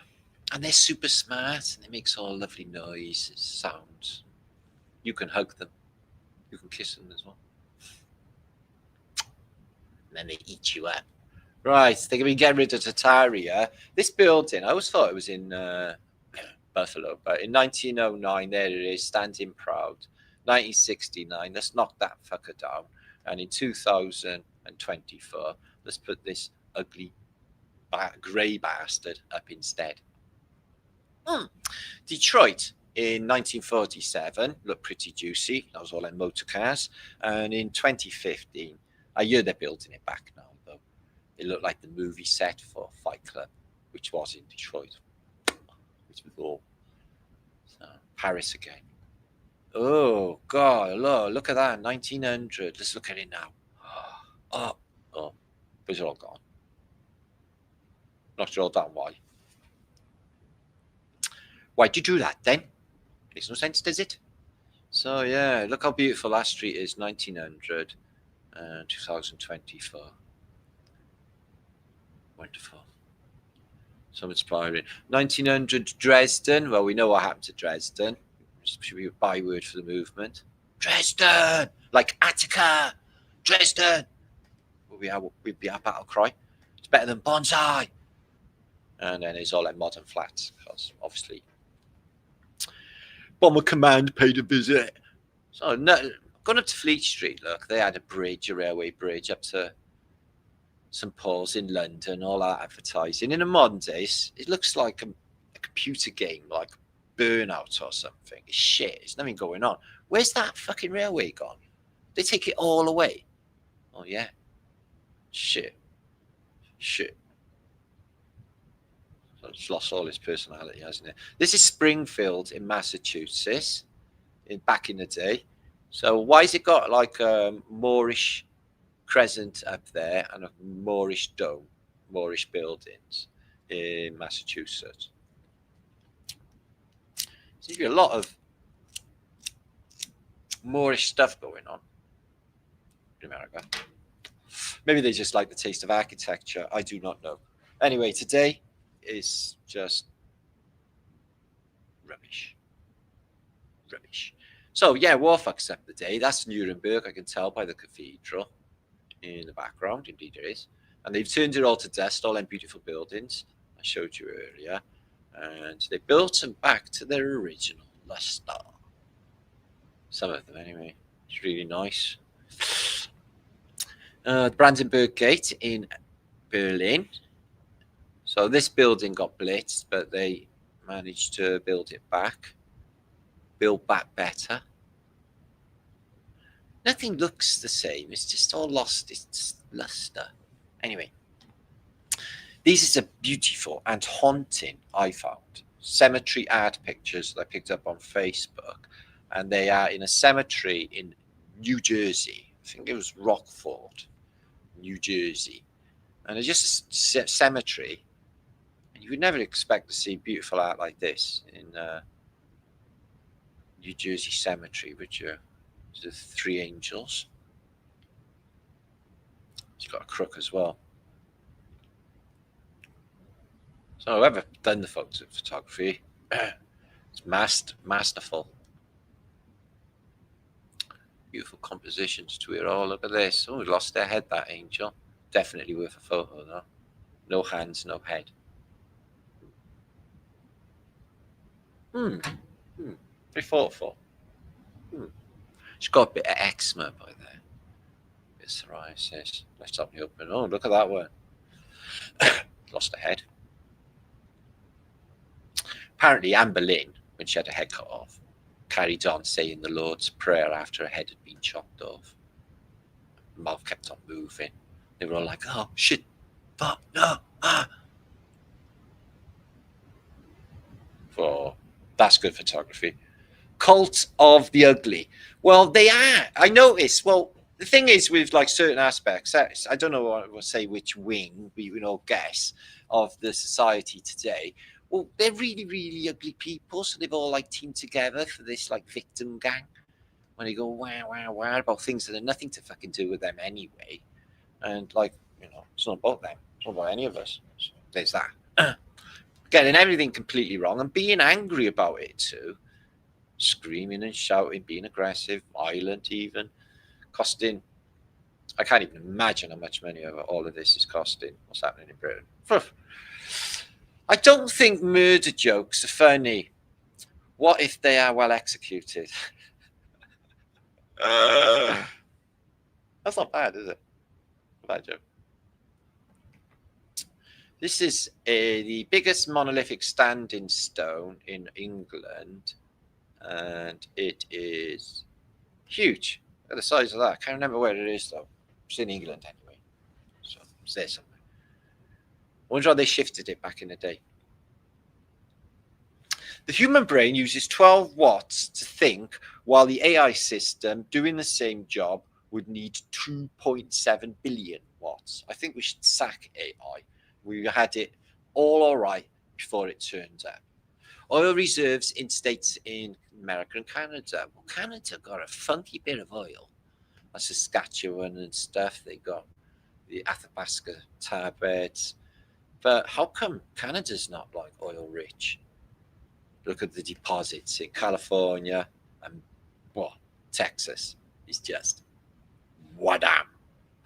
And they're super smart. And they make all lovely noises, sounds. You can hug them. You can kiss them as well. And then they eat you up. Right, they're going to get rid of Tartaria. This building, I always thought it was in Buffalo, but in 1909, there it is, standing proud. 1969, let's knock that fucker down. And in 2024, let's put this ugly grey bastard up instead. Detroit in 1947 looked pretty juicy. That was all in motor cars. And in 2015, I hear they're building it back now, though. It looked like the movie set for Fight Club, which was in Detroit. Which was all. So, Paris again. Oh, God, look at that, 1900. Let's look at it now. Oh, but it's all gone. Knocked it all down. Why? Why'd you do that, then? Makes no sense, does it? So, yeah, look how beautiful that street is, 1900. 2024. Wonderful. So inspiring. 1900 Dresden. Well, we know what happened to Dresden. Should be a byword for the movement. Dresden! Like Attica! Tristan, would be our battle cry. It's better than bonsai. And then it's all like modern flats, because obviously Bomber Command paid a visit. So no, going up to Fleet Street, look, they had a railway bridge up to St Paul's in London, all that advertising. In the modern days, it looks like a computer game, like Burnout or something. It's shit. There's nothing going on. Where's that fucking railway gone? They take it all away. Oh yeah. Shit. So it's lost all its personality, hasn't it? This is Springfield in Massachusetts, back in the day. So why has it got like a Moorish crescent up there and a Moorish dome, Moorish buildings in Massachusetts? So you have a lot of Moorish stuff going on in America. Maybe they just like the taste of architecture. I do not know. Anyway, today is just rubbish. So yeah, war fucks up the day. That's Nuremberg, I can tell by the cathedral in the background. Indeed it is. And they've turned it all to dust, all them beautiful buildings I showed you earlier. And they built them back to their original luster. Some of them anyway. It's really nice. The Brandenburg Gate in Berlin. So this building got blitzed, but they managed to build back better. Nothing looks the same. It's just all lost its luster. Anyway, these are beautiful and haunting, I found, cemetery art pictures that I picked up on Facebook, and they are in a cemetery in New Jersey. I think it was Rockford, New Jersey, and it's just a cemetery. And you would never expect to see beautiful art like this in New Jersey cemetery, would you? The three angels. It's got a crook as well. So whoever done the photography, it's masterful. Beautiful compositions to it all. Look at this. Oh, lost their head, that angel. Definitely worth a photo though. No hands, no head. Very thoughtful. She's got a bit of eczema by there. A bit of psoriasis. Let's stop me open. Oh, look at that one. Lost her head. Apparently, Anne Boleyn, when she had her head cut off, carried on saying the Lord's Prayer after her head had been chopped off. The mouth kept on moving. They were all like, oh, shit, fuck, no, Oh, that's good photography. Cult of the Ugly. Well, they are. I noticed. Well, the thing is with like certain aspects, I don't know what I will say which wing we can all guess of the society today. Well, they're really, really ugly people. So they've all like teamed together for this like victim gang. When they go wow about things that have nothing to fucking do with them anyway. And like, you know, it's not about them. It's not about any of us. So there's that. Getting everything completely wrong and being angry about it too. Screaming and shouting, being aggressive, violent even, costing. I can't even imagine how much money all of this is costing. What's happening in Britain? I don't think murder jokes are funny. What if they are well executed? That's not bad, is it? Bad joke. This is the biggest monolithic standing stone in England. And it is huge. Look at the size of that. I can't remember where it is though. It's in England anyway. So it's there somewhere. I wonder how they shifted it back in the day. The human brain uses 12 watts to think, while the AI system doing the same job would need 2.7 billion watts. I think we should sack AI. We had it all right before it turned up. Oil reserves in states in America and Canada. Well, Canada got a funky bit of oil. Saskatchewan and stuff. They got the Athabasca tar beds. But how come Canada's not like oil rich? Look at the deposits in California and Texas. It's just wadam.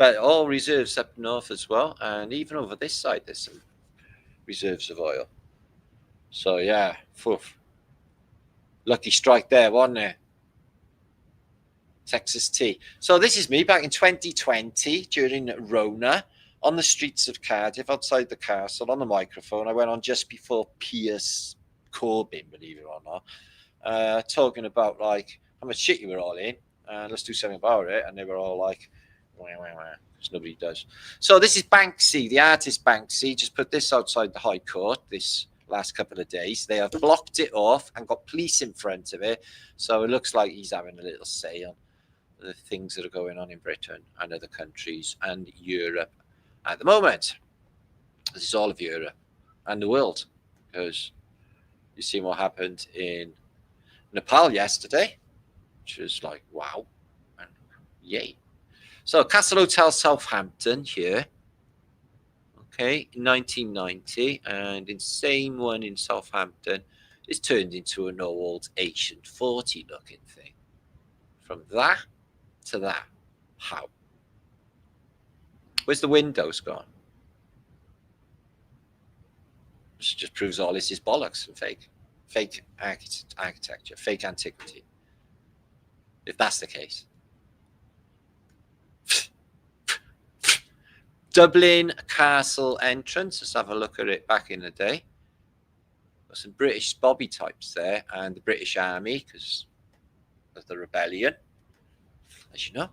But all reserves up north as well, and even over this side there's some reserves of oil. So yeah, poof. Lucky strike there, wasn't it? Texas tea. So this is me back in 2020 during Rona on the streets of Cardiff, outside the castle, on the microphone. I went on just before Piers Corbyn, believe it or not, talking about like how much shit you were all in, and let's do something about it. And they were all like, wah, wah, wah, because nobody does. So this is Banksy, the artist Banksy. Just put this outside the High Court this last couple of days. They have blocked it off and got police in front of it. So it looks like he's having a little say on the things that are going on in Britain and other countries and Europe at the moment. This is all of Europe and the world, because you see what happened in Nepal yesterday, which was like, wow, and yay. So Castle Hotel Southampton here, okay, in 1990, and the same one in Southampton is turned into an old ancient 40 looking thing. From that to that, how? Where's the windows gone? Which just proves all this is bollocks and fake architecture, fake antiquity. If that's the case. Dublin Castle entrance. Let's have a look at it back in the day. Got some British bobby types there, and the British Army because of the rebellion, as you know.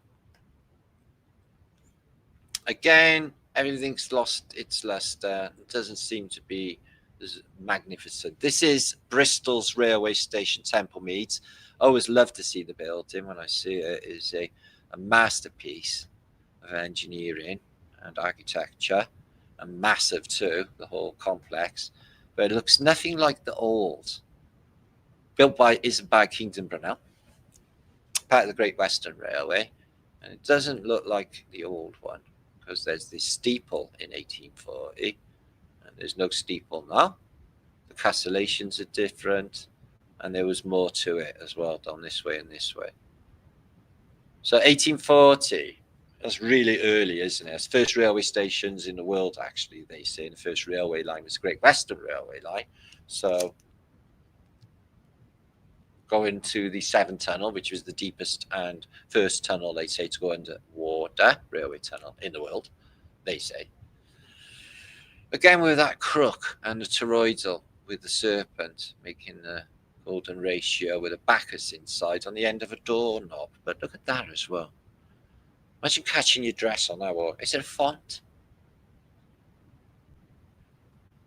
Again, everything's lost its luster. It doesn't seem to be as magnificent. This is Bristol's railway station, Temple Meads. I always love to see the building when I see it. It is a masterpiece of engineering and architecture, and massive too, the whole complex. But it looks nothing like the old. Built by Kingdom Brunel, part of the Great Western Railway, and it doesn't look like the old one because there's this steeple in 1840, and there's no steeple now. The castellations are different, and there was more to it as well, done this way and this way. So 1840. That's really early, isn't it? It's the first railway stations in the world, actually, they say. The first railway line was the Great Western Railway line. So going to the Severn Tunnel, which was the deepest and first tunnel, they say, to go underwater, railway tunnel in the world, they say. Again, with that crook and the toroidal with the serpent, making the golden ratio with a Bacchus inside on the end of a doorknob. But look at that as well. Imagine catching your dress on that wall. Is it a font?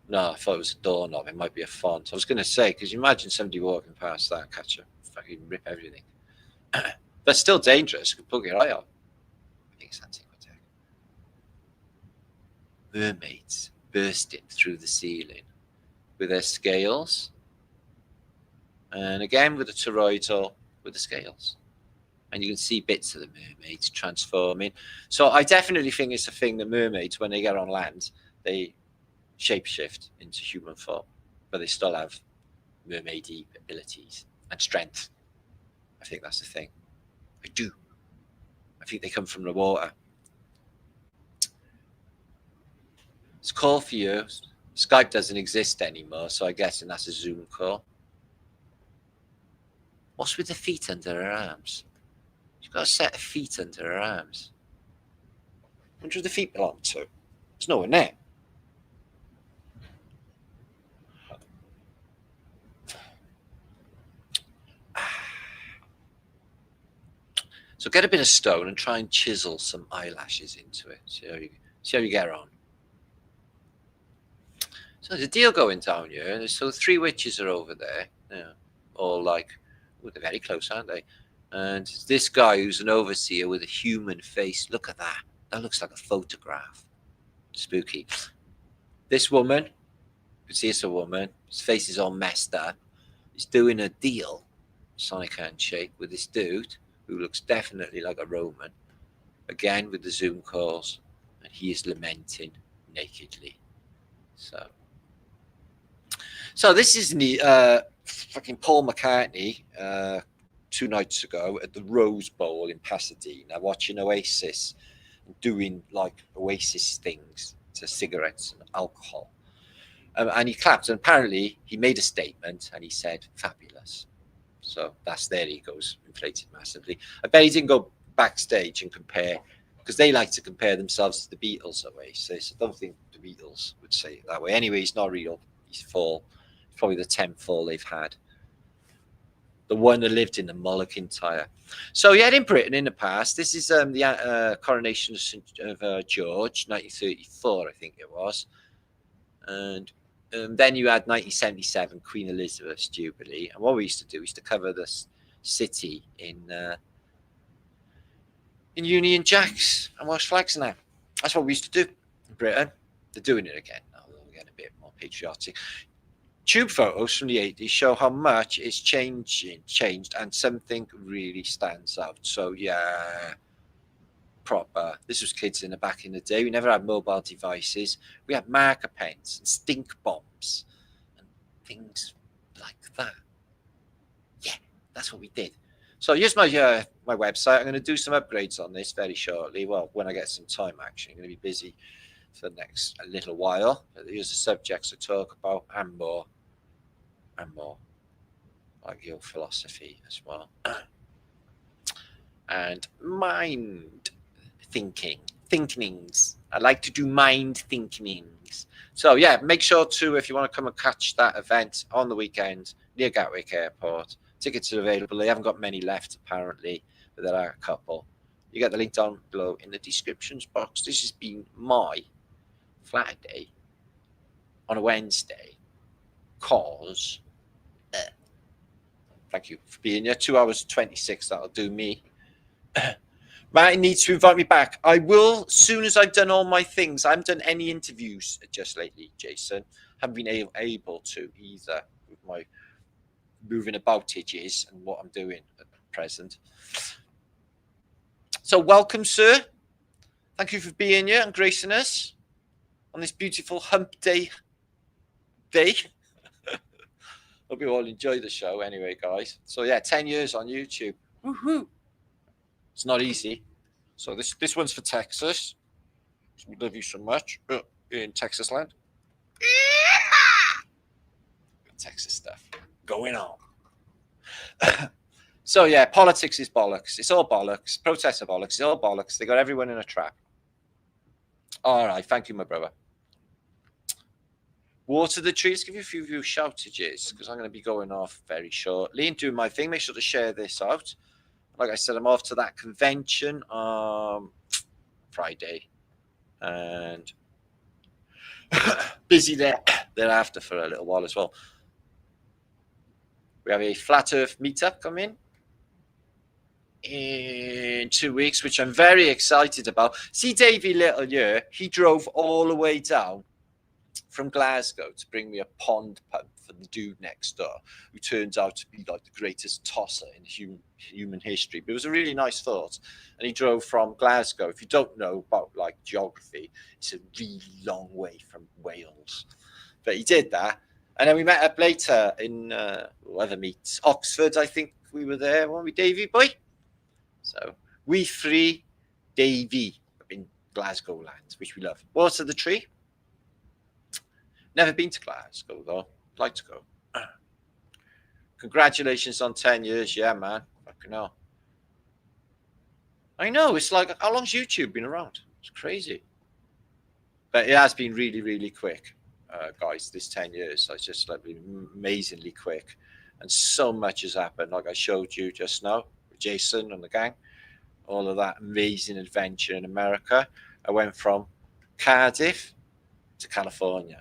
No, I thought it was a doorknob. It might be a font. I was going to say, because you imagine somebody walking past that and catch a fucking rip everything. But still dangerous. You could plug your eye out. I think it's antiquity. Mermaids bursting through the ceiling with their scales. And again with the toroidal with the scales. And you can see bits of the mermaids transforming. So I definitely think it's a thing that mermaids, when they get on land, they shapeshift into human form, but they still have mermaidy abilities and strength. I think that's the thing. I do. I think they come from the water. It's a call for you. Skype doesn't exist anymore, so I guess that's a Zoom call. What's with the feet under her arms? She's got a set of feet under her arms. I wonder who the feet belong to. There's no one there. So get a bit of stone and try and chisel some eyelashes into it. See how you get on. So there's a deal going down here. So 3 witches are over there. Yeah, all like, oh, they're very close, aren't they? And this guy who's an overseer with a human face. Look at that. That looks like a photograph. Spooky. This woman, you can see it's a woman. His face is all messed up. He's doing a deal, sonic handshake, with this dude who looks definitely like a Roman. Again with the Zoom calls. And he is lamenting nakedly. So this is fucking Paul McCartney 2 nights ago at the Rose Bowl in Pasadena, watching Oasis doing like Oasis things to cigarettes and alcohol. And he clapped, and apparently he made a statement and he said, "Fabulous." So that's their egos inflated massively. I bet he didn't go backstage and compare, because they like to compare themselves to the Beatles, Oasis. I don't think the Beatles would say it that way. Anyway, he's not real. He's fall. It's probably the 10th fall they've had. The one that lived in the Mulligan Tire. So yeah, in Britain in the past, this is the coronation of George, 1934, I think it was. And then you had 1977, Queen Elizabeth's Jubilee. And what we used to do is to cover this city in Union Jacks and Welsh flags now. That's what we used to do in Britain. They're doing it again now. They're getting a bit more patriotic. Tube photos from the 80s show how much it's changed, and something really stands out. So yeah, proper. This was kids back in the day. We never had mobile devices. We had marker pens and stink bombs and things like that. Yeah, that's what we did. So here's my website. I'm going to do some upgrades on this very shortly. Well, when I get some time, actually. I'm going to be busy for the next a little while. But here's the subjects I talk about, and more. And more. Like your philosophy as well. And mind thinkings. I like to do mind thinkings. So yeah, make sure to, if you want to come and catch that event on the weekend near Gatwick Airport, tickets are available. They haven't got many left apparently, but there are a couple. You get the link down below in the descriptions box. This has been my flat day on a Wednesday, cause thank you for being here. 2 hours 26, that'll do me. Martin needs to invite me back. I will, as soon as I've done all my things. I haven't done any interviews just lately, Jason. Haven't been able to either with my moving aboutages and what I'm doing at present. So welcome, sir. Thank you for being here and gracing us on this beautiful hump day. Hope you all enjoy the show anyway, guys. So yeah, 10 years on YouTube. Woohoo! It's not easy. So this one's for Texas. We love you so much in Texas land. Texas stuff going on. So yeah, politics is bollocks. It's all bollocks. Protests are bollocks. It's all bollocks. They got everyone in a trap. All right, thank you, my brother. Water the trees. Give you a few shoutages because I'm going to be going off very shortly and doing my thing. Make sure to share this out. Like I said, I'm off to that convention Friday, and busy thereafter for a little while as well. We have a Flat Earth meetup coming in 2 weeks, which I'm very excited about. See Davey Little here, he drove all the way down from Glasgow to bring me a pond pump for the dude next door, who turns out to be like the greatest tosser in human history. But it was a really nice thought. And he drove from Glasgow. If you don't know about like geography, it's a really long way from Wales. But he did that. And then we met up later in other meets. Oxford, I think we were there, weren't we, Davey boy? So we three, Davey, in Glasgow land, which we love. Water the tree. Never been to Glasgow though. I'd like to go. Congratulations on 10 years, yeah, man. Fucking hell. I know, it's like, how long's YouTube been around? It's crazy. But it has been really, really quick, guys, this 10 years. It's just like been amazingly quick. And so much has happened, like I showed you just now, with Jason and the gang. All of that amazing adventure in America. I went from Cardiff to California.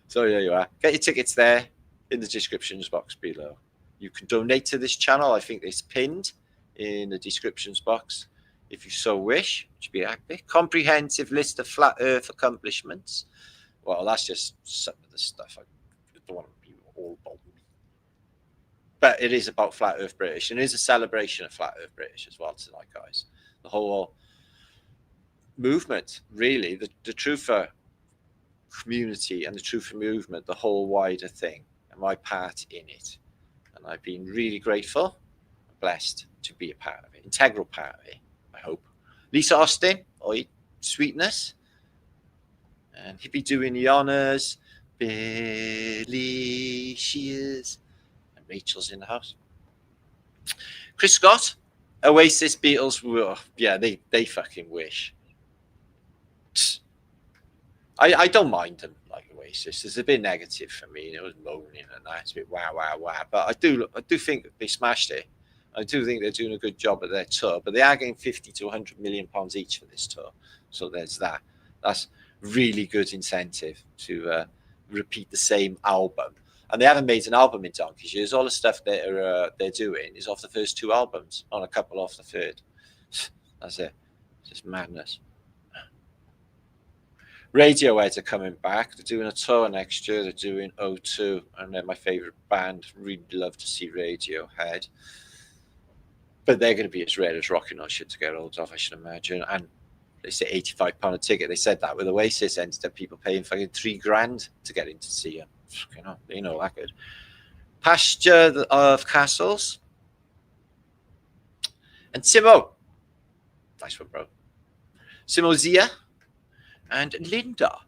So there you are. Get your tickets there in the descriptions box below. You can donate to this channel. I think it's pinned in the descriptions box if you so wish, which would be epic. Comprehensive list of flat earth accomplishments. Well, that's just some of the stuff. I don't want to be all about me. But it is about flat earth British, and it is a celebration of flat earth British as well tonight, guys. The whole movement, really, the truther community and the truther movement, the whole wider thing, and my part in it. And I've been really grateful and blessed to be a part of it, integral part of it, I hope. Lisa Austin, oi, sweetness. And he'd be doing the honours. Billy Shears. And Rachel's in the house. Chris Scott, Oasis, Beatles. Oh, yeah, they fucking wish. I don't mind them like Oasis. It's a bit negative for me. It was moaning and that. It's a bit wow. But I do think they smashed it. I do think they're doing a good job at their tour. But they are getting 50 to 100 million pounds each for this tour. So there's that. That's really good incentive to repeat the same album. And they haven't made an album in donkey's years. All the stuff they're doing is off the first 2 albums, on a couple off the third. That's it. It's just madness. Radiohead are coming back. They're doing a tour next year. They're doing O2, and they're my favourite band. Really love to see Radiohead. But they're going to be as rare as rocking on shit to get hold of, I should imagine. And they say £85 a ticket. They said that with Oasis, ended up people paying fucking $3,000 to get in to see them. You know that good. Pasture of Castles. And Simo. Nice one, bro. Simo Zia. And Linda.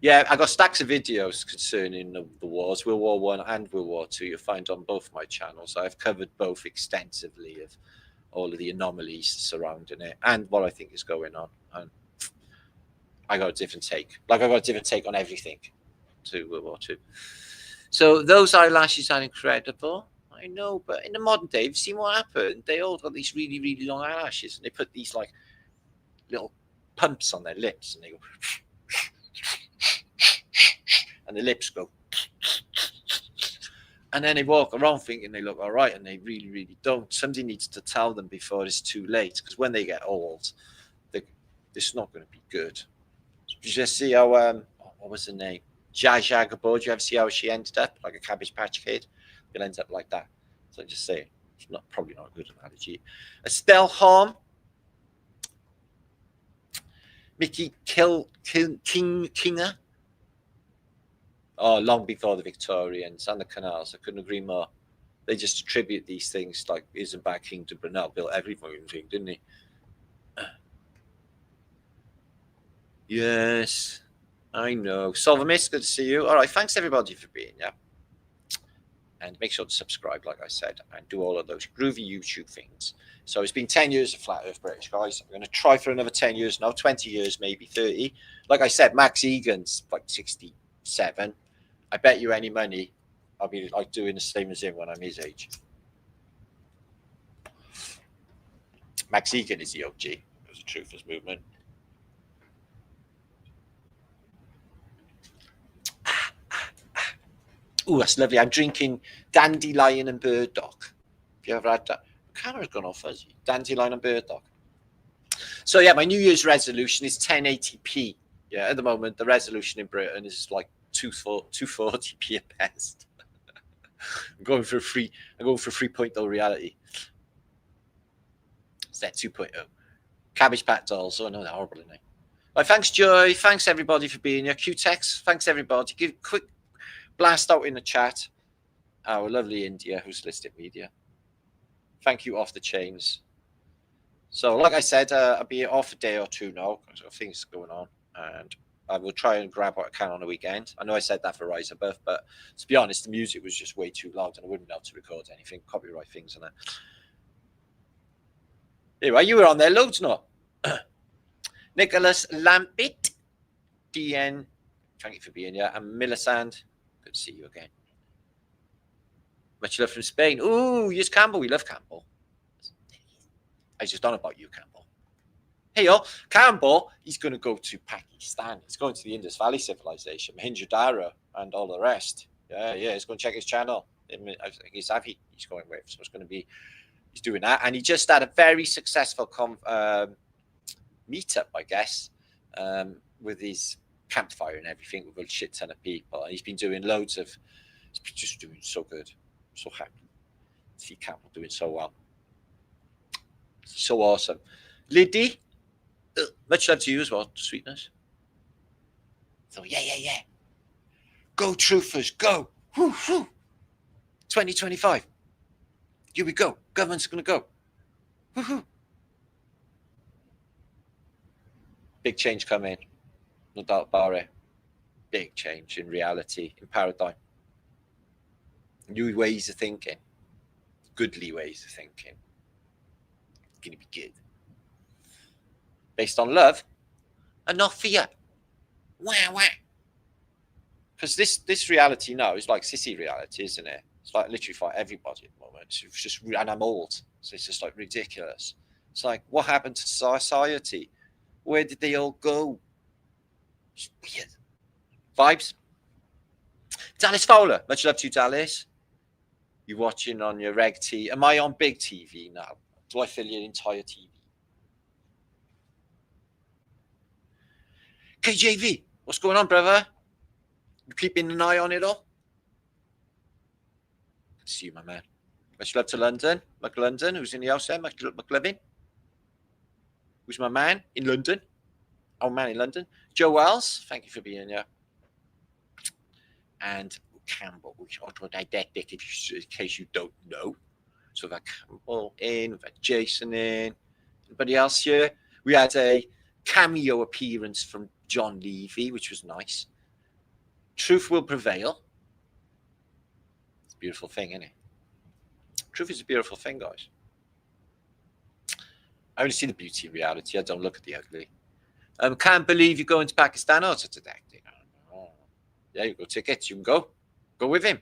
Yeah, I got stacks of videos concerning the wars, World War I and World War II. You'll find on both my channels. I've covered both extensively of all of the anomalies surrounding it and what I think is going on. And I got a different take. Like I got a different take on everything to World War II. So those eyelashes are incredible. I know, but in the modern day, you've seen what happened. They all got these really, really long eyelashes, and they put these like little pumps on their lips, and they go, and the lips go, and then they walk around thinking they look all right, and they really, really don't. Somebody needs to tell them before it's too late, because when they get old, it's not going to be good. Did you just see how what was her name? Zsa Zsa Gabor. Did you ever see how she ended up like a Cabbage Patch Kid? It ends up like that. So I just say it's probably not a good analogy. Estelle Harm. Mickey Kinger. Oh, long before the Victorians and the canals. I couldn't agree more. They just attribute these things like Isambard King to Brunel built every fucking thing, didn't he? Yes, I know. Solvermiss, good to see you. All right, thanks everybody for being here. And make sure to subscribe, like I said, and do all of those groovy YouTube things. So it's been 10 years of Flat Earth British, guys. I'm going to try for another 10 years now, 20 years, maybe 30. Like I said, Max Egan's like 67. I bet you any money I'll be like doing the same as him when I'm his age. Max Egan is the OG. It was a Truthers movement. Oh, that's lovely. I'm drinking Dandelion and Burdock. Have you ever had that? The camera's gone off fuzzy. Dandelion and Burdock. So yeah, my New Year's resolution is 1080p. Yeah, at the moment, the resolution in Britain is like 240p at best. I'm going for 3.0 reality. Is that 2.0? Cabbage Patch Dolls. Oh no, they're horrible, isn't they? Right, thanks, Joy. Thanks everybody for being here. Q-Tex. Thanks everybody. Give a quick blast out in the chat. Our lovely India, who's listed media. Thank you, Off the Chains. So, like I said, I'll be off a day or two now. I've got things going on, and I will try and grab what I can on the weekend. I know I said that for Rise Above, but to be honest, the music was just way too loud, and I wouldn't be able to record anything. Copyright things and that. Anyway, you were on there loads, no? Nicholas Lampit, DN, thank you for being here, and Millicent. Good to see you again. Much love from Spain. Ooh, yes, Campbell. We love Campbell. I just don't know about you, Campbell. Hey, y'all. Campbell, he's going to go to Pakistan. He's going to the Indus Valley Civilization, Mohenjo-Daro, and all the rest. Yeah. He's going to check his channel. I think it's Avi he's going with. So it's going to be, he's doing that. And he just had a very successful meetup, I guess, with his campfire and everything with a shit ton of people, and he's been doing loads of, he's just doing so good, so happy to see Campbell doing so well, so awesome. Liddy, much love to you as well, sweetness. So yeah, go Truthers, go. Woo. 2025, here we go. Government's gonna go. Woohoo. Big change coming. No doubt about it. Big change in reality, in paradigm. New ways of thinking. Goodly ways of thinking. It's going to be good. Based on love and not fear. Wah, wah. Because this reality now is like sissy reality, isn't it? It's like literally for everybody at the moment. It's just, and I'm old, so it's just like ridiculous. It's like, what happened to society? Where did they all go? It's weird. Vibes. Dallas Fowler, much love to you, Dallas. You watching on your reg TV? Am I on big TV now? Do I fill your entire TV? KJV, what's going on, brother? You keeping an eye on it all? Good to see you, my man. Much love to London. McLondon, who's in the house there? McLevin. Who's my man in London? Our man in London. Joe Wells, thank you for being here. And Campbell, which autodidactic, in case you don't know. So we've had Campbell in, we've had Jason in. Anybody else here? We had a cameo appearance from John Levy, which was nice. Truth will prevail. It's a beautiful thing, isn't it? Truth is a beautiful thing, guys. I only see the beauty in reality. I don't look at the ugly. Can't believe you're going to Pakistan. Oh, it's didactic. Oh. Yeah, you got tickets. You can go. Go with him.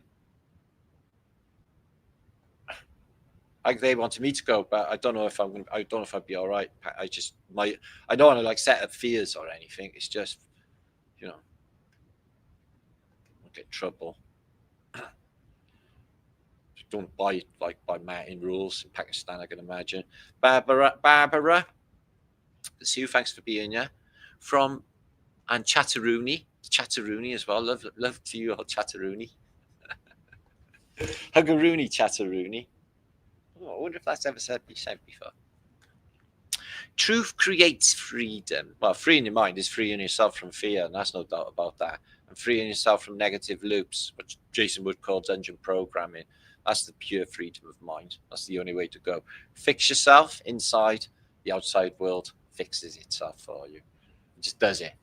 Like they wanted me to go, but I don't know if I'm going. I don't know if I'd be all right. I don't want to like set up fears or anything. It's just, you know, I'll get in trouble. Don't buy Martin rules in Pakistan. I can imagine. Barbara, see you. Thanks for being here. From and Chatteroony as well. Love to you all, Chatteroony. Huggaroony, Chatteroony. Oh, I wonder if that's ever been said before. Truth creates freedom. Well, freeing your mind is freeing yourself from fear, and that's no doubt about that. And freeing yourself from negative loops, which Jason would call dungeon programming. That's the pure freedom of mind. That's the only way to go. Fix yourself inside. The outside world fixes itself for you. It just does it.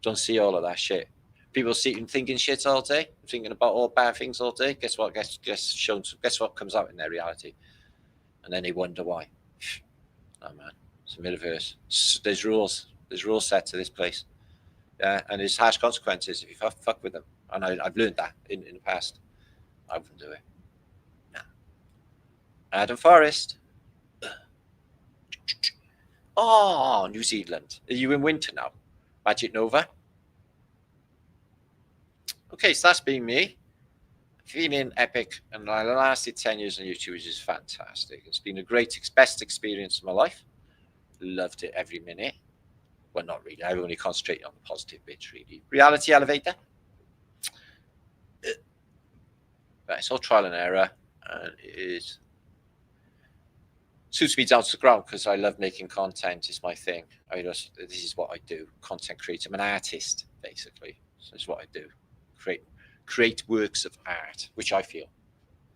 Don't see all of that shit. People sitting thinking shit all day, thinking about all bad things all day. Guess what? Guess what comes out in their reality, and then they wonder why. Oh man, it's a metaverse. There's rules. There's rules set to this place. Yeah, and there's harsh consequences if you fuck with them. And I've learned that in the past. I wouldn't do it. No. Adam Forrest. Oh, New Zealand. Are you in winter now? Magic Nova. Okay, so that's been me. Feeling epic, and I lasted 10 years on YouTube, which is fantastic. It's been a best experience of my life. Loved it every minute. Well, not really. I've only concentrated on the positive bits, really. Reality Elevator. But it's all trial and error, and it suits me down to the ground because I love making content. It's my thing. This is what I do. Content creator. I'm an artist, basically. So it's what I do. Create works of art, which I feel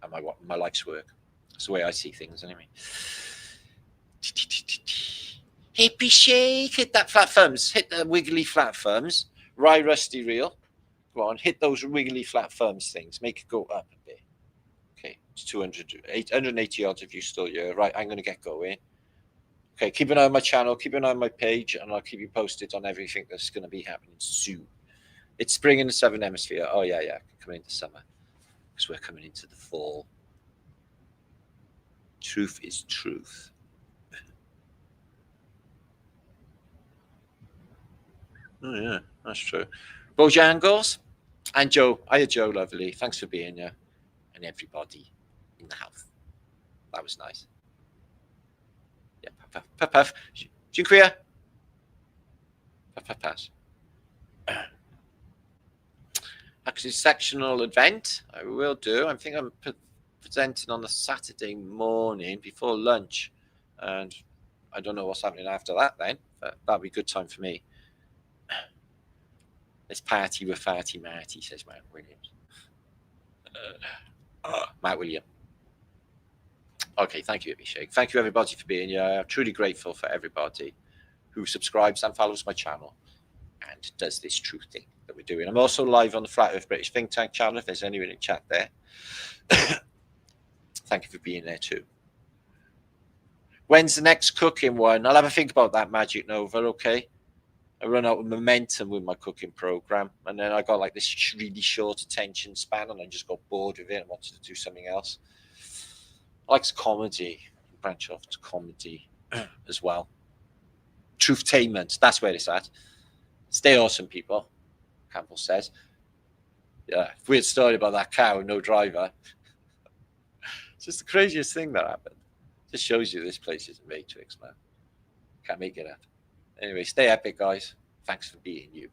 are my life's work. That's the way I see things, anyway. Hippie shake, hit that flat thumbs, hit the wiggly flat thumbs. Rye Rusty Reel. Go on, hit those wiggly flat thumbs things. Make it go up a bit. Okay, it's 880 odds if you're still here. Right, I'm going to get going. Okay, keep an eye on my channel, keep an eye on my page, and I'll keep you posted on everything that's going to be happening soon. It's spring in the Southern Hemisphere. Oh, yeah, coming into summer. Because we're coming into the fall. Truth is truth. Oh, yeah, that's true. Bojangles and Joe. Hiya, Joe, lovely. Thanks for being here. And everybody in the house. That was nice. Yeah, puff, puff, puff. Dziękuję. Puff, puff, pass. Actually, sectional event I will do. I think I'm presenting on a Saturday morning before lunch, and I don't know what's happening after that then, but that'll be a good time for me. Let's party with Farty Marty, says Matt Williams. Matt William. Okay, thank you, Abhishek. Thank you, everybody, for being here. I'm truly grateful for everybody. who subscribes and follows my channel and does this truth thing that we're doing. I'm also live on the Flat Earth British Think Tank channel if there's anyone in chat there. Thank you for being there too. When's the next cooking one? I'll have a think about that, Magic Nova, okay? I run out of momentum with my cooking program, and then I got like this really short attention span, and I just got bored with it and wanted to do something else. I like comedy, branch off to comedy as well. Truthtainment, that's where it's at. Stay awesome, people, Campbell says. Yeah, weird story about that cow, no driver. It's just the craziest thing that happened. Just shows you this place is a matrix, man. Can't make it up. Anyway, stay epic, guys. Thanks for being you.